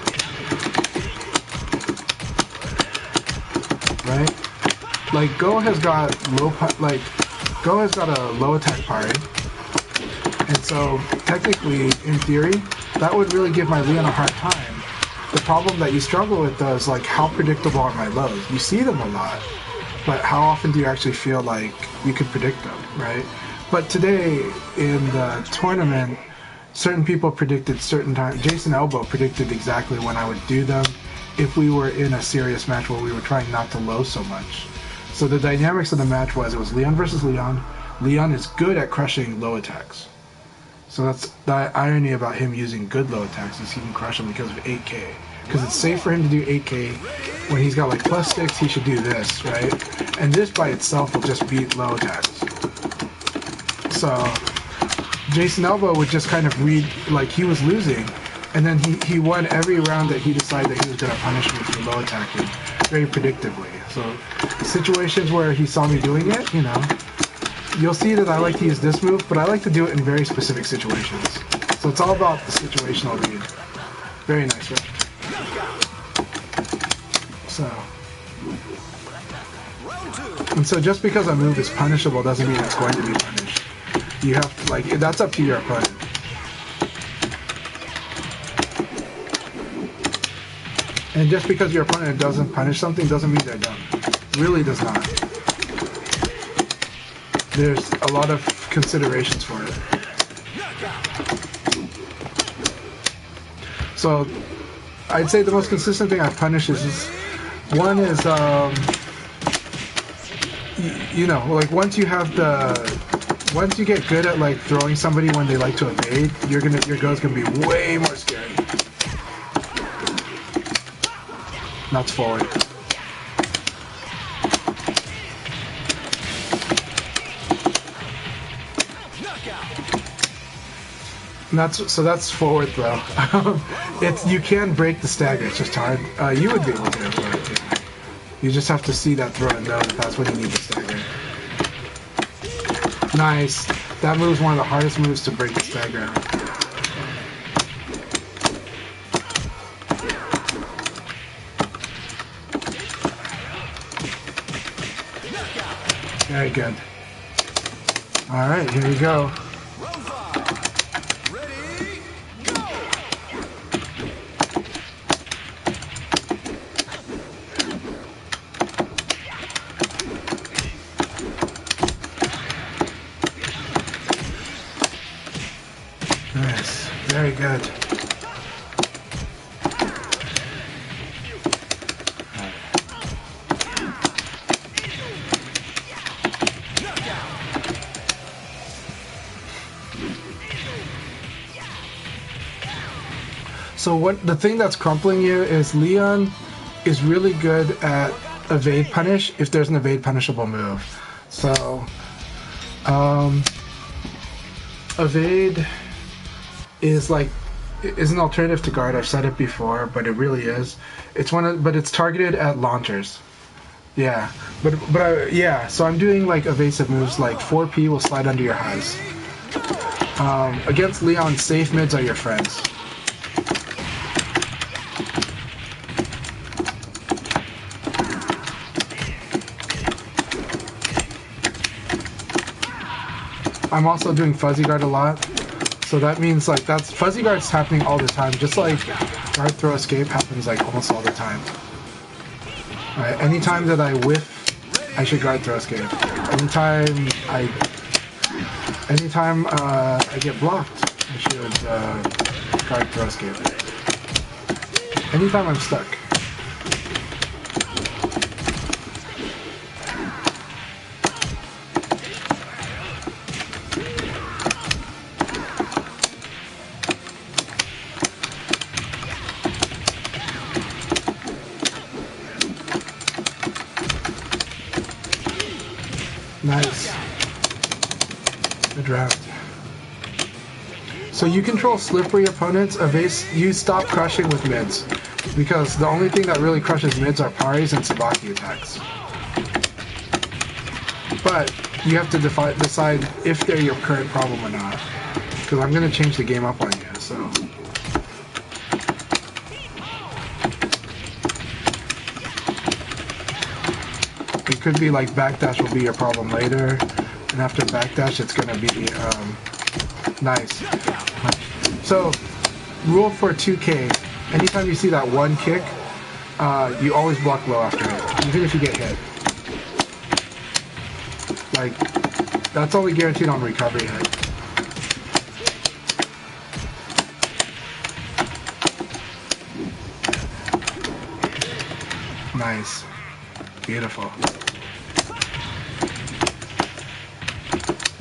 right? Like Go has got Go has got a low attack parry, and so technically, in theory, that would really give my Leon a hard time. The problem that you struggle with though is like, how predictable are my lows? You see them a lot, but how often do you actually feel like you could predict them, right? But today in the tournament, certain people predicted certain time. Jason Elbow predicted exactly when I would do them if we were in a serious match where we were trying not to low so much. So the dynamics of the match was, it was Leon versus Leon. Leon is good at crushing low attacks. So that's the irony about him using good low attacks, is he can crush them because of 8K. Because it's safe for him to do 8K. When he's got like plus 6, he should do this, right? And this by itself will just beat low attacks. So Jason Elbow would just kind of read, like he was losing, and then he won every round that he decided that he was going to punish me for low attacking very predictably. So situations where he saw me doing it, you know, you'll see that I like to use this move, but I like to do it in very specific situations. So it's all about the situational read. Very nice, right? So, and so just because a move is punishable doesn't mean it's going to be punished. You have to, like, that's up to your opponent. And just because your opponent doesn't punish something doesn't mean they're dumb. It really does not. There's a lot of considerations for it. So I'd say the most consistent thing I've punished is one is you know, like once you get good at like throwing somebody when they like to evade, your go's gonna be way more scary. Nuts forward. And that's forward throw. You can break the stagger. It's just hard. You would be able to, but you just have to see that throw and know that that's when you need the stagger. Nice. That move's one of the hardest moves to break the stagger. Very good. All right, here we go. Nice. Very good. So what the thing that's crumpling you is Leon is really good at evade punish if there's an evade punishable move. So evade is an alternative to guard. I've said it before, but it really is. But it's targeted at launchers. Yeah, yeah. So I'm doing like evasive moves like 4P will slide under your highs. Against Leon, safe mids are your friends. I'm also doing fuzzy guard a lot, so that means like fuzzy guard's happening all the time, just like guard throw escape happens like almost all the time. Alright, anytime that I whiff, I should guard throw escape. Anytime I get blocked, I should guard throw escape. Anytime I'm stuck. Nice. Good round. So you control slippery opponents. You stop crushing with mids, because the only thing that really crushes mids are paris and sabaki attacks. But you have to decide if they're your current problem or not, because I'm going to change the game up on you. So. It could be like backdash will be your problem later, and after backdash it's gonna be nice. So rule for 2K, anytime you see that one kick, you always block low after it, even if you get hit. Like, that's only guaranteed on recovery hit. Nice. Beautiful.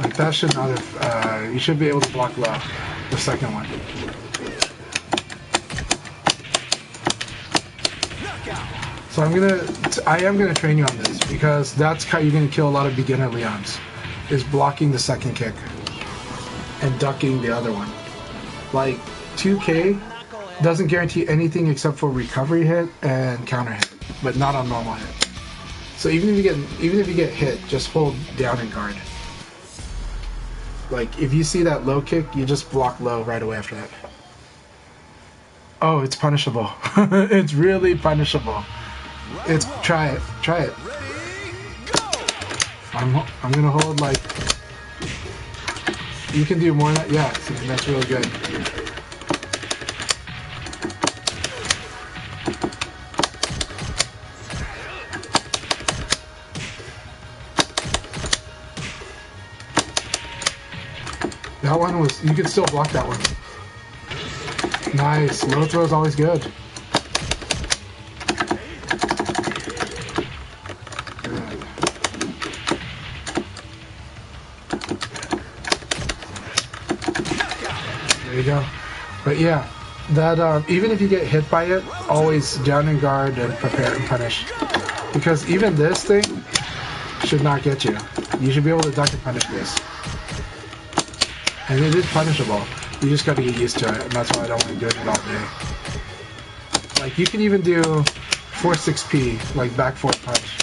Like that should not have, you should be able to block low, the second one. So I am gonna train you on this because that's how you're gonna kill a lot of beginner Leons, is blocking the second kick and ducking the other one. Like 2K doesn't guarantee anything except for recovery hit and counter hit, but not on normal hit. So even if you get hit, just hold down and guard. Like if you see that low kick, you just block low right away after that. Oh, it's punishable. It's really punishable. It's try it. I'm gonna hold like, you can do more than that. Yeah, see, that's really good. That one was, you can still block that one. Nice. Low throw is always good. There you go. But yeah, that even if you get hit by it, always down and guard and prepare and punish. Because even this thing should not get you. You should be able to duck and punish this. And it is punishable. You just got to get used to it, and that's why I don't like doing it all day. Like you can even do 4-6P, like back forward punch.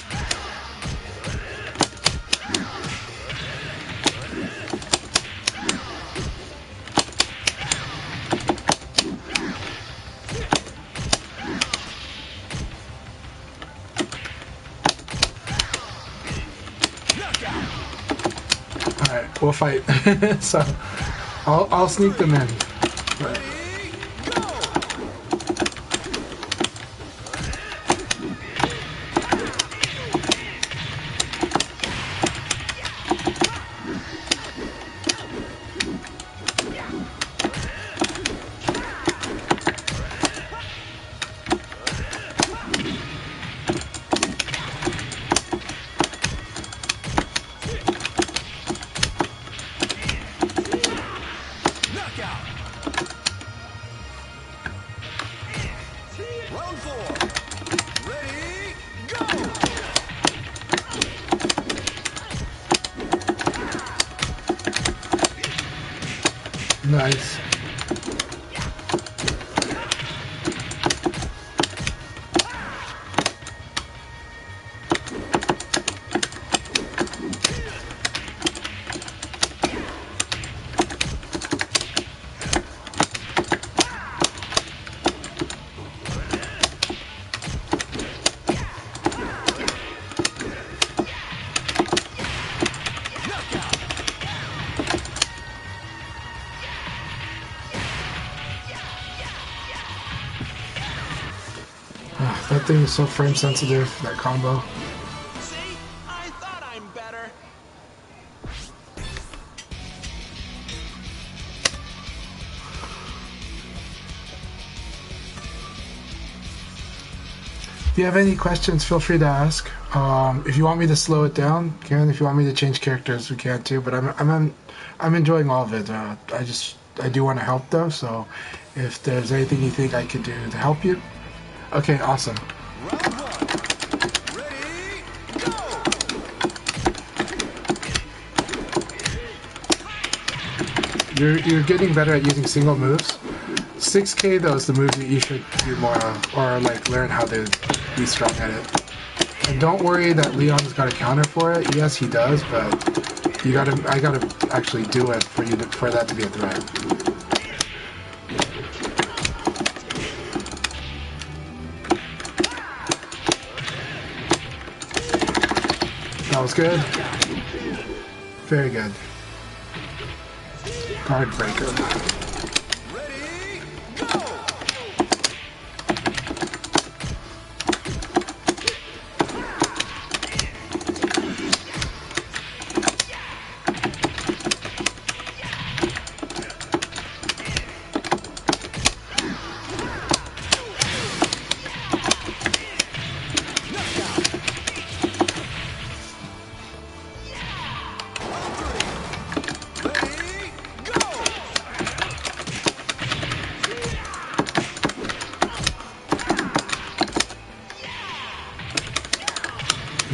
Alright, we'll fight. So I'll sneak them in. But. Nice. That thing is so frame sensitive, that combo. See? I thought I'm better. If you have any questions, feel free to ask. If you want me to slow it down, can. If you want me to change characters, we can too. But I'm enjoying all of it. I do want to help though. So if there's anything you think I could do to help you, okay, awesome. Round one. Ready, go! You're getting better at using single moves. 6K though is the move that you should do more of, or like learn how to be strong at it. And don't worry that Leon's got a counter for it. Yes, he does, but I gotta actually do it for that to be a threat. That was good. Very good. Guard breaker. Ready, go!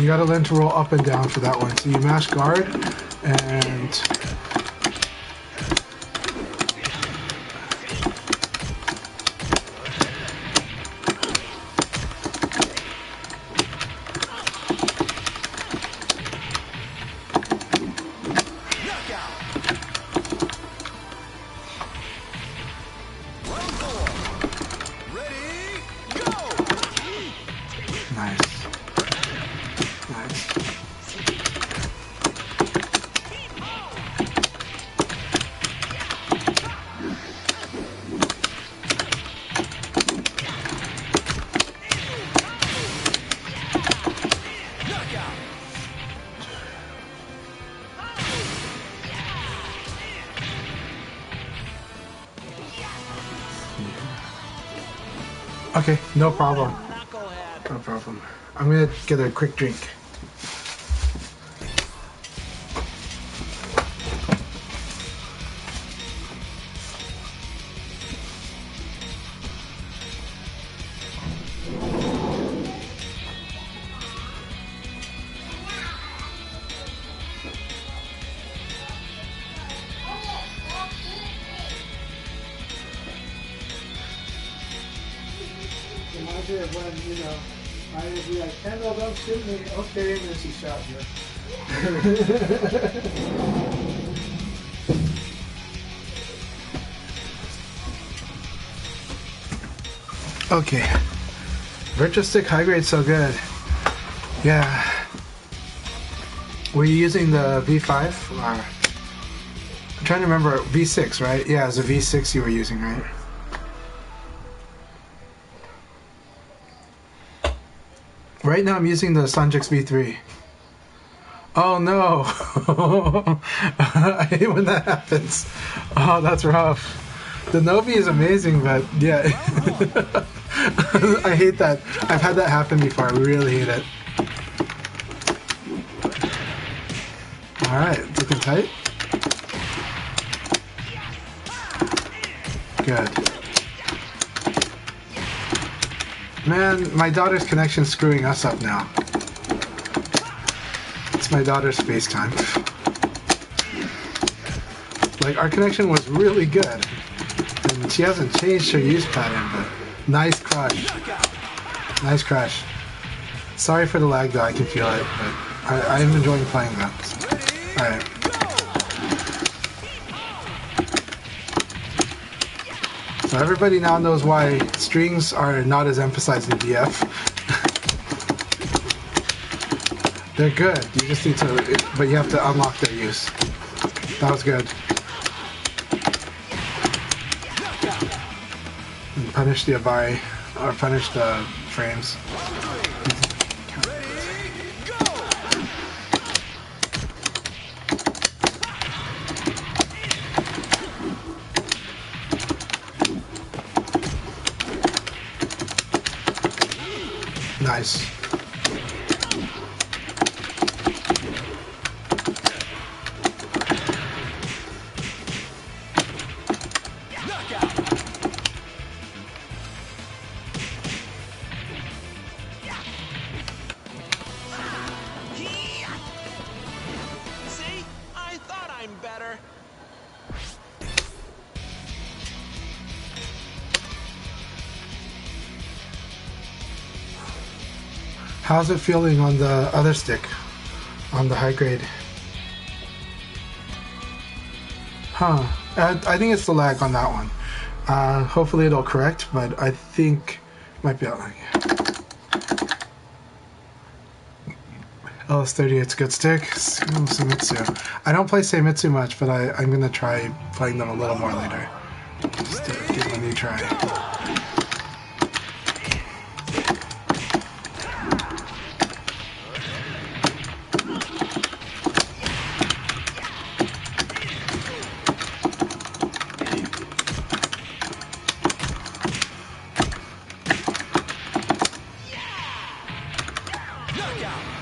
You gotta learn to roll up and down for that one. So you mash guard and okay, no problem. Knucklehead. No problem. I'm gonna get a quick drink. Reminds me of when, you know, I would be like, Kendall, don't shoot me. Okay, and then she shot you. Okay. Virtual Stick high grade so good. Yeah. Were you using the V5? Or I'm trying to remember. V6, right? Yeah, it was a V6 you were using, right? Right now I'm using the Sanjix V3. Oh no! I hate when that happens. Oh, that's rough. The Novi is amazing, but yeah. I hate that. I've had that happen before. I really hate it. Alright, looking tight. Good. Man, my daughter's connection's screwing us up now. It's my daughter's FaceTime. Like, our connection was really good. And she hasn't changed her use pattern, but nice crush. Nice crush. Sorry for the lag though, I can feel it, but I'm enjoying playing that. Alright. So everybody now knows why strings are not as emphasized in DF. They're good, you just need to, but you have to unlock their use. That was good. And punish the Abai, or punish the frames. Nice. See? I thought I'm better. How's it feeling on the other stick? On the high grade? Huh. I think it's the lag on that one. Hopefully it'll correct, but I think it might be out like LS38's a good stick. Seimitsu. I don't play Seimitsu much, but I'm gonna try playing them a little more later. Just to give them a new try.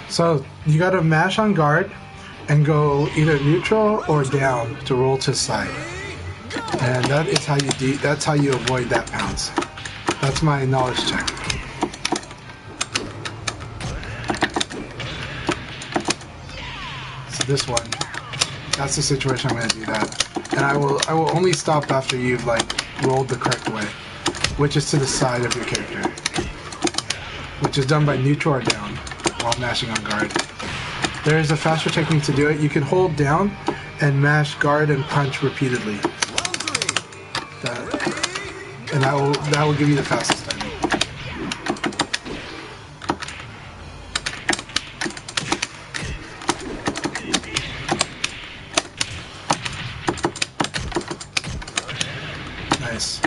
So you gotta mash on guard and go either neutral or down to roll to side, and that is how that's how you avoid that pounce. That's my knowledge check. this one. That's the situation I'm going to do that. And I will only stop after you've like rolled the correct way, which is to the side of your character, which is done by neutral or down while mashing on guard. There is a faster technique to do it. You can hold down and mash guard and punch repeatedly. And that will give you the fastest timing. Nice.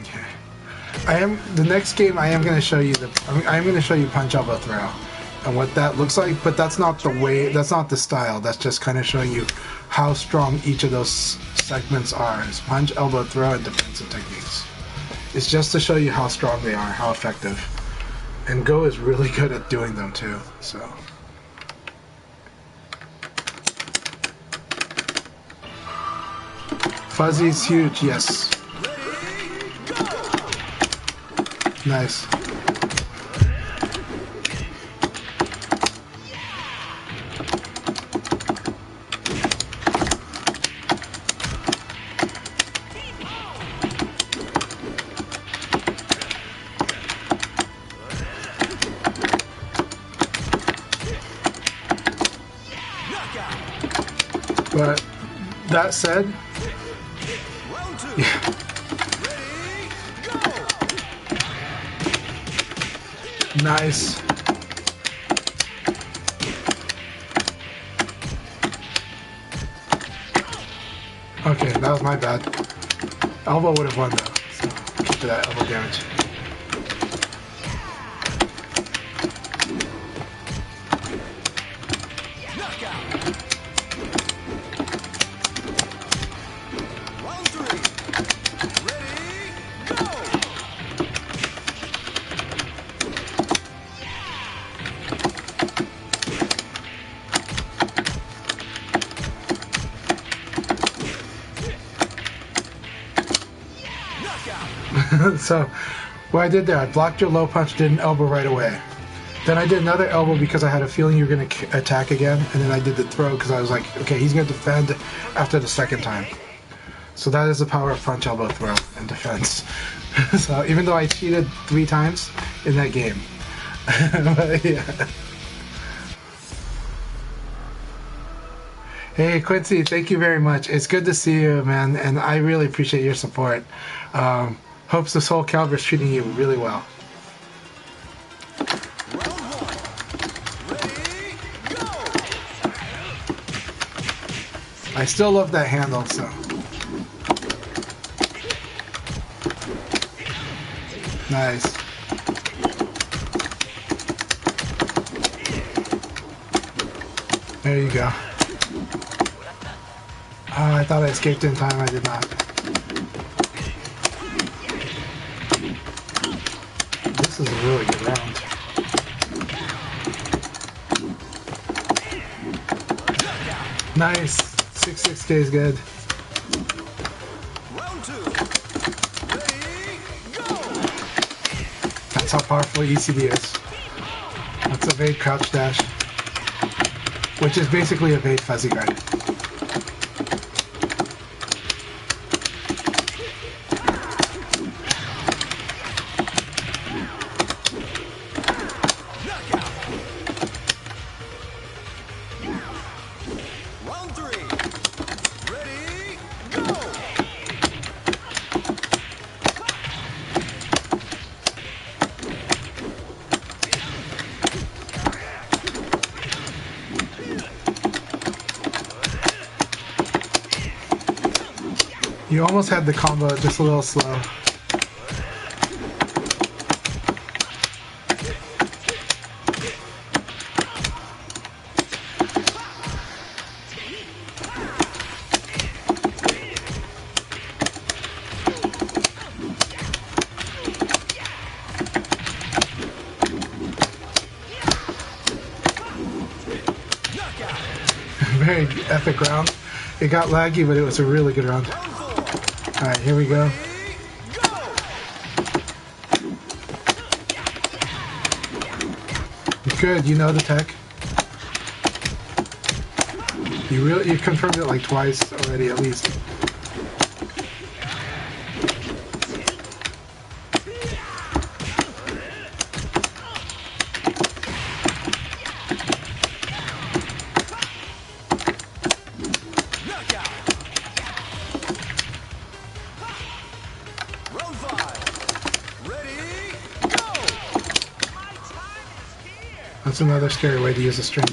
Okay. The next game I am going to show you I am going to show you punch, elbow, throw and what that looks like, but that's not the way, that's not the style. That's just kind of showing you how strong each of those segments are. It's punch, elbow, throw, and defensive techniques. It's just to show you how strong they are, how effective. And Go is really good at doing them too. So. Fuzzy's huge, yes. Nice. But that said, yeah. Nice. Okay, that was my bad. Elbow would have won though, so keep that elbow damage. So, what I did there, I blocked your low punch, did an elbow right away. Then I did another elbow because I had a feeling you were going to attack again, and then I did the throw because I was like, okay, he's going to defend after the second time. So that is the power of punch, elbow, throw, and defense. So even though I cheated 3 times in that game. But, yeah. Hey Quincy, thank you very much. It's good to see you, man, and I really appreciate your support. Hopes the Soul Calibur is treating you really well. I still love that handle, so. Nice. There you go. Oh, I thought I escaped in time. I did not. This is a really good round. Nice. 6-6 stays good. Round 2. Ready, go! That's how powerful ECD is. That's evade crouch dash, which is basically evade fuzzy guard. Round 3. Ready, go! You almost had the combo, just a little slow. Very epic round. It got laggy, but it was a really good round. Alright, here we go. Good, you know the tech. You confirmed it like twice already at least. Round 5. Ready, go! My time is here. That's another scary way to use a string.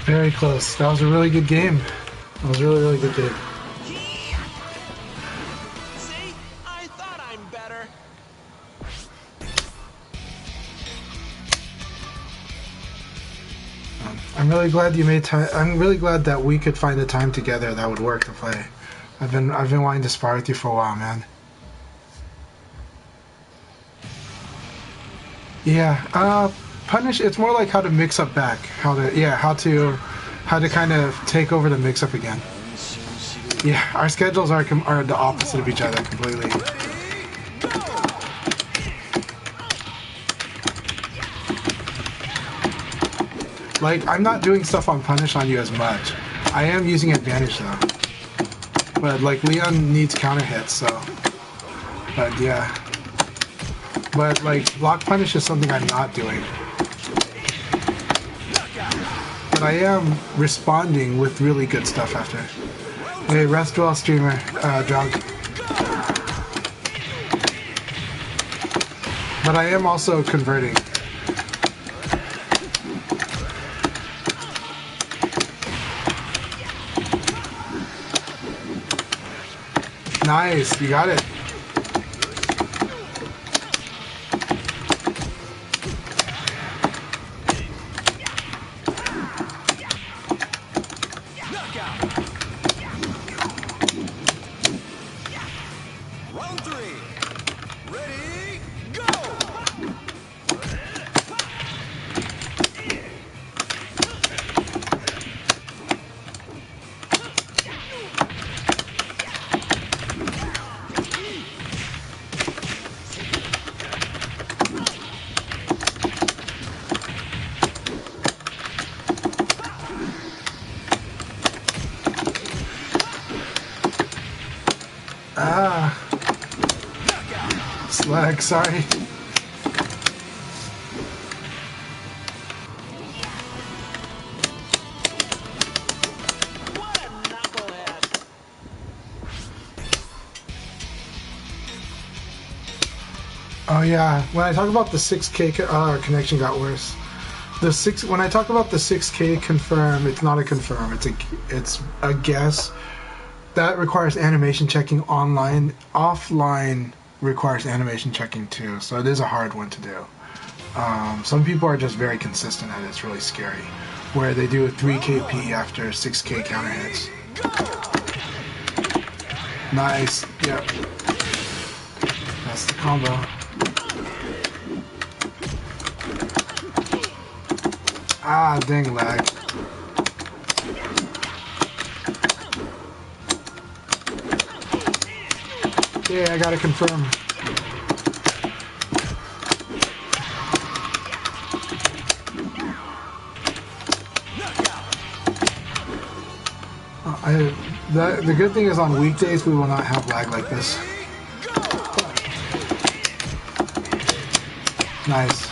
Very close. That was a really good game. That was a really, really good game. See? I thought I'm better. I'm really glad you made time. I'm really glad that we could find a time together that would work to play. I've been wanting to spar with you for a while, man. Yeah, punish. It's more like how to mix up back. How to kind of take over the mix up again. Yeah, our schedules are the opposite of each other completely. Like, I'm not doing stuff on punish on you as much. I am using advantage though. But like Leon needs counter hits, so. But yeah. But like block punish is something I'm not doing. But I am responding with really good stuff after. Hey, rest well, streamer, drunk. But I am also converting. Nice, you got it. Round 3. Ready, go! Ah. Slag, sorry. What a knucklehead. Oh yeah, when I talk about the 6K, our connection got worse. When I talk about the 6K confirm, it's not a confirm. It's a guess. That requires animation checking online. Offline requires animation checking too, so it is a hard one to do. Some people are just very consistent at it. It's really scary. Where they do a 3KP after 6K counter hits. Nice. Yep. That's the combo. Ah, dang lag. Yeah, I gotta confirm. The good thing is on weekdays we will not have lag like this. Nice.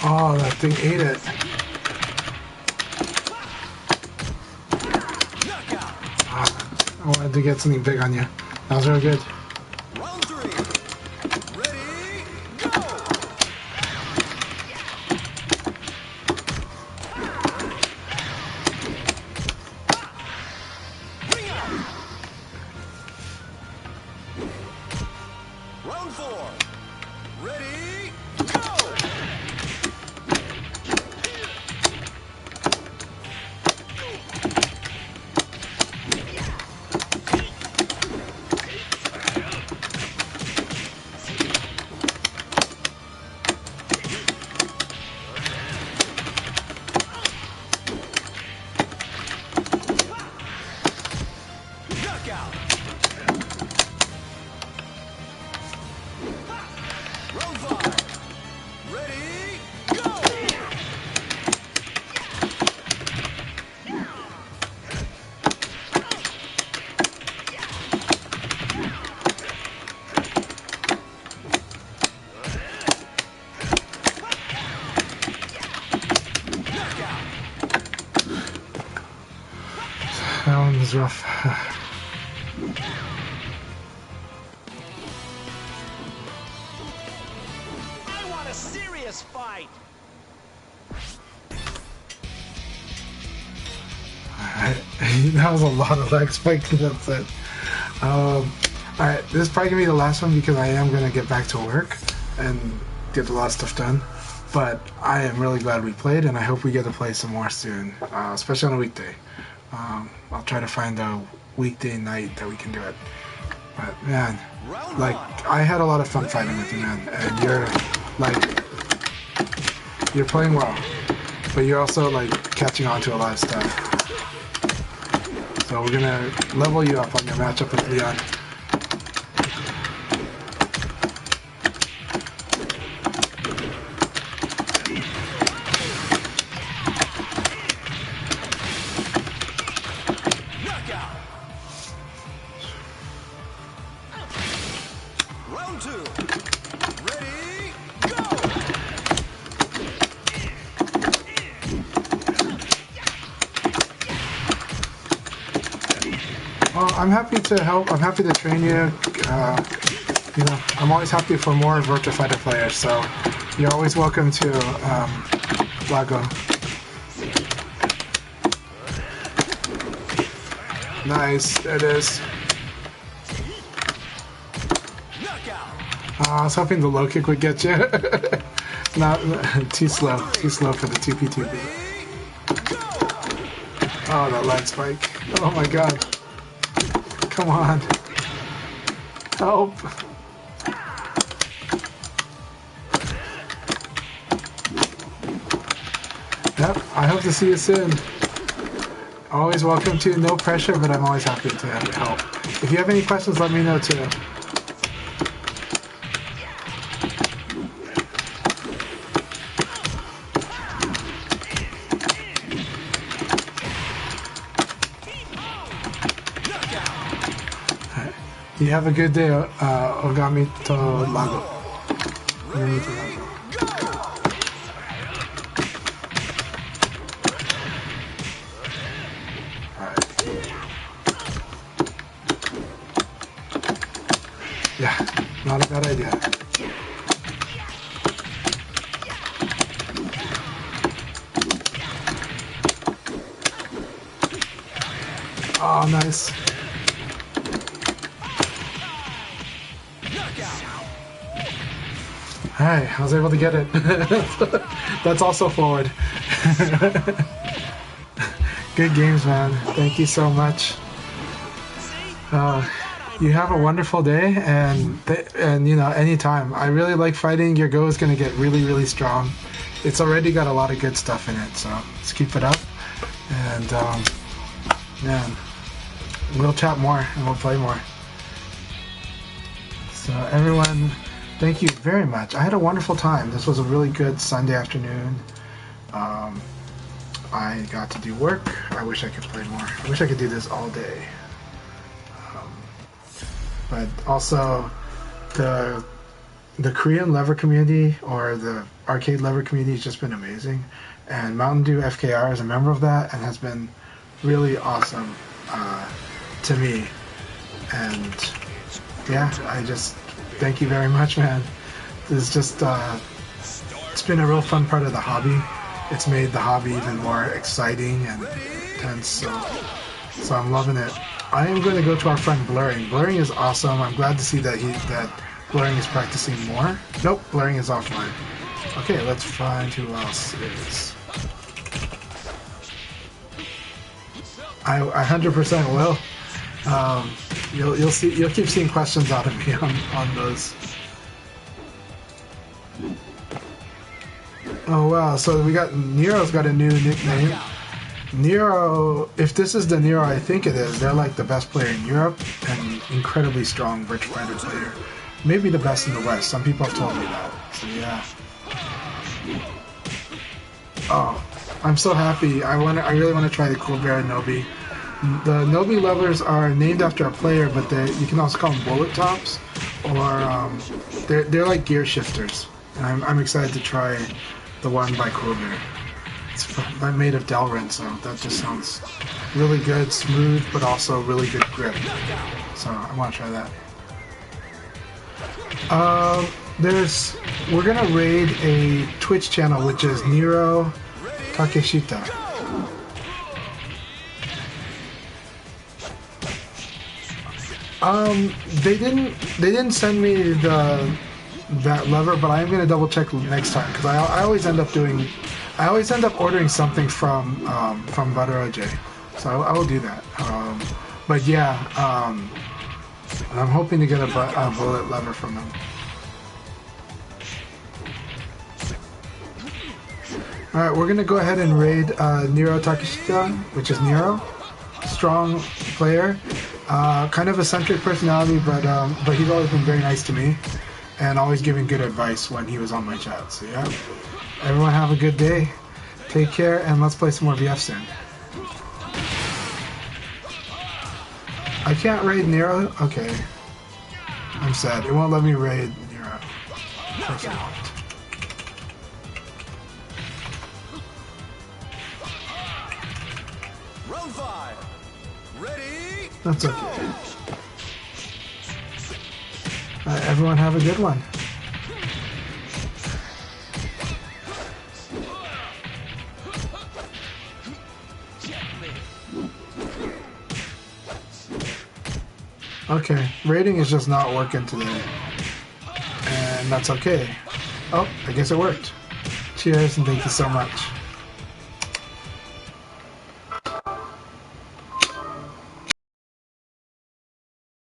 Oh, that thing ate it. I wanted to get something big on you. That was really good. Round 3. Ready, go! That one was rough. I want a serious fight. That was a lot of leg spike to that set. Alright, this is probably gonna be the last one because I am gonna get back to work and get a lot of stuff done. But I am really glad we played, and I hope we get to play some more soon, especially on a weekday. I'll try to find a weekday night that we can do it. But man, like, I had a lot of fun fighting with you, man. And you're playing well, but you're also like catching on to a lot of stuff. So we're gonna level you up on your matchup with Leon. Round 2. Ready, go! Well, I'm happy to help. I'm happy to train you. You know, I'm always happy for more Virtua Fighter players. So you're always welcome to Lago. Nice, there it is. I was hoping the low kick would get you. Not too slow for the 2P2P. Oh, that leg spike. Oh my god. Come on. Help. Yep, I hope to see you soon. Always welcome to, no pressure, but I'm always happy to help. If you have any questions, let me know too. You have a good day, Ogami to Lago. Yeah, not a bad idea. Oh, nice. Alright, I was able to get it. That's also forward. Good games, man. Thank you so much. You have a wonderful day, and you know, anytime. I really like fighting. Your Go is going to get really, really strong. It's already got a lot of good stuff in it, so let's keep it up. And man, we'll chat more and we'll play more. So everyone, thank you very much. I had a wonderful time. This was a really good Sunday afternoon. I got to do work. I wish I could play more. I wish I could do this all day. But also, the Korean lever community, or the arcade lever community, has just been amazing. And MountainDewFKR is a member of that and has been really awesome to me. And yeah, I just thank you very much, man. This is just it's been a real fun part of the hobby. It's made the hobby even more exciting and intense. So I'm loving it. I am going to go to our friend Blurring. Blurring is awesome. I'm glad to see that Blurring is practicing more. Nope, Blurring is offline. Okay, let's find who else is. I 100% will. You'll see. You'll keep seeing questions out of me on those. Oh wow! So we got Nero's got a new nickname. Nero, if this is the Nero I think it is, they're like the best player in Europe and incredibly strong Virtua Fighter player. Maybe the best in the West. Some people have told me that. So yeah. Oh, I'm so happy. I really want to try the Cool Bear Nobi. The Nobi levers are named after a player, but you can also call them bullet tops, or they're like gear shifters. And I'm excited to try the one by Cool Bear. I'm made of Delrin, so that just sounds really good, smooth, but also really good grip. So I want to try that. We're gonna raid a Twitch channel, which is Nero Takeshita. They didn't send me that lever, but I am gonna double check next time because I always end up ordering something from Butteroje, so I will do that. But yeah, I'm hoping to get a bullet lever from them. Alright, we're gonna go ahead and raid Nero Takeshita, which is Nero. Strong player, kind of eccentric personality, but he's always been very nice to me and always giving good advice when he was on my chat. So yeah, everyone have a good day, take care, and let's play some more VF soon. I can't raid Nero? Okay. I'm sad. It won't let me raid Nero. Of course it won't. Round 5. Ready? That's okay. Everyone have a good one. Okay, rating is just not working today. And that's okay. Oh, I guess it worked. Cheers and thank you so much.